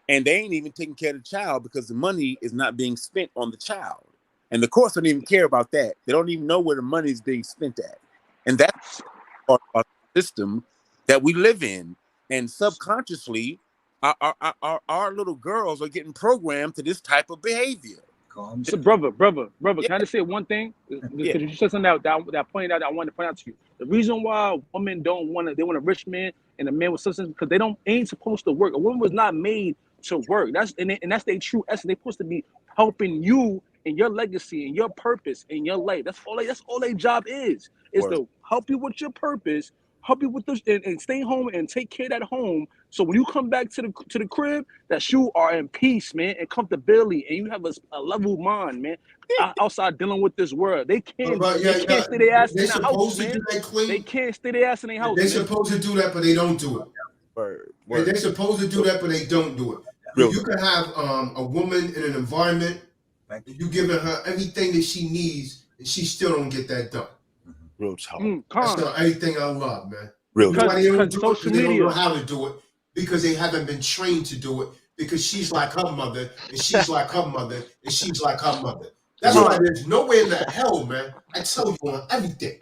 And they ain't even taking care of the child because the money is not being spent on the child. And the courts don't even care about that. They don't even know where the money is being spent at. And that's part of the system that we live in. And subconsciously, our little girls are getting programmed to this type of behavior. So, brother, Yeah. can I just say one thing? Because Yeah. you said something that pointed out, I wanted to point out to you. The reason why women they want a rich man and a man with substance, because they ain't supposed to work. A woman was not made to work. That's their true essence. They're supposed to be helping you in your legacy and your purpose in your life. That's all their job is Word. to help you with your purpose, help you with this, and stay home and take care of that home. So when you come back to the crib, that you are in peace, man, and comfortability, and you have a level mind, man. Outside dealing with this world, they can't stay their ass in the house, man. They can't stay their ass in their house. They're man. supposed to do that, but they don't do it. Word. They're supposed to do that, but they don't do it. You can have a woman in an environment, and you giving her everything that she needs, and she still don't get that done. Real talk. That's not everything I love, man. Real You know why they don't do it? social Because they don't know media. how to do it. Because they haven't been trained to do it. Because she's like her mother, and she's like her mother, and she's like her mother. That's why there's nowhere in the hell, man. I tell you on everything.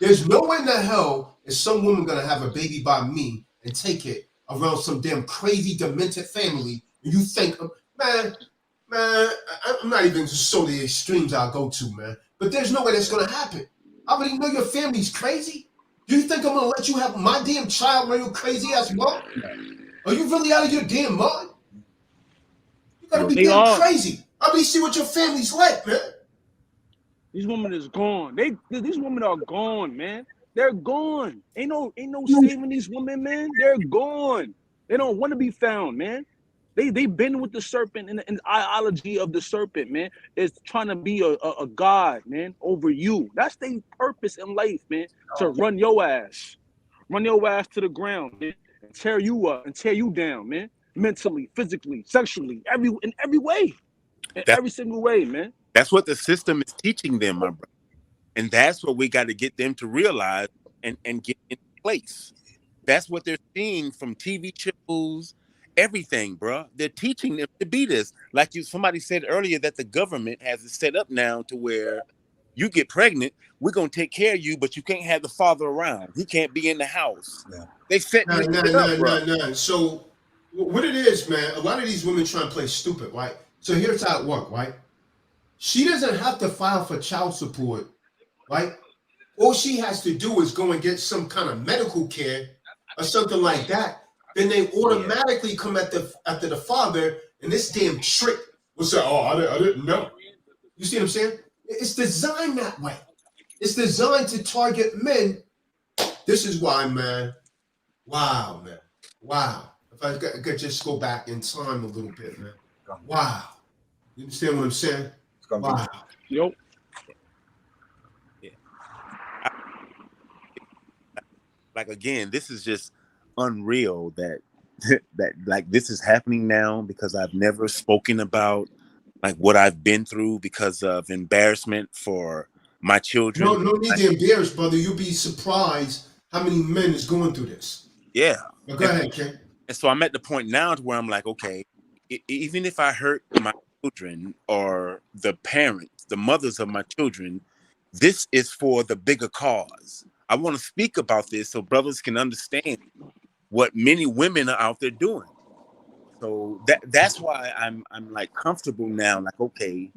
There's nowhere in the hell is some woman gonna have a baby by me and take it around some damn crazy, demented family. And you think, man, I'm not even so the extremes I'll go to, man. But there's no way that's gonna happen. I already know your family's crazy. Do you think I'm gonna let you have my damn child run your crazy ass mom? Are you really out of your damn mind? You gotta be damn crazy. I mean, see what your family's like, man. These women is gone. These women are gone, man. They're gone. Ain't no saving these women, man. They're gone. They don't want to be found, man. They've been with the serpent and the ideology of the serpent, man. Is trying to be a god, man, over you. That's their purpose in life, man. To run your ass to the ground, man, and tear you up and tear you down, man. Mentally, physically, sexually, in every way, every single way, man. That's what the system is teaching them, my brother. And that's what we got to get them to realize and get in place. That's what they're seeing from TV shows, everything, bro. They're teaching them to be this. Like somebody said earlier that the government has it set up now to where you get pregnant, we're going to take care of you, but you can't have the father around. He can't be in the house. Yeah. They set No. So what it is, man, a lot of these women try and play stupid, right? So here's how it works, right? She doesn't have to file for child support, right? All she has to do is go and get some kind of medical care or something like that. Then they automatically come after the father, and this damn trick will say, "Oh, I didn't know." You see what I'm saying? It's designed that way. It's designed to target men. This is why, man. Wow, man. Wow. If I could just go back in time a little bit, man. Wow. You understand what I'm saying? Wow. Yep. Yeah. Like, again, this is just unreal that like this is happening now because I've never spoken about like what I've been through because of embarrassment for my children. No need to embarrass, brother. You'll be surprised how many men is going through this. Yeah. But go ahead, Ken. And so I'm at the point now to where I'm like, okay, even if I hurt my children or the parents, the mothers of my children, this is for the bigger cause. I want to speak about this so brothers can understand what many women are out there doing. So that's why I'm like comfortable now. Like, okay,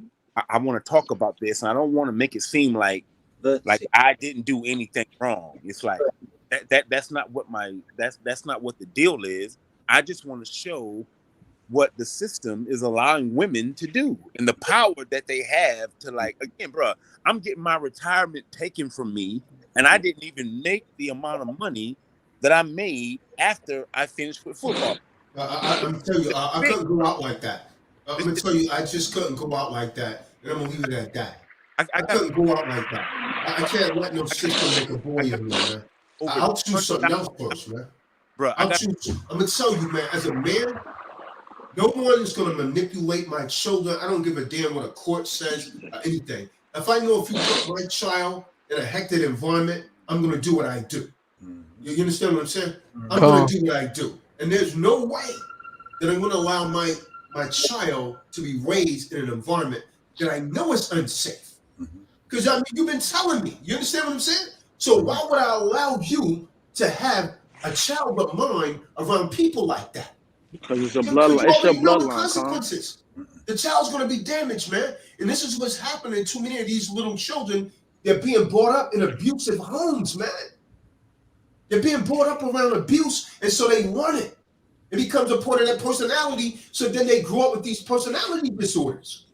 I want to talk about this, and I don't want to make it seem like I didn't do anything wrong. It's like that's not what that's not what the deal is. I just want to show what the system is allowing women to do and the power that they have to, like, again, bro, I'm getting my retirement taken from me, and I didn't even make the amount of money that I made after I finished with football. I'm telling you, I couldn't go out like that. I'm gonna tell you, I just couldn't go out like that, and I'm gonna leave it at that. I I got couldn't go out like that. I can't let no system make a boy of me, man. over I'll choose something 200,000, else first, man. bro. I'm gonna tell you, man, as a man, no one is gonna manipulate my children. I don't give a damn what a court says or anything. If I know if you put my child in a hectic environment, I'm gonna do what I do. You understand what I'm saying? I'm gonna do what I do. And there's no way that I'm gonna allow my child to be raised in an environment that I know is unsafe. Because I mean, you've been telling me. You understand what I'm saying? So why would I allow you to have a child of mine around people like that? Because it's a Because bloodline. you It's your already know the bloodline, Con. consequences. The child's going to be damaged, man. And this is what's happening to many of these little children. They're being brought up in abusive homes, man. They're being brought up around abuse, and so they want it. It becomes a part of their personality, so then they grow up with these personality disorders.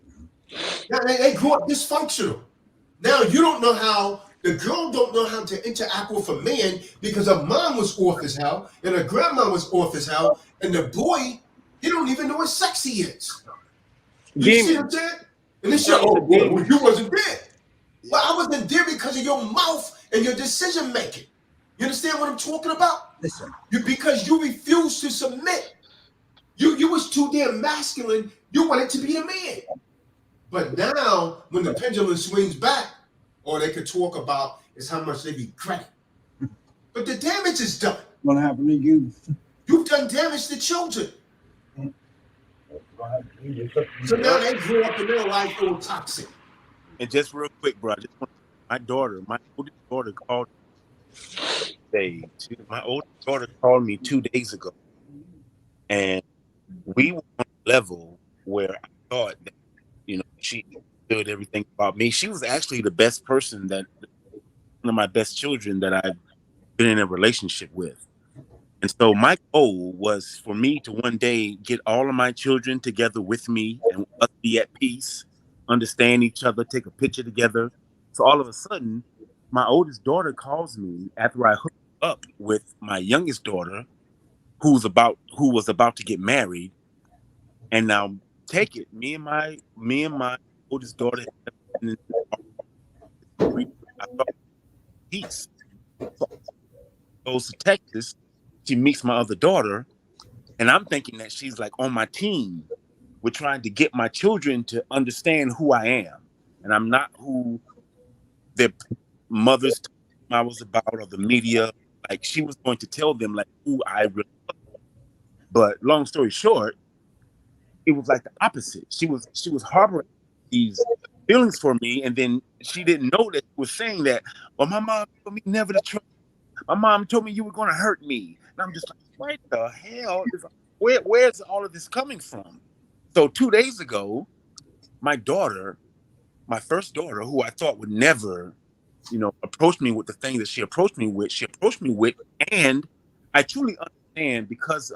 Now, they grow up dysfunctional. Now, you don't know how, the girl don't know how to interact with a man because her mom was off as hell, and her grandma was off as hell, and the boy, he don't even know what sex he is. You see what I'm saying? And they say, oh, well, you wasn't there. Well, I wasn't there because of your mouth and your decision making. You understand what I'm talking about? Listen. Because you refused to submit. You was too damn masculine. You wanted to be a man. But now, when the pendulum swings back, all they could talk about is how much they regret it. But the damage is done. What happened to you? You've done damage to children. So now they grow up in their life all toxic. And just real quick, bro, I just want my oldest daughter called my oldest daughter called me 2 days ago, and we were on a level where I thought that, she understood everything about me. She was actually the best person, one of my best children that I've been in a relationship with. And so my goal was for me to one day get all of my children together with me and us be at peace, understand each other, take a picture together. So all of a sudden, my oldest daughter calls me after I hooked up with my youngest daughter, who was about to get married. And now take it, me and my oldest daughter I thought peace. So goes to Texas, she meets my other daughter, and I'm thinking that she's like on my team. We're trying to get my children to understand who I am, and I'm not who their mothers told them I was about, or the media. Like, she was going to tell them like who I really was. But long story short, it was like the opposite. She was harboring these feelings for me, and then she didn't know that she was saying that. Well, my mom told me never to trust. My mom told me you were going to hurt me, and I'm just like, what the hell? Where's all of this coming from? So 2 days ago, my first daughter, who I thought would never, approach me with the thing that she approached me with, and I truly understand because,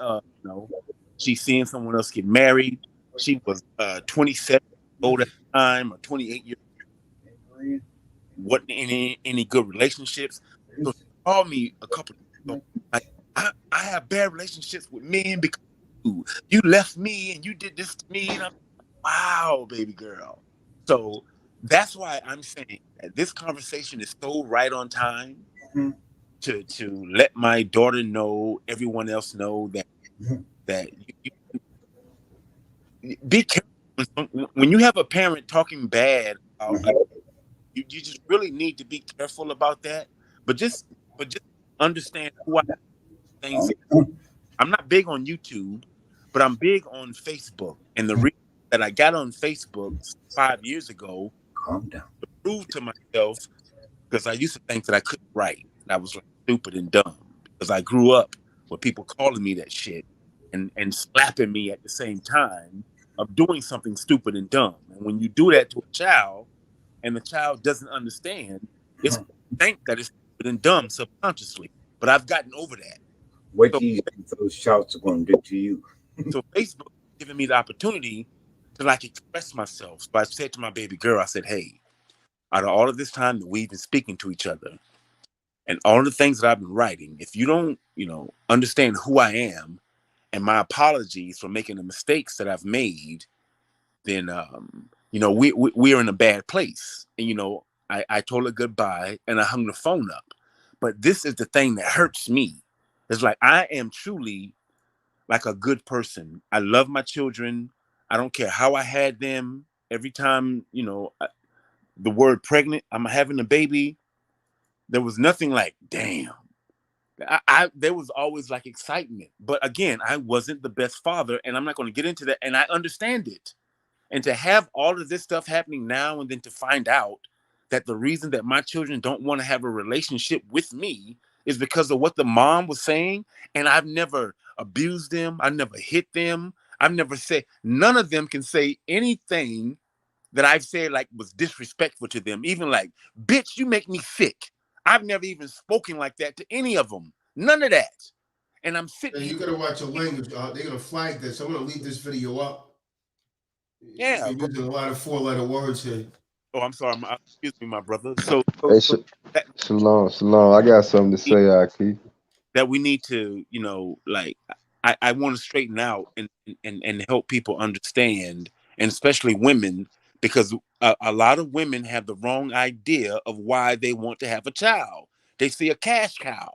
she's seeing someone else get married. She was 27 years old at the time, or 28 years old. Wasn't in any good relationships. So she called me a couple of days ago, like, I have bad relationships with men because you left me and you did this to me. And I'm like, wow, baby girl. So that's why I'm saying that this conversation is so right on time to let my daughter know, everyone else know that you be careful when you have a parent talking bad about you just really need to be careful about that. But just understand who I am. Things. I'm not big on YouTube, but I'm big on Facebook. And the reason that I got on Facebook 5 years ago to prove to myself, because I used to think that I couldn't write. And I was like stupid and dumb because I grew up with people calling me that shit and slapping me at the same time of doing something stupid and dumb. And when you do that to a child and the child doesn't understand, it's think that it's stupid and dumb subconsciously. But I've gotten over that. What do you think those shouts are going to do to you? So Facebook giving me the opportunity to like express myself. So I said to my baby girl, I said, hey, out of all of this time that we've been speaking to each other and all of the things that I've been writing, if you don't, understand who I am and my apologies for making the mistakes that I've made, then, we're in a bad place. And, I told her goodbye and I hung the phone up. But this is the thing that hurts me. It's like, I am truly like a good person. I love my children. I don't care how I had them. Every time, the word pregnant, I'm having a baby, there was nothing like, damn. There was always like excitement. But again, I wasn't the best father, and I'm not going to get into that. And I understand it. And to have all of this stuff happening now, and then to find out that the reason that my children don't want to have a relationship with me is because of what the mom was saying. And I've never abused them. I never hit them. I've never said, none of them can say anything that I've said like was disrespectful to them. Even like, bitch, you make me sick. I've never even spoken like that to any of them. None of that. And I'm sitting And here. you gotta watch your language. They're gonna flag this. I'm gonna leave this video up. Yeah. You're using a lot of 4-letter words here. Oh, I'm sorry. Excuse me, my brother. So Hey, that, Shalom. I got something to say, Aki. that we need to, like, I want to straighten out and help people understand, and especially women, because a lot of women have the wrong idea of why they want to have a child. They see a cash cow.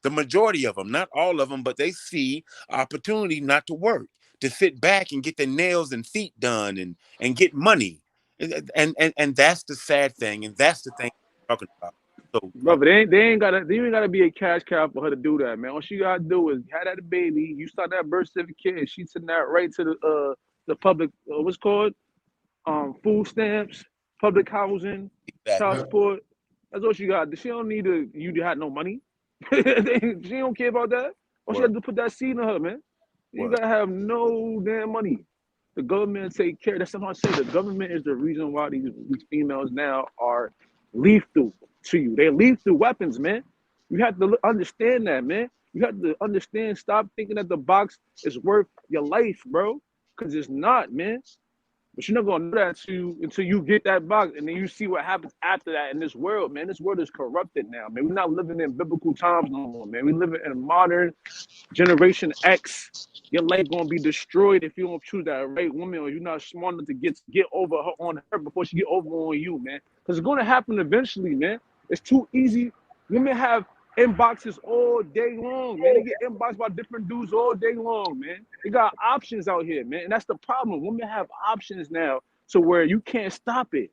The majority of them, not all of them, but they see opportunity not to work, to sit back and get their nails and feet done and get money. And that's the sad thing, and that's the thing I'm talking about. So Brother, they ain't gotta be a cash cow for her to do that, man. All she gotta do is have that baby, you start that birth certificate, and she send that right to the public, what's it called, food stamps, public housing, child exactly. support. That's all she got. She don't need you to have no money. She don't care about that. All she Word, had to put that seed in her, man. You word. gotta have no damn money. The government take care. That's something I say. The government is the reason why these females now are lethal to you. They're lethal weapons, man. You have to understand that, man. You have to understand. Stop thinking that the box is worth your life, bro. Because it's not, man. But you're not gonna know that until you get that box, and then you see what happens after that in this world, man. This world is corrupted now, man. We're not living in biblical times no more, man. We live in modern Generation X. Your life gonna be destroyed if you don't choose that right woman, or you're not smart enough to get over her on her before she get over on you, man. Because it's gonna happen eventually, man. It's too easy. Women have inboxes all day long, man. They get inboxed by different dudes all day long, man. They got options out here, man. And that's the problem. Women have options now to where you can't stop it.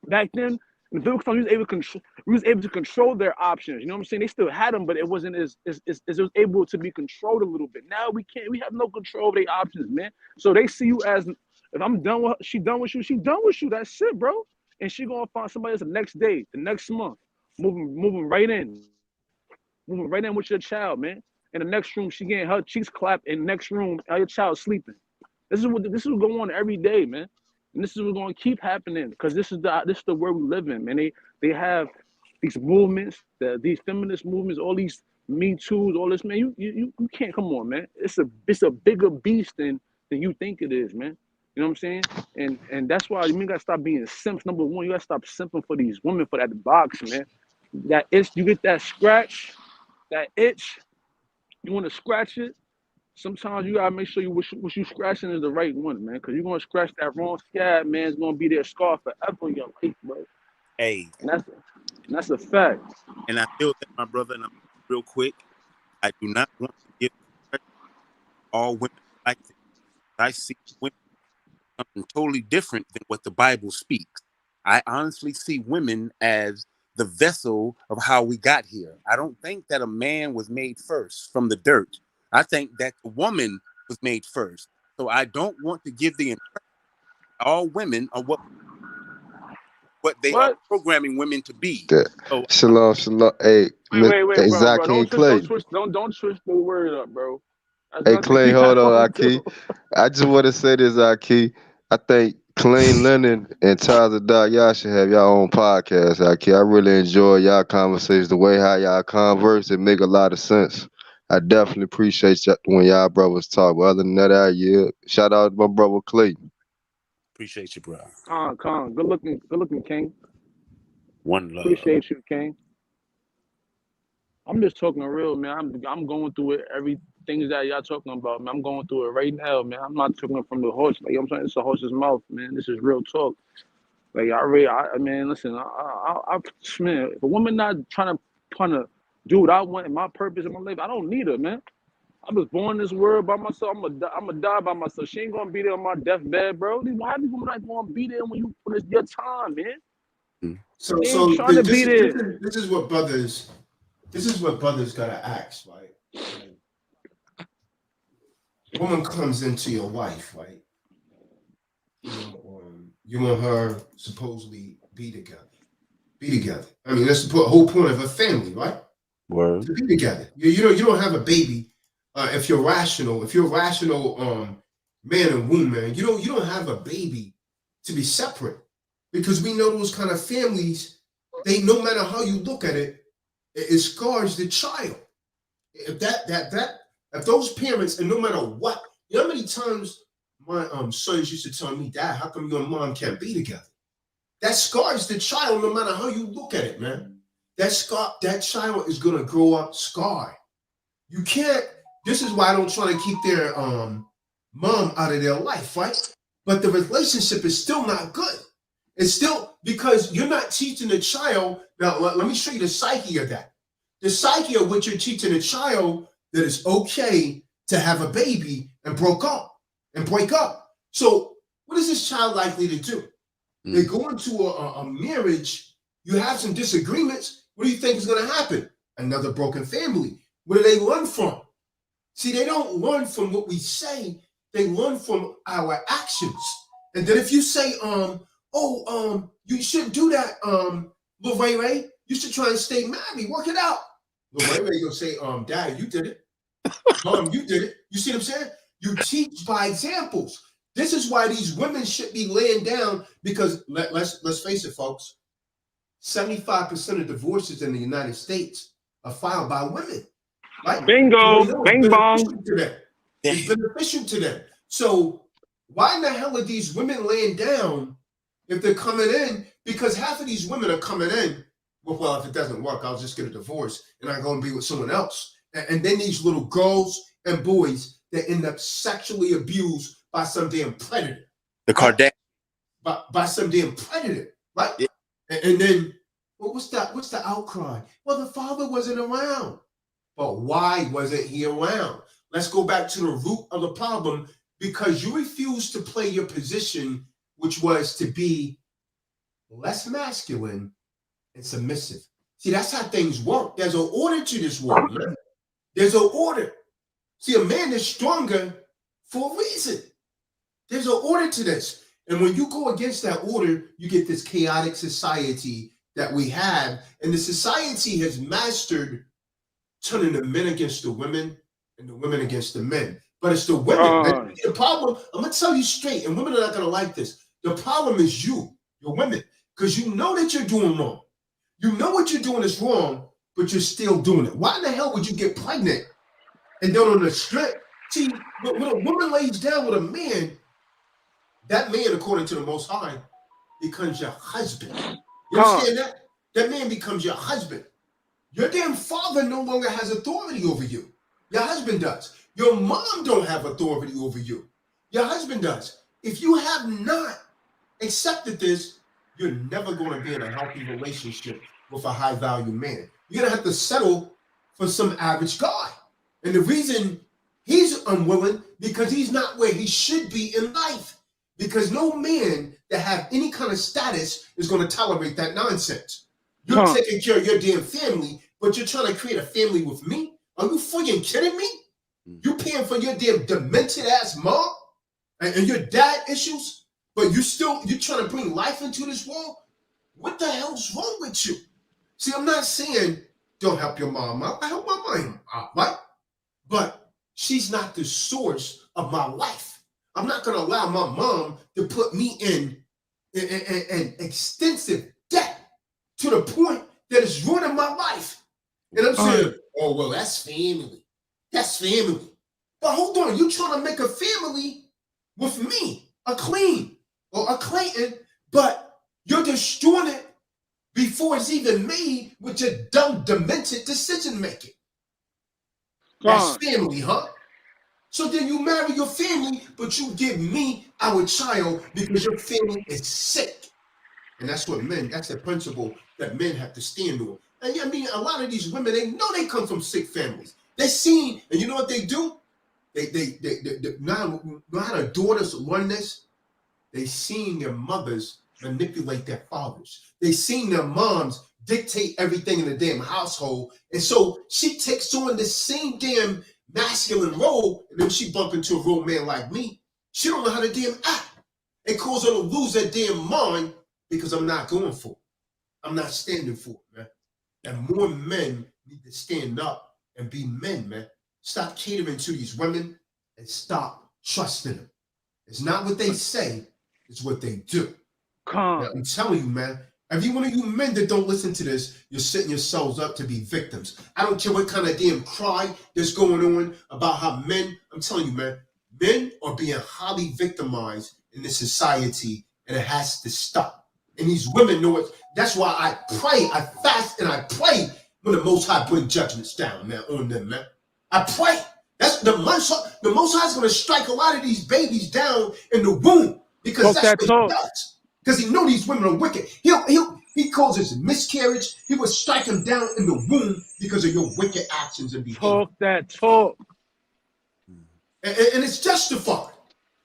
Back then, in the biblical times, we was able to control their options. You know what I'm saying? They still had them, but it wasn't as it was able to be controlled a little bit. Now we can't. We have no control of their options, man. So they see you as, if I'm done with her, she done with you. She done with you. That's it, bro. And she gonna find somebody else the next day, the next month, moving right in, moving right in with your child, man. In the next room, she getting her cheeks clapped. In the next room, your child sleeping. This is what going on every day, man. And this is what's going to keep happening because this is the world we live in, man. They have these movements, these feminist movements, all these Me Too's, all this, man. You can't, come on, man. It's a bigger beast than you think it is, man. You know what I'm saying? And that's why you gotta stop being simps. Number one, you gotta stop simping for these women for that box, man. That itch, you get that scratch, that itch. You want to scratch it. Sometimes you gotta make sure what you scratching is the right one, man. Cause you're gonna scratch that wrong scab, man. It's gonna be there scar forever in your life, bro. Hey, And that's a fact. and I feel that, my brother, and I'm real quick. I do not want to give all women like this. I see women something totally different than what the Bible speaks. I honestly see women as the vessel of how we got here. I don't think that a man was made first from the dirt. I think that the woman was made first. So I don't want to give the impression all women are what they are What? programming women to be. That, So shalom. Hey, Wait, bro. Zaki and Clay. Don't twist the word up, bro. That's Hey, nothing Clay, you hold not on, gonna Aki. do. I just want to say this, Aki. I think Clean Linen and Tazadaq, y'all should have y'all own podcast, Aki. I really enjoy y'all conversations, the way how y'all converse. It make a lot of sense. I definitely appreciate when y'all brothers talk. But other than that, yeah, shout out to my brother Clayton. Appreciate you, bro. Con. Good looking, King. One love. Appreciate you, King. I'm just talking real, man. I'm going through it. Everything that y'all talking about, man. I'm going through it right now, man. I'm not talking from the horse. Like I'm saying, it's a horse's mouth, man. This is real talk. Like I mean, listen, man, if a woman not trying to do what I want and my purpose in my life, I don't need her, man. I was born in this world by myself. I'm gonna die by myself. She ain't gonna be there on my deathbed, bro. Why these women not gonna be there when it's your time, man? So, They ain't trying to be there. this is what brothers gotta ask, right? Like, woman comes into your wife, right? You want her supposedly be together. I mean, that's the whole point of a family, right? Word. To be together. You don't have a baby if you're rational. If you're rational, man and woman, you don't have a baby to be separate, because we know those kind of families. They, no matter how you look at it, it scars the child. If if those parents, and no matter what, you know how many times my sons used to tell me, Dad, how come you and mom can't be together? That scars the child, no matter how you look at it, man. That child is gonna grow up scarred. You can't. This is why I don't try to keep their mom out of their life, right? But the relationship is still not good. It's still, because you're not teaching the child. Now, let me show you the psyche of that. The psyche of what you're teaching a child, that it's okay to have a baby and break up. So what is this child likely to do? They go into a marriage, you have some disagreements. What do you think is going to happen? Another broken family. What do they learn from? See, they don't learn from what we say. They learn from our actions. And then if you say, you shouldn't do that, Lil Ray, you should try and stay married, work it out. Lil Ray gonna say, Dad, you did it. Mom, you did it. You see what I'm saying? You teach by examples. This is why these women should be laying down, because let's face it, folks. 75% of divorces in the United States are filed by women. Right? Bingo, bing bong. It's beneficial to them. So why in the hell are these women laying down if they're coming in? Because half of these women are coming in, well, if it doesn't work, I'll just get a divorce and I'm going to be with someone else. And then these little girls and boys that end up sexually abused by some damn predator. The Kardashian. By some damn predator, right? Yeah. And then, well, what's the outcry? Well, the father wasn't around. But why wasn't he around? Let's go back to the root of the problem. Because you refused to play your position, which was to be less masculine and submissive. See, that's how things work. There's an order to this world, man. There's an order. See, a man is stronger for a reason. There's an order to this. And when you go against that order, you get this chaotic society that we have. And the society has mastered turning the men against the women and the women against the men. But it's the women. The problem, I'm going to tell you straight, and women are not going to like this. The problem is you're women, because you know that you're doing wrong. You know what you're doing is wrong, but you're still doing it. Why in the hell would you get pregnant and then on the strip? See, when a woman lays down with a man, that man, according to the Most High, becomes your husband. You understand that? That man becomes your husband. Your damn father no longer has authority over you. Your husband does. Your mom don't have authority over you. Your husband does. If you have not accepted this, you're never going to be in a healthy relationship with a high-value man. You're going to have to settle for some average guy. And the reason he's unwilling, because he's not where he should be in life. Because no man that have any kind of status is going to tolerate that nonsense. You're taking care of your damn family, but you're trying to create a family with me? Are you freaking kidding me? You paying for your damn demented ass mom and your dad issues, but you're trying to bring life into this world? What the hell's wrong with you? See, I'm not saying don't help your mom out. I help my mom out, right? But she's not the source of my life. I'm not going to allow my mom to put me in extensive debt to the point that it's ruining my life. And I'm saying, oh, well, that's family. That's family. But hold on, you trying to make a family with me, a Clean or a Clayton, but you're destroying it before it's even made with your dumb, demented decision making. That's family, huh? So then you marry your family, but you give me our child because your family is sick. And that's what men, that's the principle that men have to stand on. And I mean, a lot of these women, they know they come from sick families. They seen, and you know what they do? They now how the daughters learn this. They seen their mothers manipulate their fathers. They seen their moms dictate everything in the damn household. And so she takes on the same damn masculine role, and then she bump into a real man like me. She don't know how to damn act. It causes her to lose that damn mind because I'm not going for it. I'm not standing for it, man. And more men need to stand up and be men, man. Stop catering to these women and stop trusting them. It's not what they say, it's what they do. Now, I'm telling you, man, every one of you men that don't listen to this, you're setting yourselves up to be victims. I don't care what kind of damn cry that's going on about how men, I'm telling you, man, men are being highly victimized in this society, and it has to stop. And these women know it. That's why I pray, I fast, and I pray when the Most High bring judgments down, man, on them, man. I pray. That's the Most High is going to strike a lot of these babies down in the womb because that's what he does. Because he know these women are wicked. He causes miscarriage. He will strike them down in the womb because of your wicked actions and behavior. Talk that talk. And it's justified.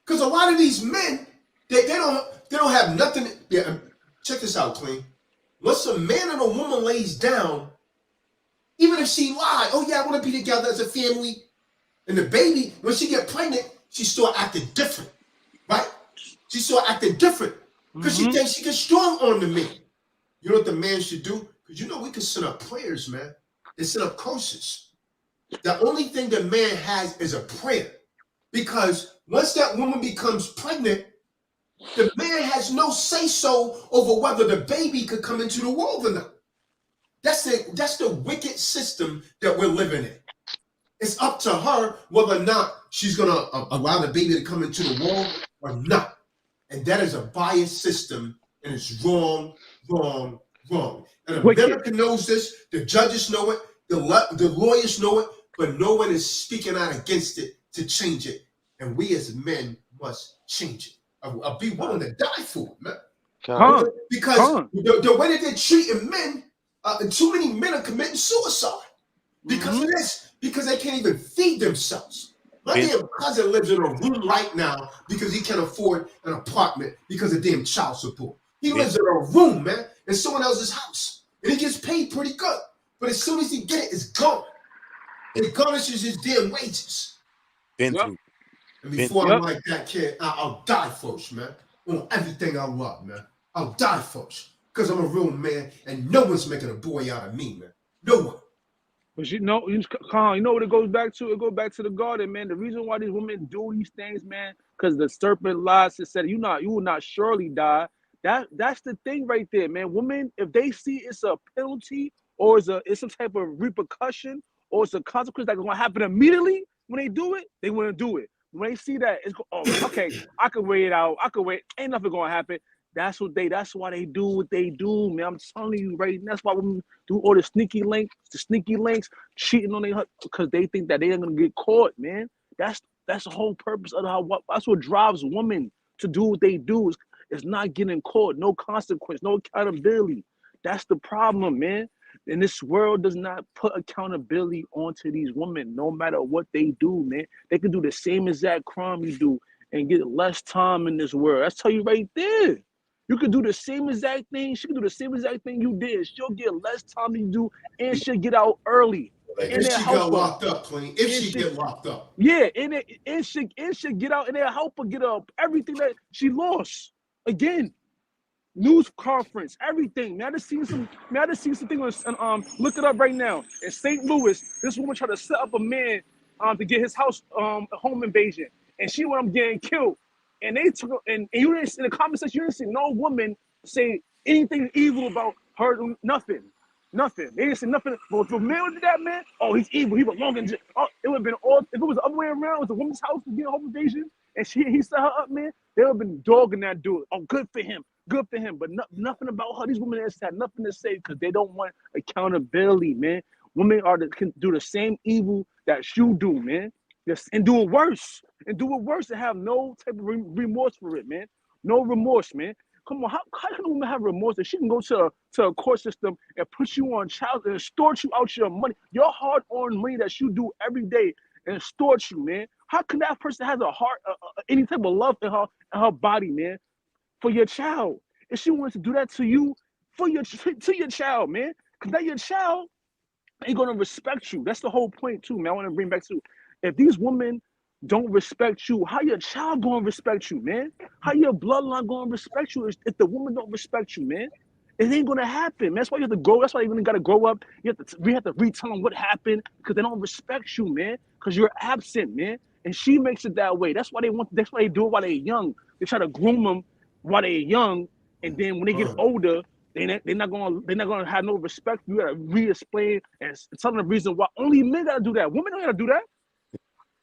Because a lot of these men, they don't have nothing. Yeah, check this out, Clean. Once a man and a woman lays down, even if she lied, oh yeah, I want to be together as a family, and the baby, when she get pregnant, she start acting different, right? She start acting different because she thinks she gets strong on the man. You know what the man should do? Because you know we can send up prayers, man. They send up curses. The only thing the man has is a prayer. Because once that woman becomes pregnant, the man has no say-so over whether the baby could come into the world or not. That's the wicked system that we're living in. It's up to her whether or not she's going to allow the baby to come into the world or not. And that is a biased system, and it's wrong, wrong, wrong. And America knows this. The judges know it. The lawyers know it. But no one is speaking out against it to change it. And we as men must change it. I'll be willing to die for it, man. Because the way that they're treating men, too many men are committing suicide because of this. Because they can't even feed themselves. My damn cousin lives in a room right now because he can't afford an apartment because of damn child support. He lives in a room, man, in someone else's house. And he gets paid pretty good. But as soon as he get it, it's gone. It garnishes his damn wages. Been through. And before I'm like that kid, I'll die first, man. On everything I love, man. I'll die first. Because I'm a real man and no one's making a boy out of me, man. No one. But you know what it goes back to? It goes back to the garden, man. The reason why these women do these things, man, because the serpent lies and said, you will not surely die. That's the thing right there, man. Women, if they see it's a penalty or it's some type of repercussion or it's a consequence that's going to happen immediately when they do it, they want to do it. When they see that, it's okay, I can wait it out. I can wait. Ain't nothing going to happen. That's why they do what they do, man. I'm telling you, right? That's why women do all the sneaky links, cheating on their husband because they think that they ain't gonna get caught, man. That's the whole purpose of that's what drives women to do what they do. Is not getting caught, no consequence, no accountability. That's the problem, man. And this world does not put accountability onto these women, no matter what they do, man. They can do the same exact crime you do and get less time in this world. That's tell you right there. You could do the same exact thing. She could do the same exact thing you did. She'll get less time than you do, and she'll get out early. Like if she got locked up, Clean. If she get locked up. Yeah, and she get out, and they'll help her get up everything that she lost. Again, news conference, everything. Man, I just seen something on look it up right now. In St. Louis, this woman tried to set up a man to get his house home invasion, and she wound up getting killed. And they took and you didn't in the comment section, you didn't see no woman say anything evil about her, nothing. Nothing. They didn't say nothing. But if a man did that, man, oh, he's evil. He belongs in jail. Oh, it would have been all. If it was the other way around, it was a woman's house getting home invasion, and he set her up, man. They would have been dogging that dude. Oh, good for him. Good for him. But nothing about her. These women had nothing to say because they don't want accountability, man. Women can do the same evil that you do, man. And do it worse. And do it worse and have no type of remorse for it, man. No remorse, man. Come on, how can a woman have remorse that she can go to a court system and put you on child and extort you out your money, your hard-earned money that you do every day, and extort you, man? How can that person have a heart, any type of love in her body, man, for your child? If she wants to do that to you, to your child, man, because now your child ain't gonna respect you. That's the whole point too, man. I want to bring back to, if these women don't respect you, how your child gonna respect you, man? How your bloodline gonna respect you if the woman don't respect you, man? It ain't gonna happen, man. That's why you have to grow. That's why you even gotta grow up. We have to retell them what happened because they don't respect you, man. Because you're absent, man. And she makes it that way. That's why they want. That's why they do it while they're young. They try to groom them while they're young, and then when they get older, they're not gonna have no respect. You gotta re-explain and tell them the reason why. Only men gotta do that. Women don't gotta do that.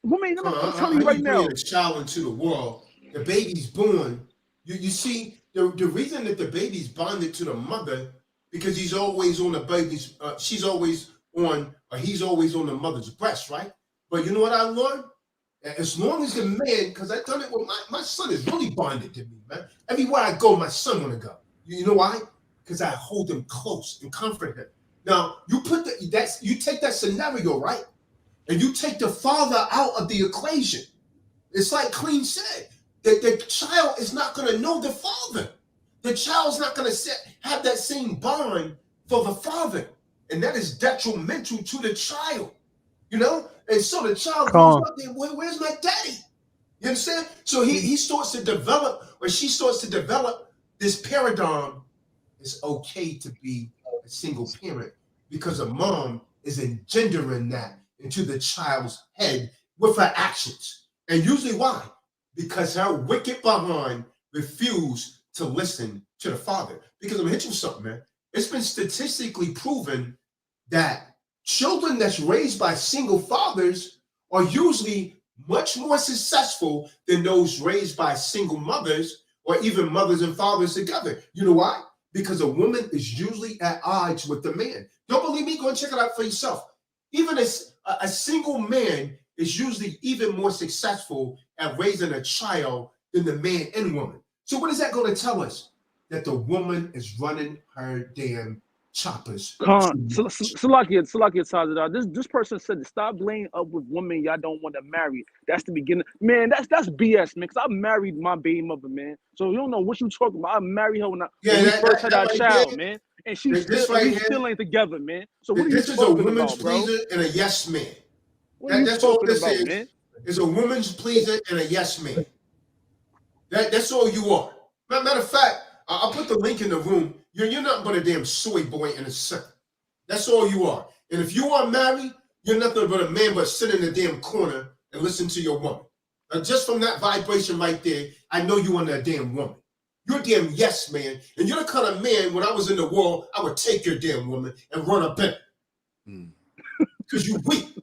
Women, I'm telling you right now. Bring a child into the world, the baby's born. You see, the reason that the baby's bonded to the mother because he's always on the baby's. She's always on, or he's always on the mother's breast, right? But you know what I learned? As long as the man, because I done it with my son is really bonded to me, man. Everywhere I go, my son wanna go. You know why? Because I hold him close and comfort him. Now you you take that scenario, right? And you take the father out of the equation. It's like Clean said, that the child is not going to know the father. The child's not going to have that same bond for the father. And that is detrimental to the child, you know? And so the child grows up there, where's my daddy? You understand? So he starts to develop, or she starts to develop this paradigm. It's okay to be a single parent because a mom is engendering that into the child's head with her actions. And usually why? Because her wicked behind refused to listen to the father. Because I'm gonna hit you with something, man. It's been statistically proven that children that's raised by single fathers are usually much more successful than those raised by single mothers or even mothers and fathers together. You know why? Because a woman is usually at odds with the man. Don't believe me? Go and check it out for yourself. Even a single man is usually even more successful at raising a child than the man and woman. So what is that going to tell us? That the woman is running her damn choppers. Salakia Tazadaq. This person said, stop laying up with women y'all don't want to marry. That's the beginning. Man, that's BS, man. Because I married my baby mother, man. So you don't know what you talking about. I married her when we first had our child, man. And we still ain't together, man. So what are you talking about, bro? This is a woman's pleaser and a yes man. That's all this is, man. Is a woman's pleaser and a yes man. That's all you are. Matter of fact, I'll put the link in the room. You're nothing but a damn soy boy and a son. That's all you are. And if you are married, you're nothing but a man but sit in the damn corner and listen to your woman. Now, just from that vibration right there, I know you are that damn woman. You're a damn yes man. And you're the kind of man, when I was in the world, I would take your damn woman and run up in it. Because you weak.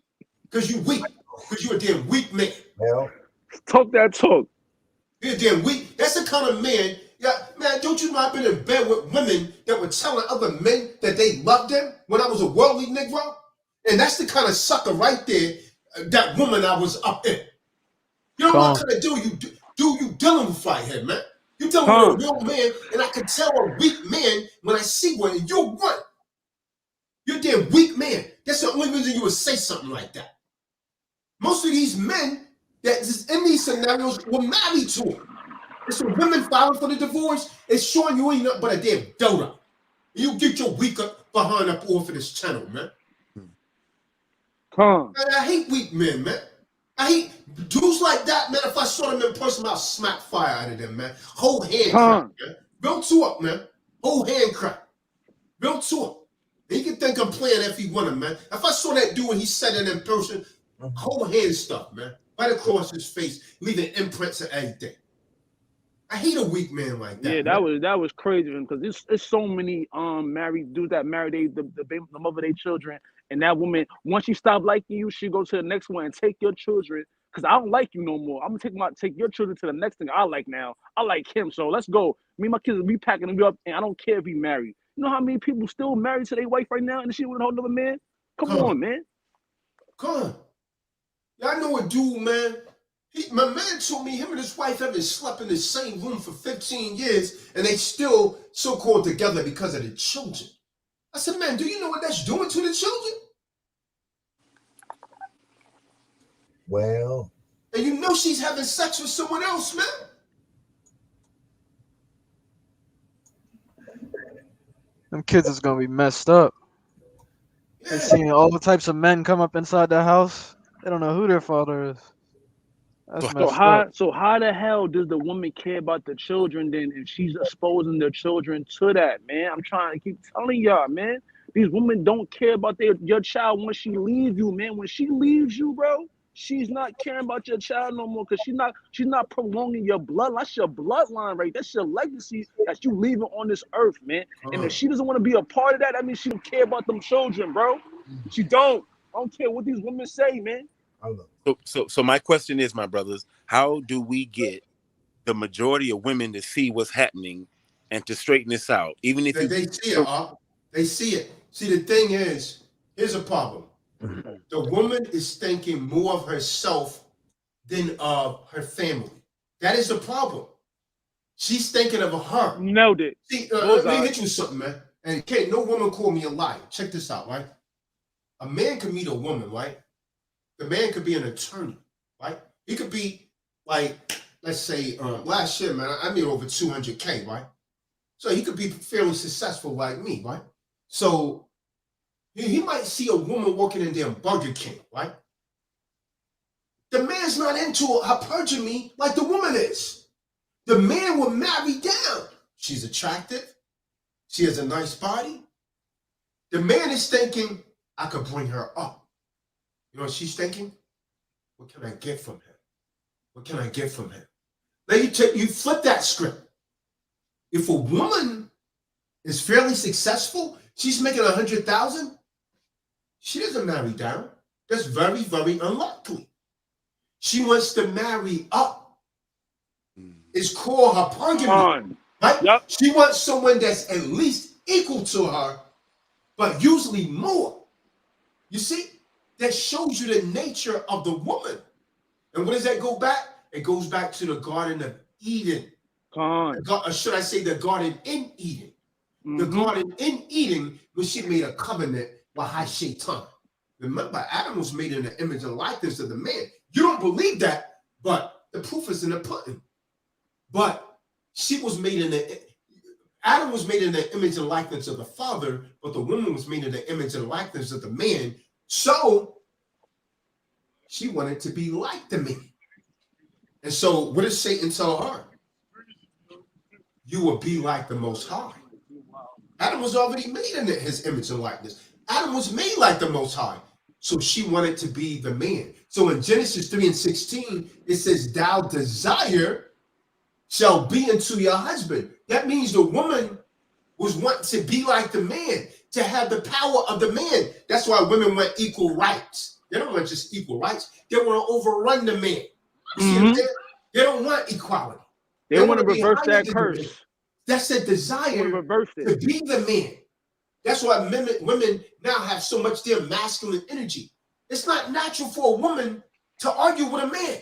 Because you weak. Because you're a damn weak man. Well, talk that talk. You're a damn weak. That's the kind of man. Yeah, man, don't you know I've been in bed with women that were telling other men that they loved them when I was a worldly Negro? And that's the kind of sucker right there, that woman I was up in. You know what kind of dude you dealing with right here, man? You dealing with a real man, and I can tell a weak man when I see one, and you're one. You're a damn weak man. That's the only reason you would say something like that. Most of these men that is in these scenarios were married to him. And so women filing for the divorce is showing you ain't nothing but a damn dodo. You get your weak behind up off of this channel, man. Man, I hate weak men, man. I hate dudes like that, man. If I saw them in person, I'll smack fire out of them, man. Whole hand crack, man. Real to up, man. Whole hand crack. Real to up. He can think I'm playing if he wanted, man. If I saw that dude and he said it in person, whole hand stuff, man. Right across his face, leaving imprints and everything. I hate a weak man like that. Yeah, Man. that was crazy because it's so many married dudes that marry the mother of their children, and that woman once she stop liking you, she go to the next one and take your children because I don't like you no more. I'm gonna take your children to the next thing I like now. I like him, so let's go. Me and my kids will be packing him up, and I don't care if he married. You know how many people still married to their wife right now, and she with a whole other man? Come on, man. Come on. Y'all know a dude, man. My man told me him and his wife haven't slept in the same room for 15 years and they still so-called together because of the children. I said, man, do you know what that's doing to the children? Well, and you know she's having sex with someone else, man. Them kids is gonna be messed up. They seeing all the types of men come up inside the house. They don't know who their father is. That's So messed up. So how the hell does the woman care about the children then if she's exposing their children to that, man? I'm trying to keep telling y'all, man. These women don't care about your child when she leaves you, man. When she leaves you, bro, she's not caring about your child no more because she's not prolonging your bloodline. That's your bloodline, right? That's your legacy that you leaving on this earth, man. And if she doesn't want to be a part of that, that means she don't care about them children, bro. She don't. I don't care what these women say, man. So my question is, my brothers, how do we get the majority of women to see what's happening and to straighten this out? Even if they see it, they see it. See, the thing is, here's a problem. The woman is thinking more of herself than of her family. That is the problem. She's thinking of her. Nailed it. See, let me hit you with something, man. And can't no woman call me a liar. Check this out, right? A man can meet a woman, right? The man could be an attorney, right? He could be like, let's say, last year, man, I made over 200K, right? So he could be fairly successful like me, right? So he might see a woman walking in there in Burger King, right? The man's not into her purging me like the woman is. The man will marry down. She's attractive. She has a nice body. The man is thinking, I could bring her up. You know what she's thinking? What can I get from him? What can I get from him? Now you flip that script. If a woman is fairly successful, she's making 100,000. She doesn't marry down. That's very, very unlikely. She wants to marry up. It's called her polygamy, right? Yep. She wants someone that's at least equal to her, but usually more. You see, that shows you the nature of the woman. And what does that go back? It goes back to the Garden of Eden. Or should I say the Garden in Eden? The Garden in Eden when she made a covenant with Shaitan. Remember, Adam was made in the image and likeness of the man. You don't believe that, but the proof is in the pudding. But Adam was made in the image and likeness of the father, but the woman was made in the image and likeness of the man. So she wanted to be like the man. And so what does Satan tell her? You will be like the Most High. Adam was already made in his image and likeness. Adam was made like the Most High. So she wanted to be the man. So in Genesis 3:16, it says, thou desire shall be unto your husband. That means the woman was wanting to be like the man, to have the power of the man. That's why women want equal rights. They don't want just equal rights. They want to overrun the man. You see what I'm saying? They don't want equality. They want to reverse that curse. That's a desire to be the man. That's why women now have so much their masculine energy. It's not natural for a woman to argue with a man.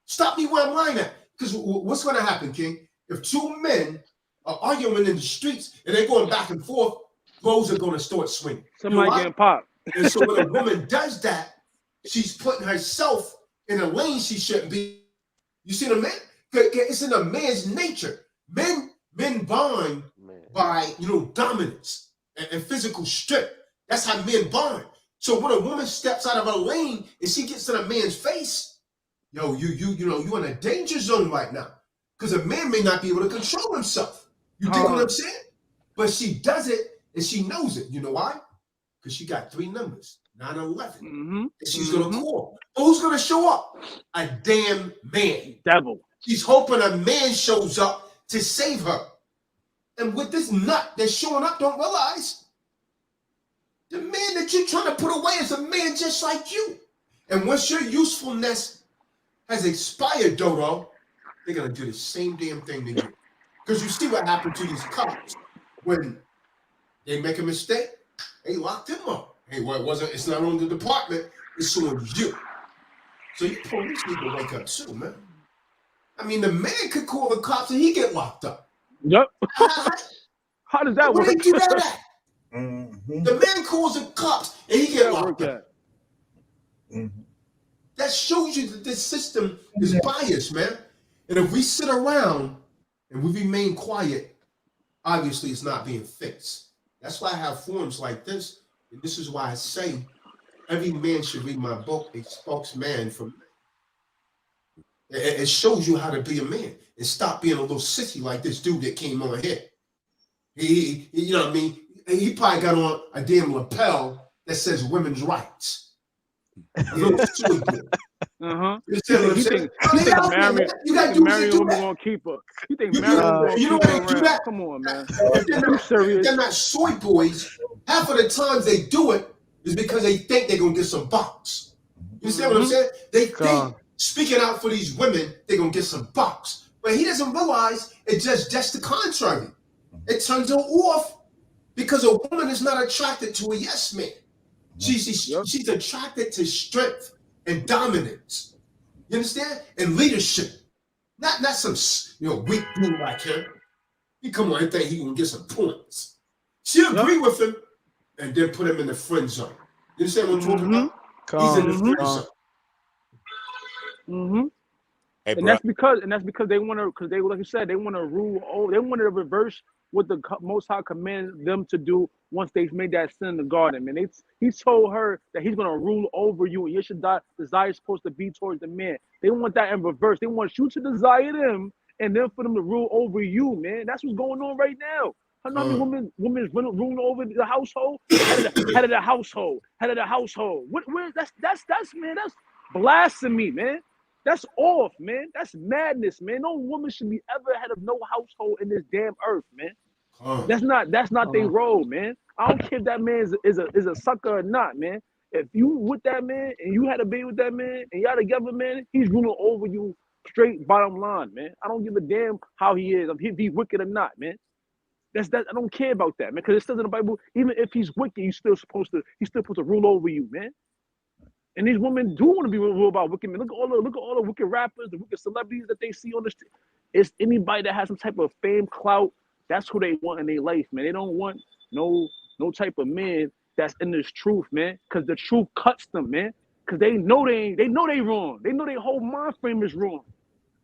Stop me where I'm lying at. Because what's going to happen, King? If two men are arguing in the streets and they're going back and forth, clothes are going to start swinging. Somebody getting popped. And so when a woman does that, she's putting herself in a lane she shouldn't be. You see what I mean? It's in a man's nature. Men bond by dominance and physical strength. That's how men bond. So when a woman steps out of her lane and she gets in a man's face, you're in a danger zone right now. Because a man may not be able to control himself. You dig what I'm saying? But she does it and she knows it. You know why? Because she got 3 numbers, 9-11. And she's gonna call. But who's gonna show up? A damn man. Devil. She's hoping a man shows up to save her. And what this nut that's showing up don't realize, the man that you're trying to put away is a man just like you. And once your usefulness has expired, Dodo, they're going to do the same damn thing to you. Because you see what happened to these cops when they make a mistake, they locked him up. Hey, well, it's not on the department, it's on you. So you police need to wake up too, man. I mean, the man could call the cops and he get locked up. Yep. How does that Where work? they do that at? Mm-hmm. The man calls the cops and he get locked up. Mm-hmm. That shows you that this system is biased, man. And if we sit around and we remain quiet, obviously it's not being fixed. That's why I have forums like this. And this is why I say every man should read my book, A Spokesman for Men. It shows you how to be a man and stop being a little sissy like this dude that came on here. He you know what I mean? He probably got on a damn lapel that says women's rights. A little soy boy. Uh-huh. You understand what I'm saying? You got dudes that do woman that. gonna keep her. You think You marrying know gonna keep what her they do around? that? Come on, man. If they're serious? not soy boys, half of the times they do it is because they think they're gonna get some box. You understand what I'm saying? They think speaking out for these women, they're gonna get some box. But he doesn't realize it's just the contrary. It turns her off because a woman is not attracted to a yes man. She's attracted to strength and dominance. You understand? And leadership. Not some weak dude like him. He come on and think he can get some points. She agree with him and then put him in the friend zone. You understand what I'm talking about? He's in the friend zone. Mm-hmm. Hey, And that's because they want to, because they, like you said, they want to rule over. They want to reverse what the Most High commanded them to do once they've made that sin in the garden. Man, he told her that he's gonna rule over you, and your desire is supposed to be towards the man. They want that in reverse. They want you to desire them, and then for them to rule over you, man. That's what's going on right now. How many women ruling over the household? Head of the household. That's man. That's blasphemy, man. That's off, man. That's madness, man. No woman should be ever head of no household in this damn earth, man. That's not their role, man. I don't care if that man is a sucker or not, man. If you with that man and you had a baby with that man and y'all together, man, he's ruling over you straight bottom line, man. I don't give a damn how he is, if he wicked or not, man. That's that. I don't care about that, man. Because it says in the Bible, even if he's wicked, he's still supposed to rule over you, man. And these women do want to be ruled by wicked men. Look at all the wicked rappers, the wicked celebrities that they see on the street. It's anybody that has some type of fame, clout. That's who they want in their life, man. They don't want no type of man that's in this truth, man. Because the truth cuts them, man. Because they know they wrong. They know their whole mind frame is wrong.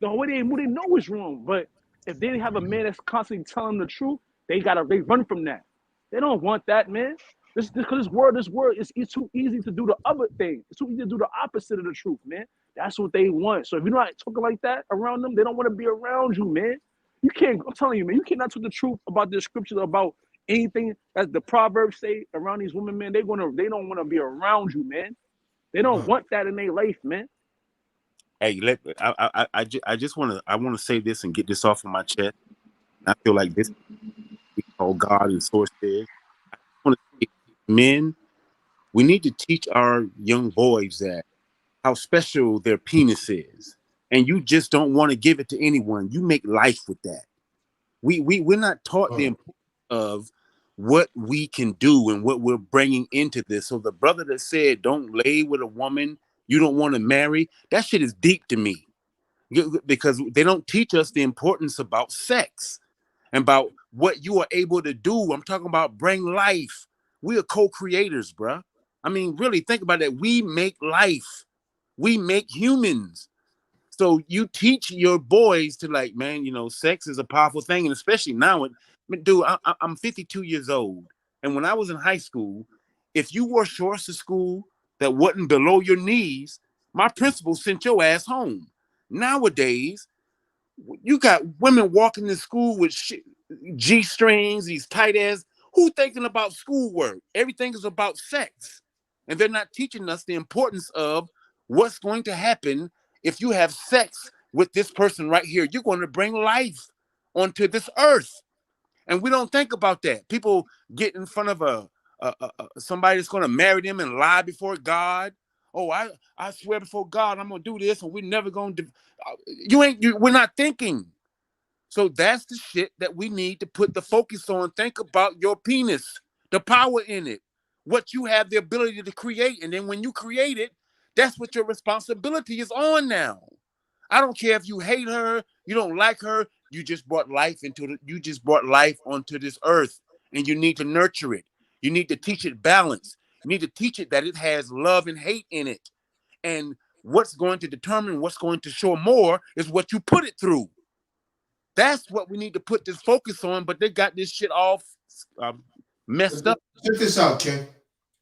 The way they know is wrong. But if they have a man that's constantly telling the truth, they run from that. They don't want that, man. Because this world it's too easy to do the other thing. It's too easy to do the opposite of the truth, man. That's what they want. So if you're not talking like that around them, they don't want to be around you, man. You can't. I'm telling you, man. You cannot talk the truth about the scriptures, about anything that the Proverbs say around these women, man. They don't want to be around you, man. They don't want that in their life, man. Hey, I just want to say this and get this off of my chest. I feel like this we call God and source is. I want to say, men, we need to teach our young boys that how special their penis is, and you just don't want to give it to anyone. You make life with that. We're not taught the importance of what we can do and what we're bringing into this. So the brother that said don't lay with a woman you don't want to marry, that shit is deep to me, because they don't teach us the importance about sex and about what you are able to do. I'm talking about bring life. We are co-creators, bruh. I mean, really think about it. We make life. We make humans. So you teach your boys to, like, man, you know, sex is a powerful thing. And especially now, dude, I'm 52 years old. And when I was in high school, if you wore shorts to school that wasn't below your knees, my principal sent your ass home. Nowadays, you got women walking to school with G-strings, these tight ass. Who thinking about schoolwork? Everything is about sex. And they're not teaching us the importance of what's going to happen if you have sex with this person right here. You're going to bring life onto this earth. And we don't think about that. People get in front of somebody that's going to marry them and lie before God. Oh, I swear before God, I'm going to do this, and we're never going to. We're not thinking. So that's the shit that we need to put the focus on. Think about your penis, the power in it, what you have the ability to create. And then when you create it, that's what your responsibility is on now. I don't care if you hate her, you don't like her, you just brought life onto this earth, and you need to nurture it. You need to teach it balance. You need to teach it that it has love and hate in it. And what's going to determine what's going to show more is what you put it through. That's what we need to put this focus on, but they got this shit all messed up. Check this out, Ken.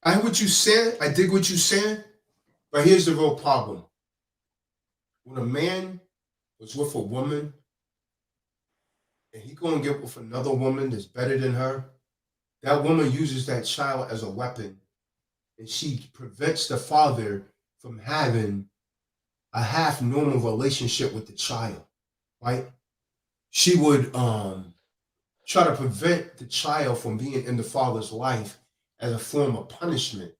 I heard what you said. I dig what you said. But here's the real problem. When a man was with a woman and he gonna get with another woman that's better than her, that woman uses that child as a weapon, and she prevents the father from having a half normal relationship with the child, right? She would try to prevent the child from being in the father's life as a form of punishment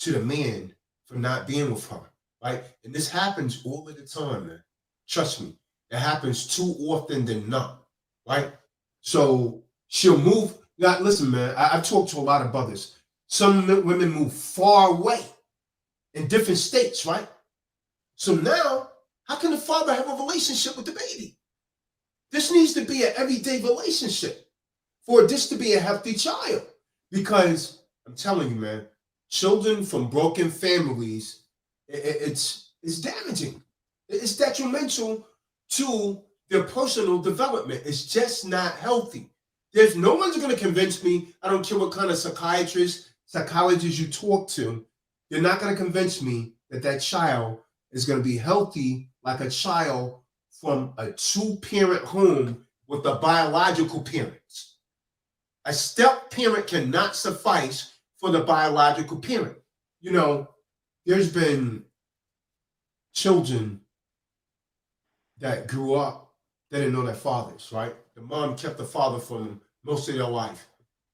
to the man for not being with her, right? And this happens all of the time, man. Trust me, it happens too often than not, right? So she'll move. Now, listen, man, I've talked to a lot of brothers. Some women move far away in different states, right? So now, how can the father have a relationship with the baby? This needs to be an everyday relationship for this to be a healthy child. Because I'm telling you, man, children from broken families, it's damaging. It's detrimental to their personal development. It's just not healthy. There's no one's going to convince me. I don't care what kind of psychiatrist, psychologist you talk to. You're not going to convince me that that child is going to be healthy like a child from a two-parent home with the biological parents. A step parent cannot suffice for the biological parent. You know, there's been children that grew up, they didn't know their fathers, right? The mom kept the father from most of their life.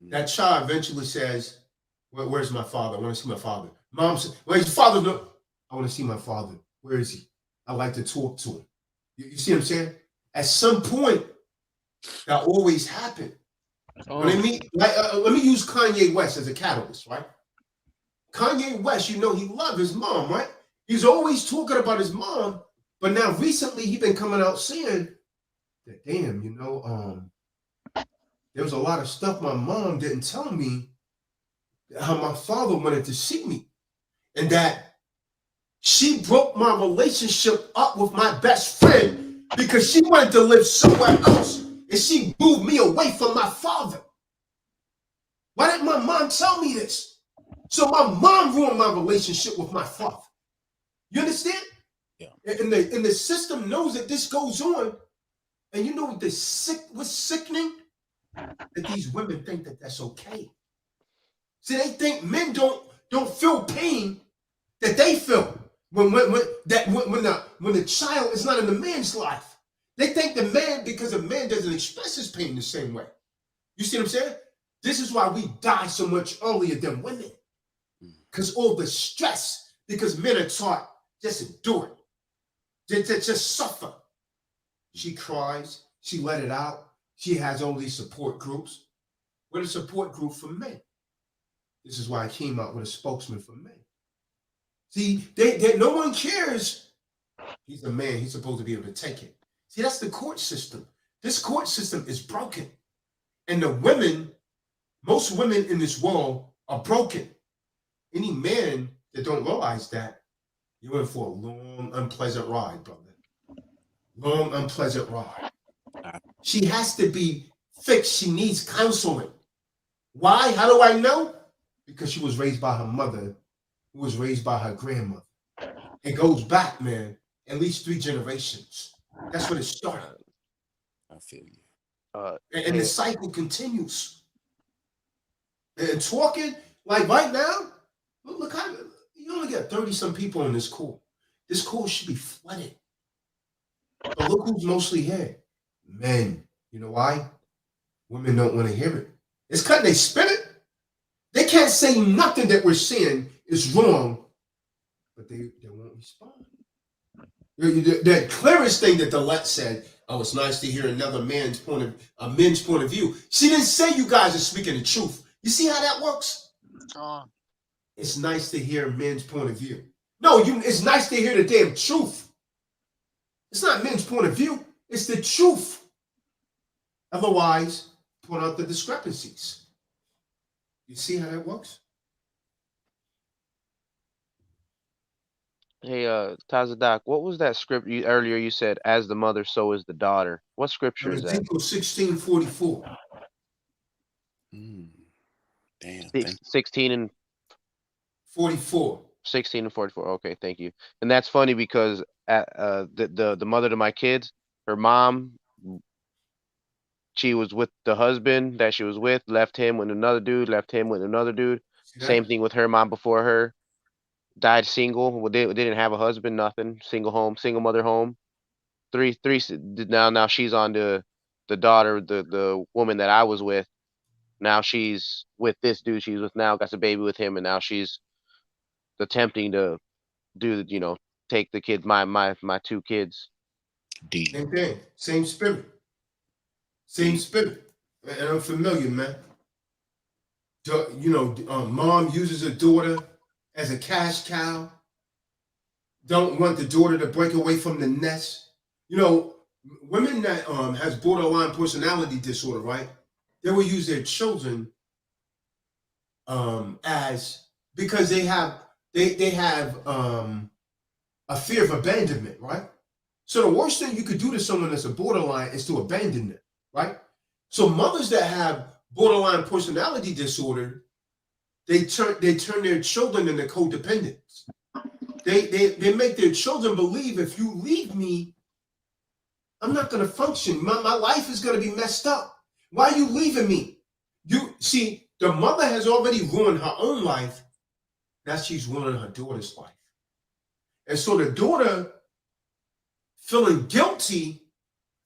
That child eventually says, where's my father? I want to see my father. Mom says, where's your father? No, I want to see my father. Where is he? I like to talk to him. You see what I'm saying? At some point, that always happened. When I mean, let me use Kanye West as a catalyst, right? Kanye West, you know, he loved his mom, right? He's always talking about his mom, but now recently he's been coming out saying that, damn, you know, there was a lot of stuff my mom didn't tell me, how my father wanted to see me, and that she broke my relationship up with my best friend because she wanted to live somewhere else, and she moved me away from my father. Why didn't my mom tell me this? So my mom ruined my relationship with my father. You understand? Yeah. And the system knows that this goes on. And you know what's sickening? That these women think that that's okay. See, they think men don't feel pain that they feel when the child is not in the man's life. They think the man, because a man doesn't express his pain the same way. You see what I'm saying? This is why we die so much earlier than women. Because all the stress, because men are taught just endure it. Just suffer. She cries, she let it out. She has all these support groups. We're a support group for men. This is why I came out with a spokesman for men. See, no one cares. He's a man, he's supposed to be able to take it. See, that's the court system. This court system is broken. And the women, most women in this world are broken. Any man that don't realize that, you're in for a long, unpleasant ride, brother. Long, unpleasant ride. She has to be fixed. She needs counseling. Why? How do I know? Because she was raised by her mother, who was raised by her grandmother. It goes back, man, at least 3 generations. That's when it started. I feel you. And the cycle continues. And talking, like right now, look how you only got 30-some people in this call. This call should be flooded. But look who's mostly here. Men. You know why? Women don't want to hear it. It's because they spit it. They can't say nothing that we're saying is wrong, but they won't respond. The clearest thing that Delette said, oh, it's nice to hear another men's point of view. She didn't say you guys are speaking the truth. You see how that works? It's nice to hear men's point of view. No, it's nice to hear the damn truth. It's not men's point of view. It's the truth. Otherwise, point out the discrepancies. You see how that works? Hey, Tazadaq, what was that script earlier you said, as the mother, so is the daughter? What scripture is that? Ezekiel 16:44. Damn. Thank 16 and 44. 16 and 44. Okay, thank you. And that's funny because the mother to my kids, her mom, she was with the husband that she was with, left him with another dude, left him with another dude. Same thing with her mom before her. Died single. Well, they didn't have a husband, nothing. Single home, single mother home. Three. Now she's on the daughter, the woman that I was with. Now she's with this dude she's with now, got a baby with him, and now she's attempting to do, take the kid, my two kids. D. Same thing. Same spirit. Same spirit. And I'm familiar, man. Mom uses her daughter as a cash cow. Don't want the daughter to break away from the nest. Women that has borderline personality disorder, right? They will use their children as, because they have a fear of abandonment, right? So the worst thing you could do to someone that's a borderline is to abandon them, right? So mothers that have borderline personality disorder, they turn their children into codependents. They make their children believe, if you leave me, I'm not going to function. My life is going to be messed up. Why are you leaving me? You see, the mother has already ruined her own life. Now she's ruining her daughter's life. And so the daughter, feeling guilty,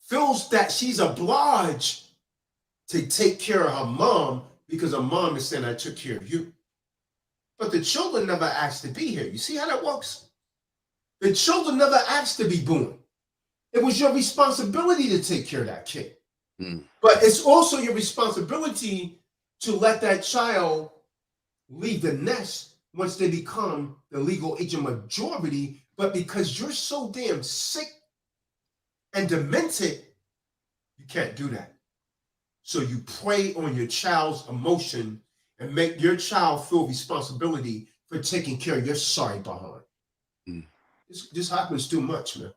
feels that she's obliged to take care of her mom because her mom is saying, I took care of you. But the children never asked to be here. You see how that works? The children never asked to be born. It was your responsibility to take care of that kid. But it's also your responsibility to let that child leave the nest once they become the legal age of majority. But because you're so damn sick and demented, you can't do that. So you prey on your child's emotion and make your child feel responsibility for taking care of your sorry behind. This happens too much, man.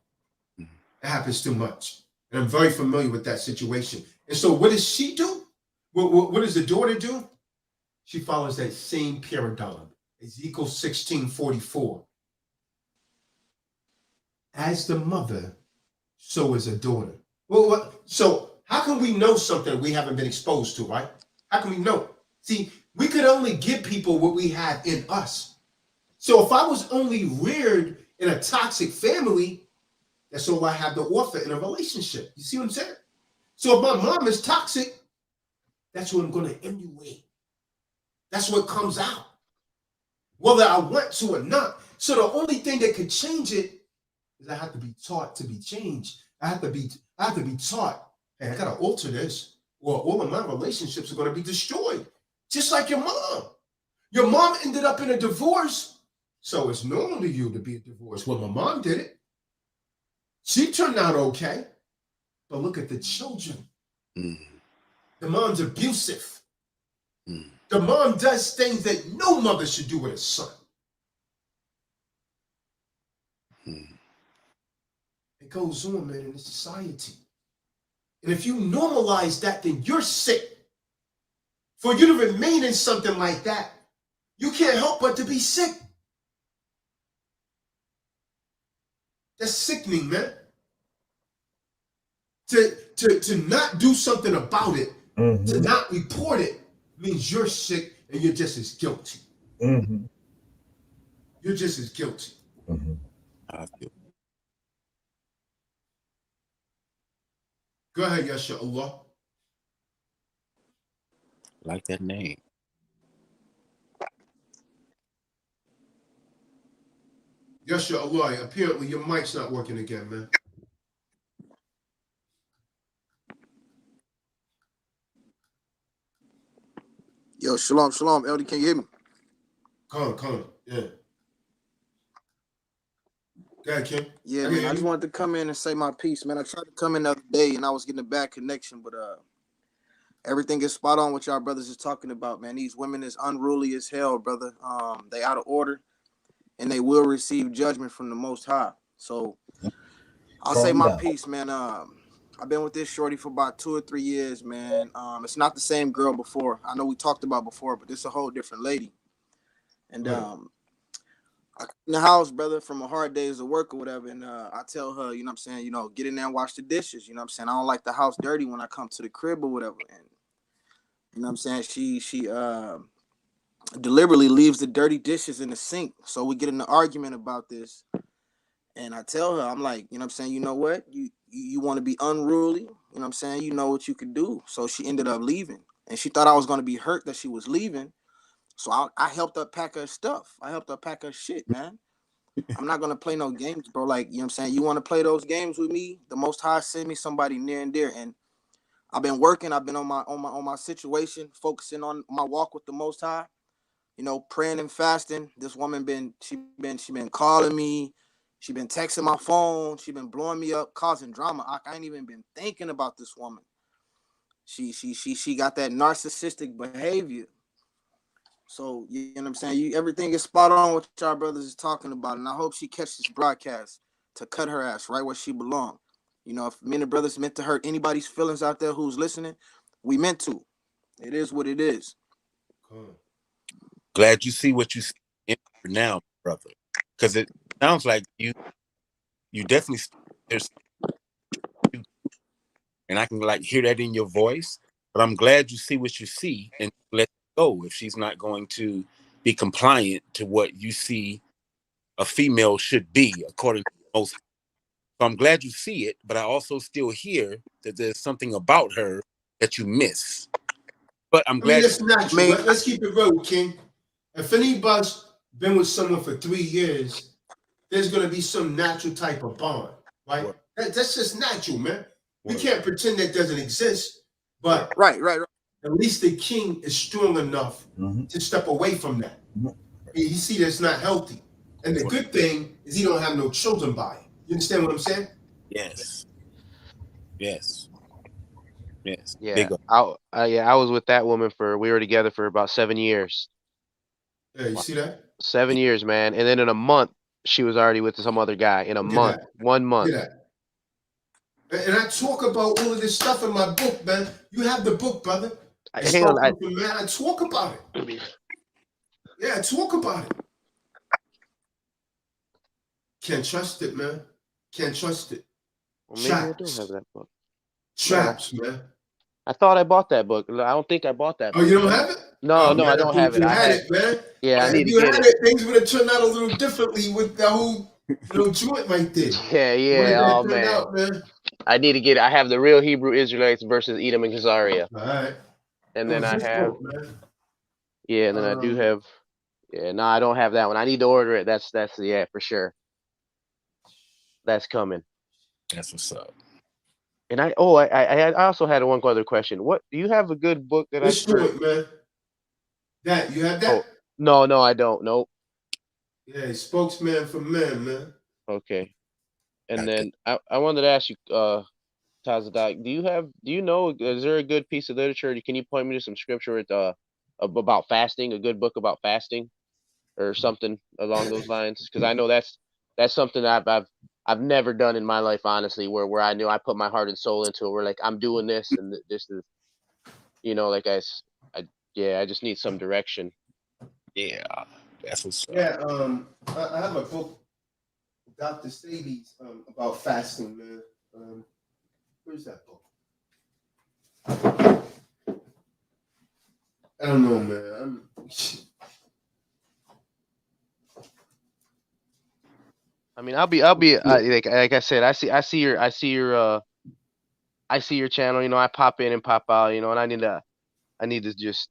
It happens too much. And I'm very familiar with that situation. And so what does she do? What does the daughter do? She follows that same paradigm. Ezekiel 16:44. As the mother, so is a daughter. So how can we know something we haven't been exposed to, right? How can we know? See, we could only give people what we have in us. So if I was only reared in a toxic family, that's all I have to offer in a relationship. You see what I'm saying? So if my mom is toxic, that's what I'm going to emulate. That's what comes out, whether I want to or not. So the only thing that could change it is I have to be taught to be changed. I have to be taught, hey, I got to alter this, or all of my relationships are going to be destroyed. Just like your mom. Your mom ended up in a divorce, so it's normal to you to be a divorce. Well, my mom did it. She turned out okay, but look at the children. The mom's abusive. The mom does things that no mother should do with a son. It goes on, man, in the society. And if you normalize that, then you're sick. For you to remain in something like that, you can't help but to be sick. That's sickening, man. To not do something about it, to not report it, means you're sick and you're just as guilty. You're just as guilty. I feel. Go ahead, Yasha Allah. Like that name. Yes, your Allah. Apparently, your mic's not working again, man. Yo, shalom, shalom. Elder, can you hear me? Come on. Yeah. Go ahead, Kim. Yeah, I man. hear I just you. wanted to come in and say my piece, man. I tried to come in the other day and I was getting a bad connection, but everything is spot on what y'all brothers is talking about, man. These women is unruly as hell, brother. They out of order and they will receive judgment from the Most High. So I'll say Calm my down. piece, man. I've been with this shorty for about 2 or 3 years, man. It's not the same girl before. I know we talked about before, but this is a whole different lady. And Right. I come in the house, brother, from a hard days of work or whatever, and I tell her, you know what I'm saying, get in there and wash the dishes. You know what I'm saying? I don't like the house dirty when I come to the crib or whatever. And you know what I'm saying? She deliberately leaves the dirty dishes in the sink. So we get in an argument about this. And I tell her, I'm like, you know what I'm saying, you know what? You want to be unruly, you know what I'm saying? You know what you could do. So she ended up leaving. And she thought I was gonna be hurt that she was leaving. So I helped her pack her stuff. I helped her pack her shit, man. I'm not gonna play no games, bro. Like, you know what I'm saying? You want to play those games with me? The Most High send me somebody near and dear. And I've been working. I've been on my situation, focusing on my walk with the Most High. Praying and fasting. This woman she been calling me. She been texting my phone. She been blowing me up, causing drama. I ain't even been thinking about this woman. She got that narcissistic behavior. So, you know what I'm saying? Everything is spot on what y'all brothers is talking about. And I hope she catches this broadcast to cut her ass right where she belong. If me and the brothers meant to hurt anybody's feelings out there who's listening, we meant to. It is what it is. Come. Glad you see what you see in her now, brother. Because it sounds like you definitely there's, and I can like hear that in your voice. But I'm glad you see what you see and let it go if she's not going to be compliant to what you see a female should be according to most. So I'm glad you see it, but I also still hear that there's something about her that you miss. But I'm I mean, glad. it's natural. Let's keep it real, King. If anybody's been with someone for 3 years, there's going to be some natural type of bond, right? That's just natural, man. We can't pretend that doesn't exist, but Right. at least the king is strong enough to step away from that. He see that's not healthy. And the good thing is he don't have no children by it. You understand what I'm saying? Yes. Yeah, Big up. I was with that woman we were together for about 7 years. Yeah, you see that? 7 years, man. And then in a month, she was already with some other guy. In a month, 1 month. Look at that. And I talk about all of this stuff in my book, man. You have the book, brother. I talk about it. Yeah, I talk about it. Can't trust it, man. Can't trust it. Well, maybe I do have that book. Traps, man. I thought I bought that book. I don't think I bought that book. Oh, you don't have it? No, man, I don't have it. You I had had it, man. Yeah, I need if to you get had it. Things would have turned out a little differently with the whole joint right there. Yeah. Oh, turned man. out, man. I need to get it. I have the real Hebrew Israelites versus Edom and Khazaria. All right. And then I have, book, man. and then I do have, no, I don't have that one. I need to order it. That's for sure. That's coming. That's what's up. And I also had one other question. What do you have a good book that Which joint, man? That you have that? Oh, no, I don't. Nope. Yeah, spokesman for men, man. Okay. And then I wanted to ask you, Tazadaq, do you know, is there a good piece of literature? Can you point me to some scripture about fasting, a good book about fasting or something along those lines? Because I know that's something that I've never done in my life, honestly, where I knew I put my heart and soul into it. Where like I'm doing this and this is, like I just need some direction. Yeah, that's what's up. Yeah, I have a book, Dr. Sadie's, about fasting, man. Where's that book? I don't know, man. I mean, I'll be like I said, I see your channel. I pop in and pop out. And I I need to just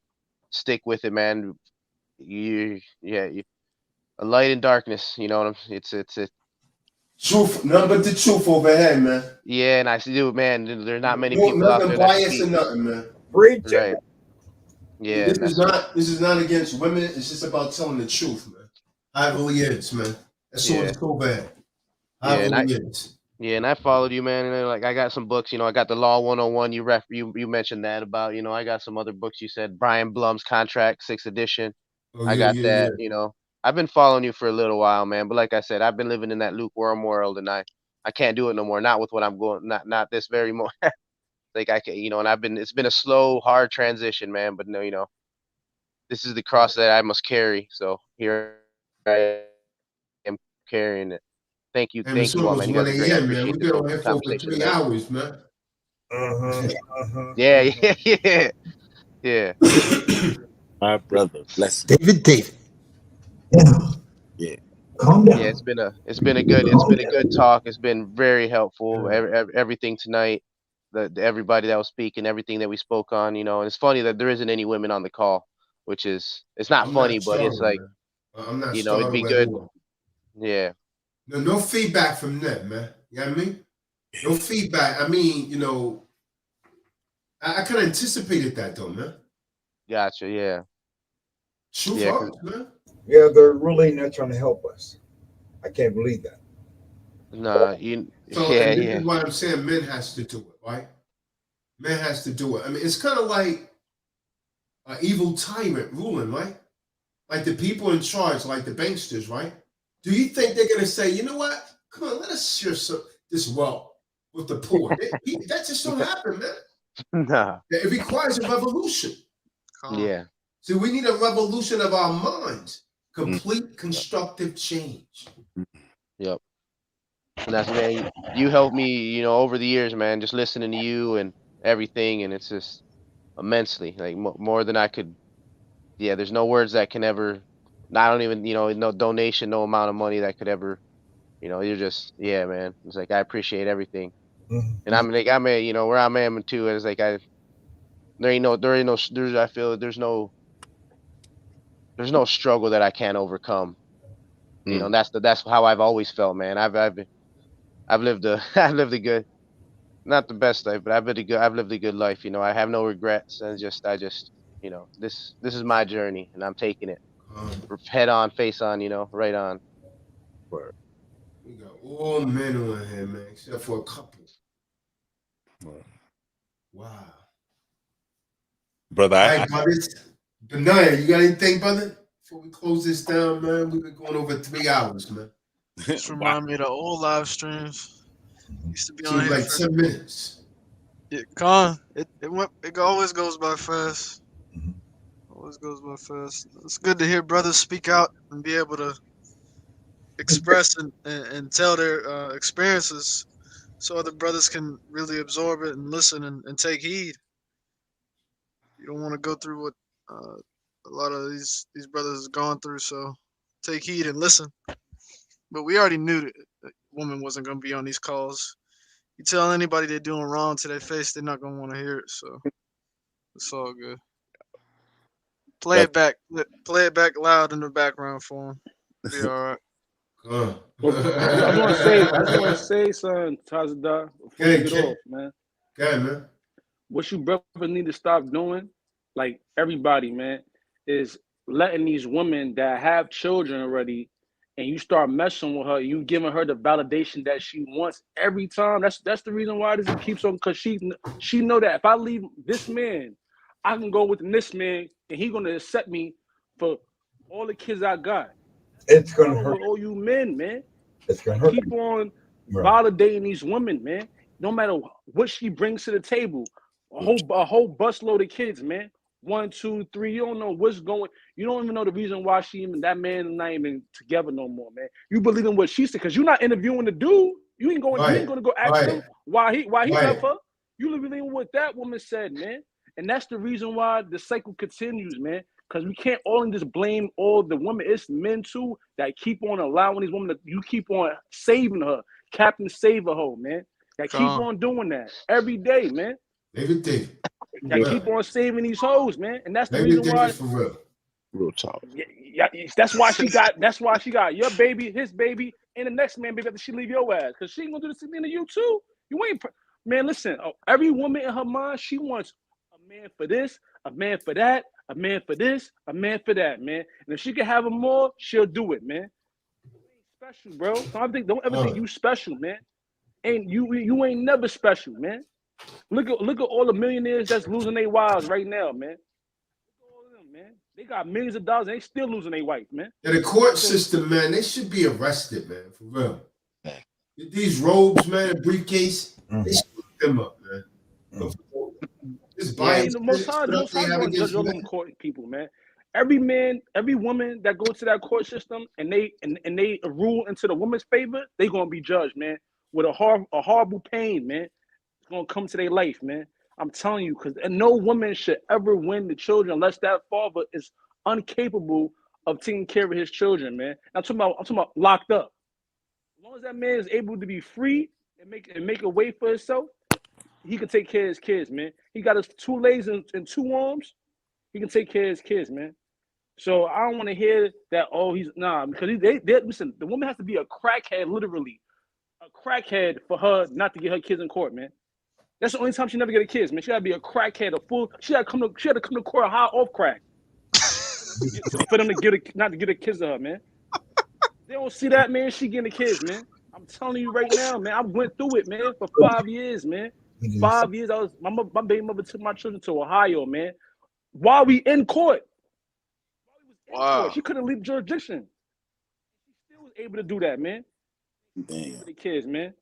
stick with it, man. A light in darkness, you know what I'm it's Truth, nothing but the truth overhead, man. yeah, and I see it, man. There's not many No, people out nothing there that biased or speak. nothing, man. Preach it. Right. Yeah, This and is not against women. It's just about telling the truth, man. However it is, man. That's all yeah, it's so bad. yeah, and However it is. I followed you, man, and then, like I got some books, I got the Law 101. You mentioned that about, I got some other books. You said Brian Blum's Contract, 6th edition. Oh I yeah, got yeah, that. yeah. I've been following you for a little while, man. But like I said, I've been living in that lukewarm world, and I can't do it no more. Not with what I'm going. Not this very moment. Like I can, and it's been a slow, hard transition, man. But no, this is the cross that I must carry. So here I am carrying it. And it's Thank you all, almost man. You 1 guys are great. I a.m., man. appreciate We've been on here for over conversation 3 tonight. hours, man. Yeah, yeah. My brother, bless him. David. Yeah. Yeah. Calm Yeah, down. it's been a good talk. It's been very helpful. Everything tonight, everybody that was speaking, everything that we spoke on, and it's funny that there isn't any women on the call, which is it's not I'm funny, not but it's starting, like, man. I'm not it'd be starting at good. all. Yeah, No feedback from them, man. You know what I mean? No feedback. I mean, I kind of anticipated that though, man. gotcha. Yeah, Truth yeah, 'cause hurts, man. Yeah, they're really not trying to help us. I can't believe that. nah, So, yeah, and this yeah, is why I'm saying men has to do it, right? Men has to do it. I mean, it's kind of like an evil tyrant ruling, right? Like the people in charge, like the banksters, right? Do you think they're gonna say, you know what? Come on, let us share this wealth with the poor? That just don't happen, man. nah, It requires a revolution. yeah, See, we need a revolution of our minds, Mm. complete constructive change. yep. And that's, man, you helped me, over the years, man, just listening to you and everything, and it's just immensely, like more than I could. Yeah, there's no words that can ever. I don't even, no donation, no amount of money that could ever. You're just, yeah, man. It's like I appreciate everything, and Mhm. I'm like, where I'm at too. Is like I feel there's no struggle that I can't overcome. Mm. And that's how I've always felt, man. I've lived a I've lived a good, not the best life, but I've lived a good life. I have no regrets, and this is my journey, and I'm taking it head on, face on, right on. Word. We got all men on here, man, except for a couple. Word. Wow. Brother, All I right, brothers. Benaya, you got anything, brother? Before we close this down, man, we've been going over 3 hours, man. Just wow. remind me of the old live streams. Used to be on Seems here like for 10 minutes. it always goes by fast. Mhm. Always goes by fast. It's good to hear brothers speak out and be able to express and tell their experiences so other brothers can really absorb it and listen and take heed. You don't want to go through what a lot of these brothers have gone through, so take heed and listen. But we already knew that woman wasn't going to be on these calls. You tell anybody they're doing wrong to their face, they're not going to want to hear it, so it's all good. Play it back. Play it back loud in the background for them. Be all right. Well, I just want to say something, Tazadaq, before you get off, man. Okay, man. What you brothers need to stop doing, like everybody, man, is letting these women that have children already, and you start messing with her, you giving her the validation that she wants every time. That's the reason why this keeps on, because she know that if I leave this man, I can go with this man, and he gonna accept me for all the kids I got. It's gonna Problem hurt. with all you men, man. It's gonna You hurt. keep on Right. validating these women, man. No matter what she brings to the table, a whole busload of kids, man. 1, 2, 3. You don't know what's going. You don't even know the reason why that man is not even together no more, man. You believe in what she said because you're not interviewing the dude. You ain't going. You ain't going to go ask him why he left her. You believe in what that woman said, man. And that's the reason why the cycle continues, man. Because we can't only just blame all the women. It's men too that keep on allowing these women to, you keep on saving her. Captain Save a hoe, man. That keep on doing that every day, man. Every day. Y'all keep on saving these hoes, man, and that's the Maybe reason think why. it's for real. Real talk. Yeah, that's why she got. That's why she got your baby, his baby, and the next man baby after she leave your ass, because she ain't gonna do the same thing to you too. You ain't, man. Listen, every woman in her mind, she wants a man for this, a man for that, a man for this, a man for that, man. And if she can have them all, she'll do it, man. You ain't special, bro. Don't ever think you special, man. You ain't never special, man. Look at all the millionaires that's losing their wives right now, man. Look at all of them, man. They got millions of dollars and they still losing their wife, man. And the court system, man, they should be arrested, man, for real. These robes, man, and briefcase, they should look them up, man. This bias, The Most High gonna judge all them court people, man. Every man, every woman that goes to that court system and they rule into the woman's favor, they gonna be judged, man, with a horrible pain, man. It's gonna come to their life, man. I'm telling you, because no woman should ever win the children unless that father is incapable of taking care of his children, man. I'm talking about locked up. As long as that man is able to be free and make a way for himself, he can take care of his kids, man. He got his 2 legs and 2 arms. He can take care of his kids, man. So I don't want to hear that. Oh, he's because they listen. The woman has to be a crackhead, literally, a crackhead for her not to get her kids in court, man. That's the only time she never get her kids, man. She gotta be a crackhead, a fool. She had to come to court high off crack for them to not to get her kids to her, man. They don't see that, man. She getting the kids, man. I'm telling you right now, man. I went through it, man, for 5 years, man. 5 years. My baby mother took my children to Ohio, man. While we in court. Wow. She couldn't leave jurisdiction. She still was able to do that, man. Damn. For the kids, man.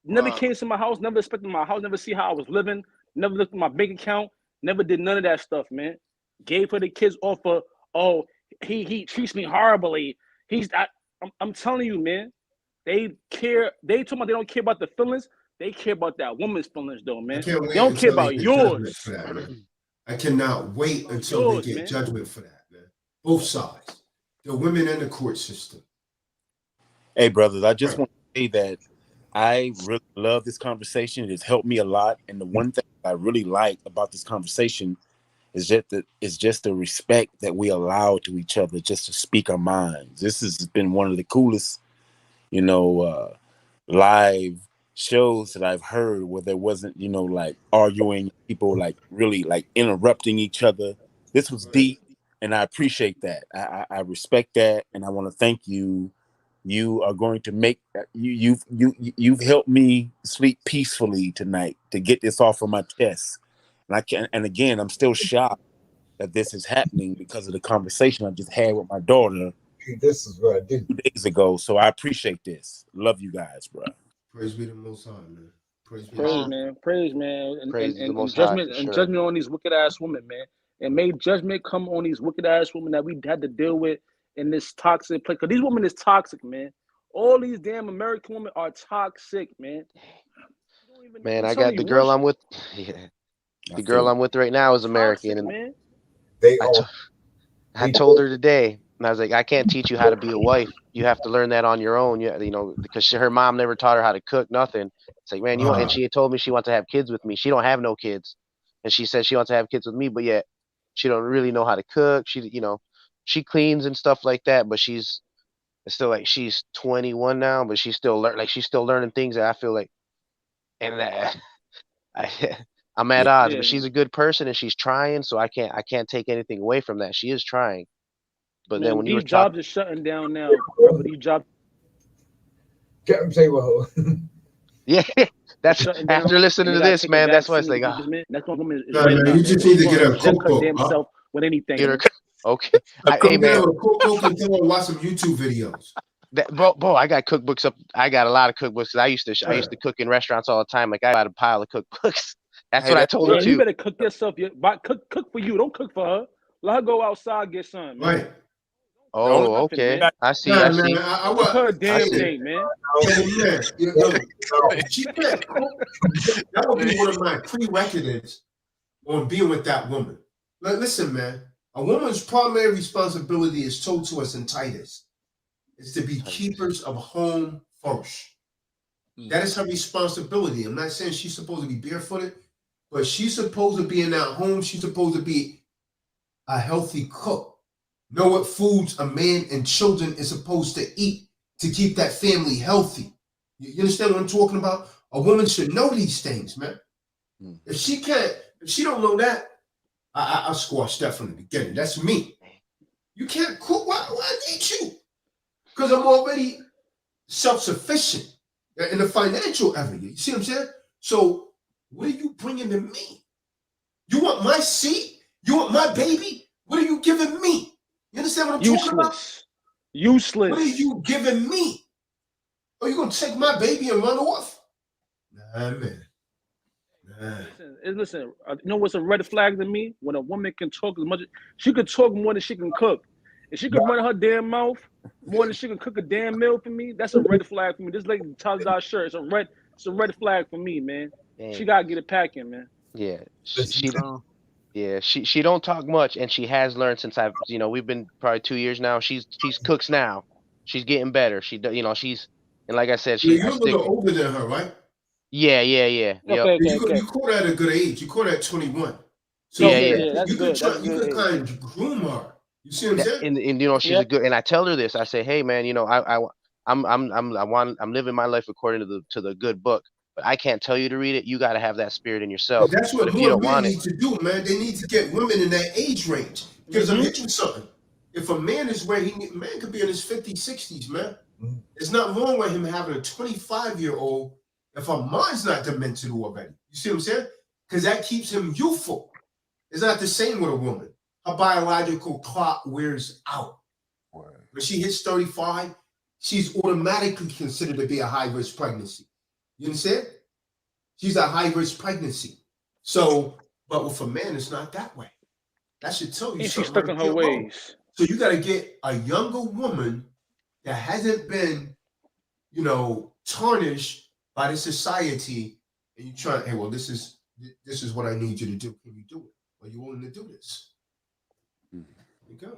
Never came to my house, never inspected my house, never see how I was living, never looked at my bank account, never did none of that stuff, man. Gave her the kids off of, oh, he treats me horribly. I'm telling you, man. They care. They talking about they don't care about the feelings. They care about that woman's feelings, though, man. They don't care about yours. I cannot wait until they get judgment for that, man. Both sides, the women and the court system. Hey, brothers, I just want to say that I really love this conversation. It has helped me a lot. And the one thing I really like about this conversation is just the respect that we allow to each other just to speak our minds. This has been one of the coolest, live shows that I've heard where there wasn't, like arguing, people like really like interrupting each other. This was deep, and I appreciate that. I respect that, and I want to thank you. You are going to make you've helped me sleep peacefully tonight to get this off of my chest. And again, I'm still shocked that this is happening because of the conversation I just had with my daughter. This is what I did 2 days ago. So I appreciate this. Love you guys, bro. Praise be the Most High, man. Praise, man. Praise, man. And judgment on these wicked ass women, man. And may judgment come on these wicked ass women that we had to deal with in this toxic place. Because these women is toxic, man. All these damn American women are toxic, man. Man, I got the girl I'm with. Yeah. The girl I'm with right now is American. Toxic, man. I told her today, and I was like, I can't teach you how to be a wife. You have to learn that on your own. Because her mom never taught her how to cook, nothing. It's like, man, and she had told me she wants to have kids with me. She don't have no kids. And she said she wants to have kids with me, but yet she don't really know how to cook. She cleans and stuff like that, but she's still like, she's 21 now, but she's still learning things that I feel like, and that I'm at odds, but she's a good person and she's trying, so I can't take anything away from that. She is trying. But man, then when these jobs are shutting down now, bro. These jobs. Can't say well. Yeah, that's after listening to this, man. That's why it's like, that's what women is man, you just need to get a cookbook. Damn self with anything. Okay. Hey, man, a cookbook and then watch some YouTube videos. Bro, I got cookbooks up. I got a lot of cookbooks. I used to cook in restaurants all the time. Like, I got a pile of cookbooks. That's what I told her too. You better cook yourself. Cook for you. Don't cook for her. Let her go outside get some. Man. Right. Oh, okay. Man. I see. I see. I want her damn thing, man. That would be one of my prerequisites on being with that woman. Listen, man. A woman's primary responsibility is told to us in Titus. Is to be keepers of home first. That is her responsibility. I'm not saying she's supposed to be barefooted, but she's supposed to be in that home. She's supposed to be a healthy cook. Know what foods a man and children is supposed to eat to keep that family healthy. You understand what I'm talking about? A woman should know these things, man. If she don't know that, I'll squash that from the beginning. That's me. You can't cook. Why I need you? Because I'm already self-sufficient in the financial area. You see what I'm saying? So what are you bringing to me? You want my seed? You want my baby? What are you giving me? You understand what I'm talking about? Useless. What are you giving me? Are you going to take my baby and run off? Nah, man. Nah. Listen, you know what's a red flag to me? When a woman can talk as much, she could talk more than she can cook. If she could run her damn mouth more than she can cook a damn meal for me, that's a red flag for me. This lady Tazadaq shirt, it's a red flag for me, man. Dang. She gotta get it packing, man. Yeah, she don't talk much, and she has learned since we've been probably 2 years now. She's cooks now. She's getting better. She's, and like I said, You're a little older than her, right? Yeah. Okay, Yep. You caught her at a good age. You caught her at 21. So that's you good. could kind of groom her. You see what I'm saying? And she's a good. And I tell her this. I say, hey man, I'm living my life according to the good book, but I can't tell you to read it. You got to have that spirit in yourself. That's what but if you more don't men want need to do, man. They need to get women in that age range. Because I'm hitting something. If a man is where man could be in his 50s, 60s, man. It's not wrong with him having a 25-year-old if her mind's not demented already. You see what I'm saying? Because that keeps him youthful. It's not the same with a woman. Her biological clock wears out. When she hits 35, she's automatically considered to be a high-risk pregnancy. You understand? She's a high-risk pregnancy. So, but with a man, it's not that way. That should tell you and something. she's stuck in her ways. So you got to get a younger woman that hasn't been, tarnished by the society, and you try, hey, well, this is what I need you to do. Can you do it? Are you willing to do this? There you go.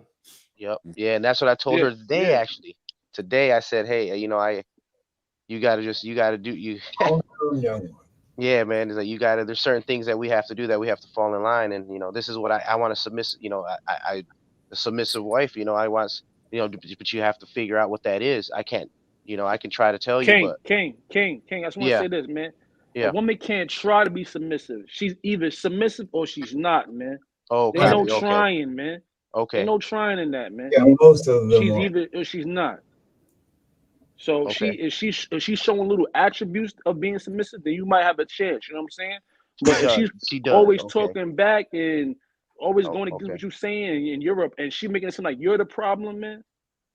Yep. Yeah, and that's what I told her today. Actually, today I said, hey, you gotta do you. Yeah, man. It's like there's certain things that we have to do, that we have to fall in line, and this is what I want to submit. I the submissive wife. I want, but you have to figure out what that is. I can't. I can try to tell you, but King. I just want to say this, man. A woman can't try to be submissive. She's either submissive or she's not, man. Oh, there's no trying, man. Okay. There's no trying in that, man. Yeah, most of them she's either or she's not. So if she's showing little attributes of being submissive, then you might have a chance. You know what I'm saying? But if she's always talking back and always going against what you're saying in Europe, and she making it seem like you're the problem, man,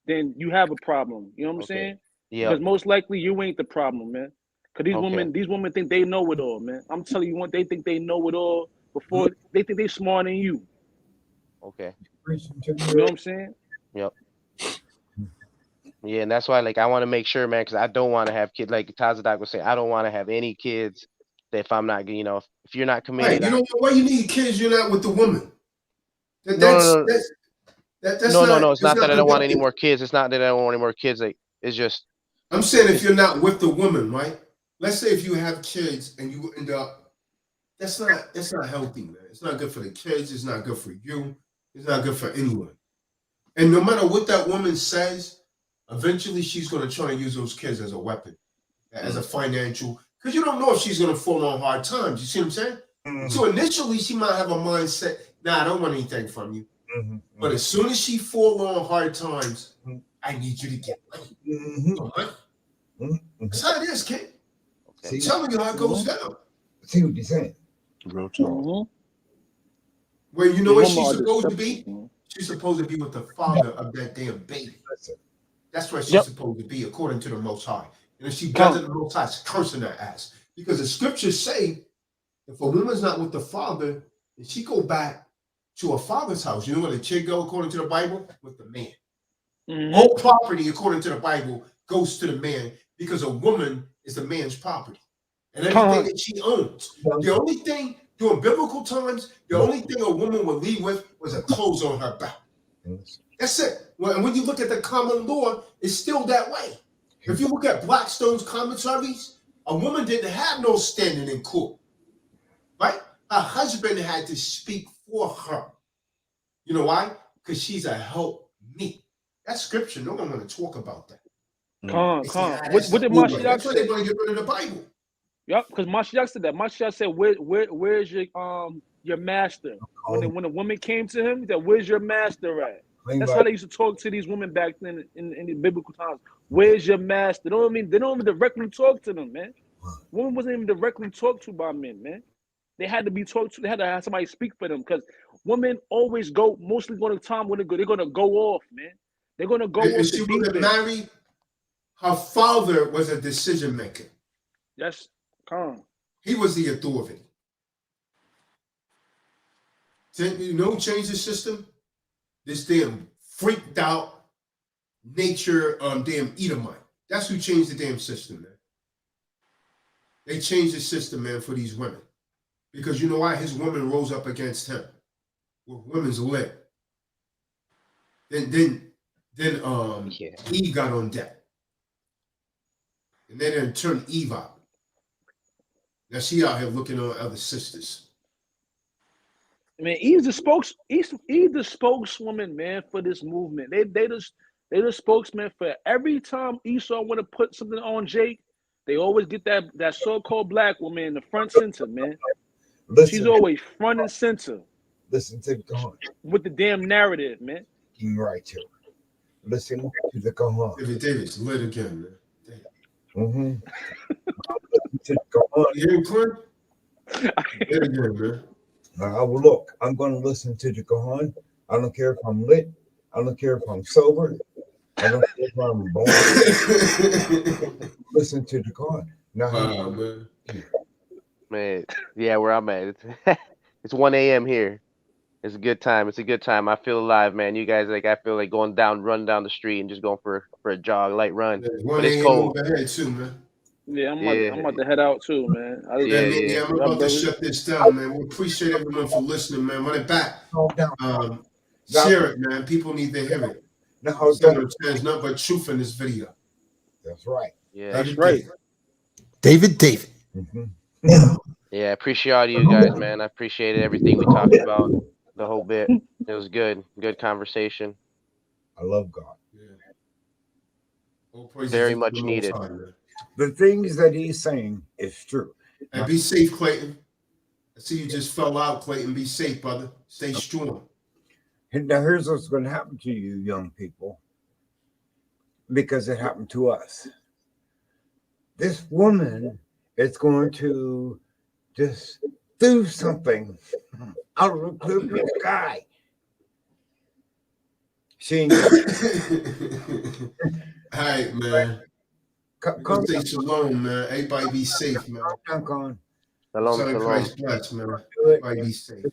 then you have a problem. You know what I'm saying? Yeah. Because most likely you ain't the problem, man. Because these women think they know it all, man. I'm telling you what, they think they know it all before they think they smarter than you. Okay. You know what I'm saying? Yep. Yeah, and that's why, I want to make sure, man, because I don't want to have kids. Like Tazadaq was saying, I don't want to have any kids if I'm not, if you're not committed. Right. You know why you need kids? You're not with the woman. No. It's not that I don't want any more kids. It's not that I don't want any more kids. It's just. I'm saying if you're not with the woman, right? Let's say if you have kids and you end up, that's not healthy, man. It's not good for the kids. It's not good for you. It's not good for anyone. And no matter what that woman says, eventually she's going to try and use those kids as a weapon, as a financial, because you don't know if she's going to fall on hard times. You see what I'm saying? So initially she might have a mindset, I don't want anything from you. But as soon as she fall on hard times, I need you to get money. That's how it is, kid. I'm telling you how it goes down. See what you're saying? Real talk. Where you know where she's supposed to be? She's supposed to be with the father of that damn baby. That's where she's supposed to be, according to the Most High. And if she doesn't, the Most High is cursing her ass. Because the scriptures say, if a woman's not with the father, then she go back to her father's house. You know where the chick go, according to the Bible? With the man. All property, according to the Bible, goes to the man, because a woman is the man's property. And everything that she owns. The only thing, during biblical times, the only thing a woman would leave with was a clothes on her back. That's it. When you look at the common law, it's still that way. If you look at Blackstone's commentaries, a woman didn't have no standing in court. Right? husband had to speak for her. You know why? Because she's a help me. That's scripture. No one want to talk about that. Con. They say, What that's the did old way. Mashiach That's why they say? want to get rid of the Bible. Yep, because Mashiach said that. Mashiach said, where's your master? When a woman came to him, he said, where's your master at? That's how they used to talk to these women back then in the biblical times. Where's your master? They don't even directly talk to them, man. Women wasn't even directly talked to by men, man. They had to be talked to. They had to have somebody speak for them because women always go, mostly going to time when they're going to go off, man. They're going to go And off she the deep wasn't end. married. Her father was a decision maker. Yes, calm. He was the authority. You know who changed the system? This damn freaked out nature damn Edomite. That's who changed the damn system, man. They changed the system, man, for these women. Because you know why? His woman rose up against him. With women's lip. Then Eve got on deck. And they didn't turn Eve out. Now she out here looking on other sisters. I mean, Eve's the spokeswoman, man, for this movement. They the spokesman for every time Esau want to put something on Jake, they always get that so-called black woman in the front center, man. She's always front and center. Listen to the Quran. With the damn narrative, man. You're right too. Listen to the Quran. David's lit again, man. Mm-hmm. Listen to the Quran. You hear him, Clint? Lit again, man. Look, I'm going to listen to the Quran. I don't care if I'm lit. I don't care if I'm sober. I don't care if I'm born. Listen to the Quran. Now, man, yeah, where I'm at, it's 1 a.m. here. It's a good time. It's a good time. I feel alive, man. You guys, I feel like running down the street and just going for a jog, light run. But it's cold. Overhead too, man. Yeah, I'm about to head out too, man. I'm about to shut this down, man. We appreciate everyone for listening, man. Run it back. Share it, man. People need to hear it. There's nothing but truth in this video. That's right. Yeah, that's right. David. Mm-hmm. Yeah, I appreciate all you guys, man. I appreciated everything we talked about, the whole bit. It was good. Good conversation. I love God. Yeah. Very much needed. The things that he's saying is true. And be safe, Clayton. I see you just fell out, Clayton. Be safe, brother. Stay strong. And now here's what's going to happen to you young people, because it happened to us. This woman is going to just do something out of the blue sky. She ain't all right, man. Come stay shalom, man. Everybody be safe, man. Come on. Shalom. Christ bless, man. Everybody be safe.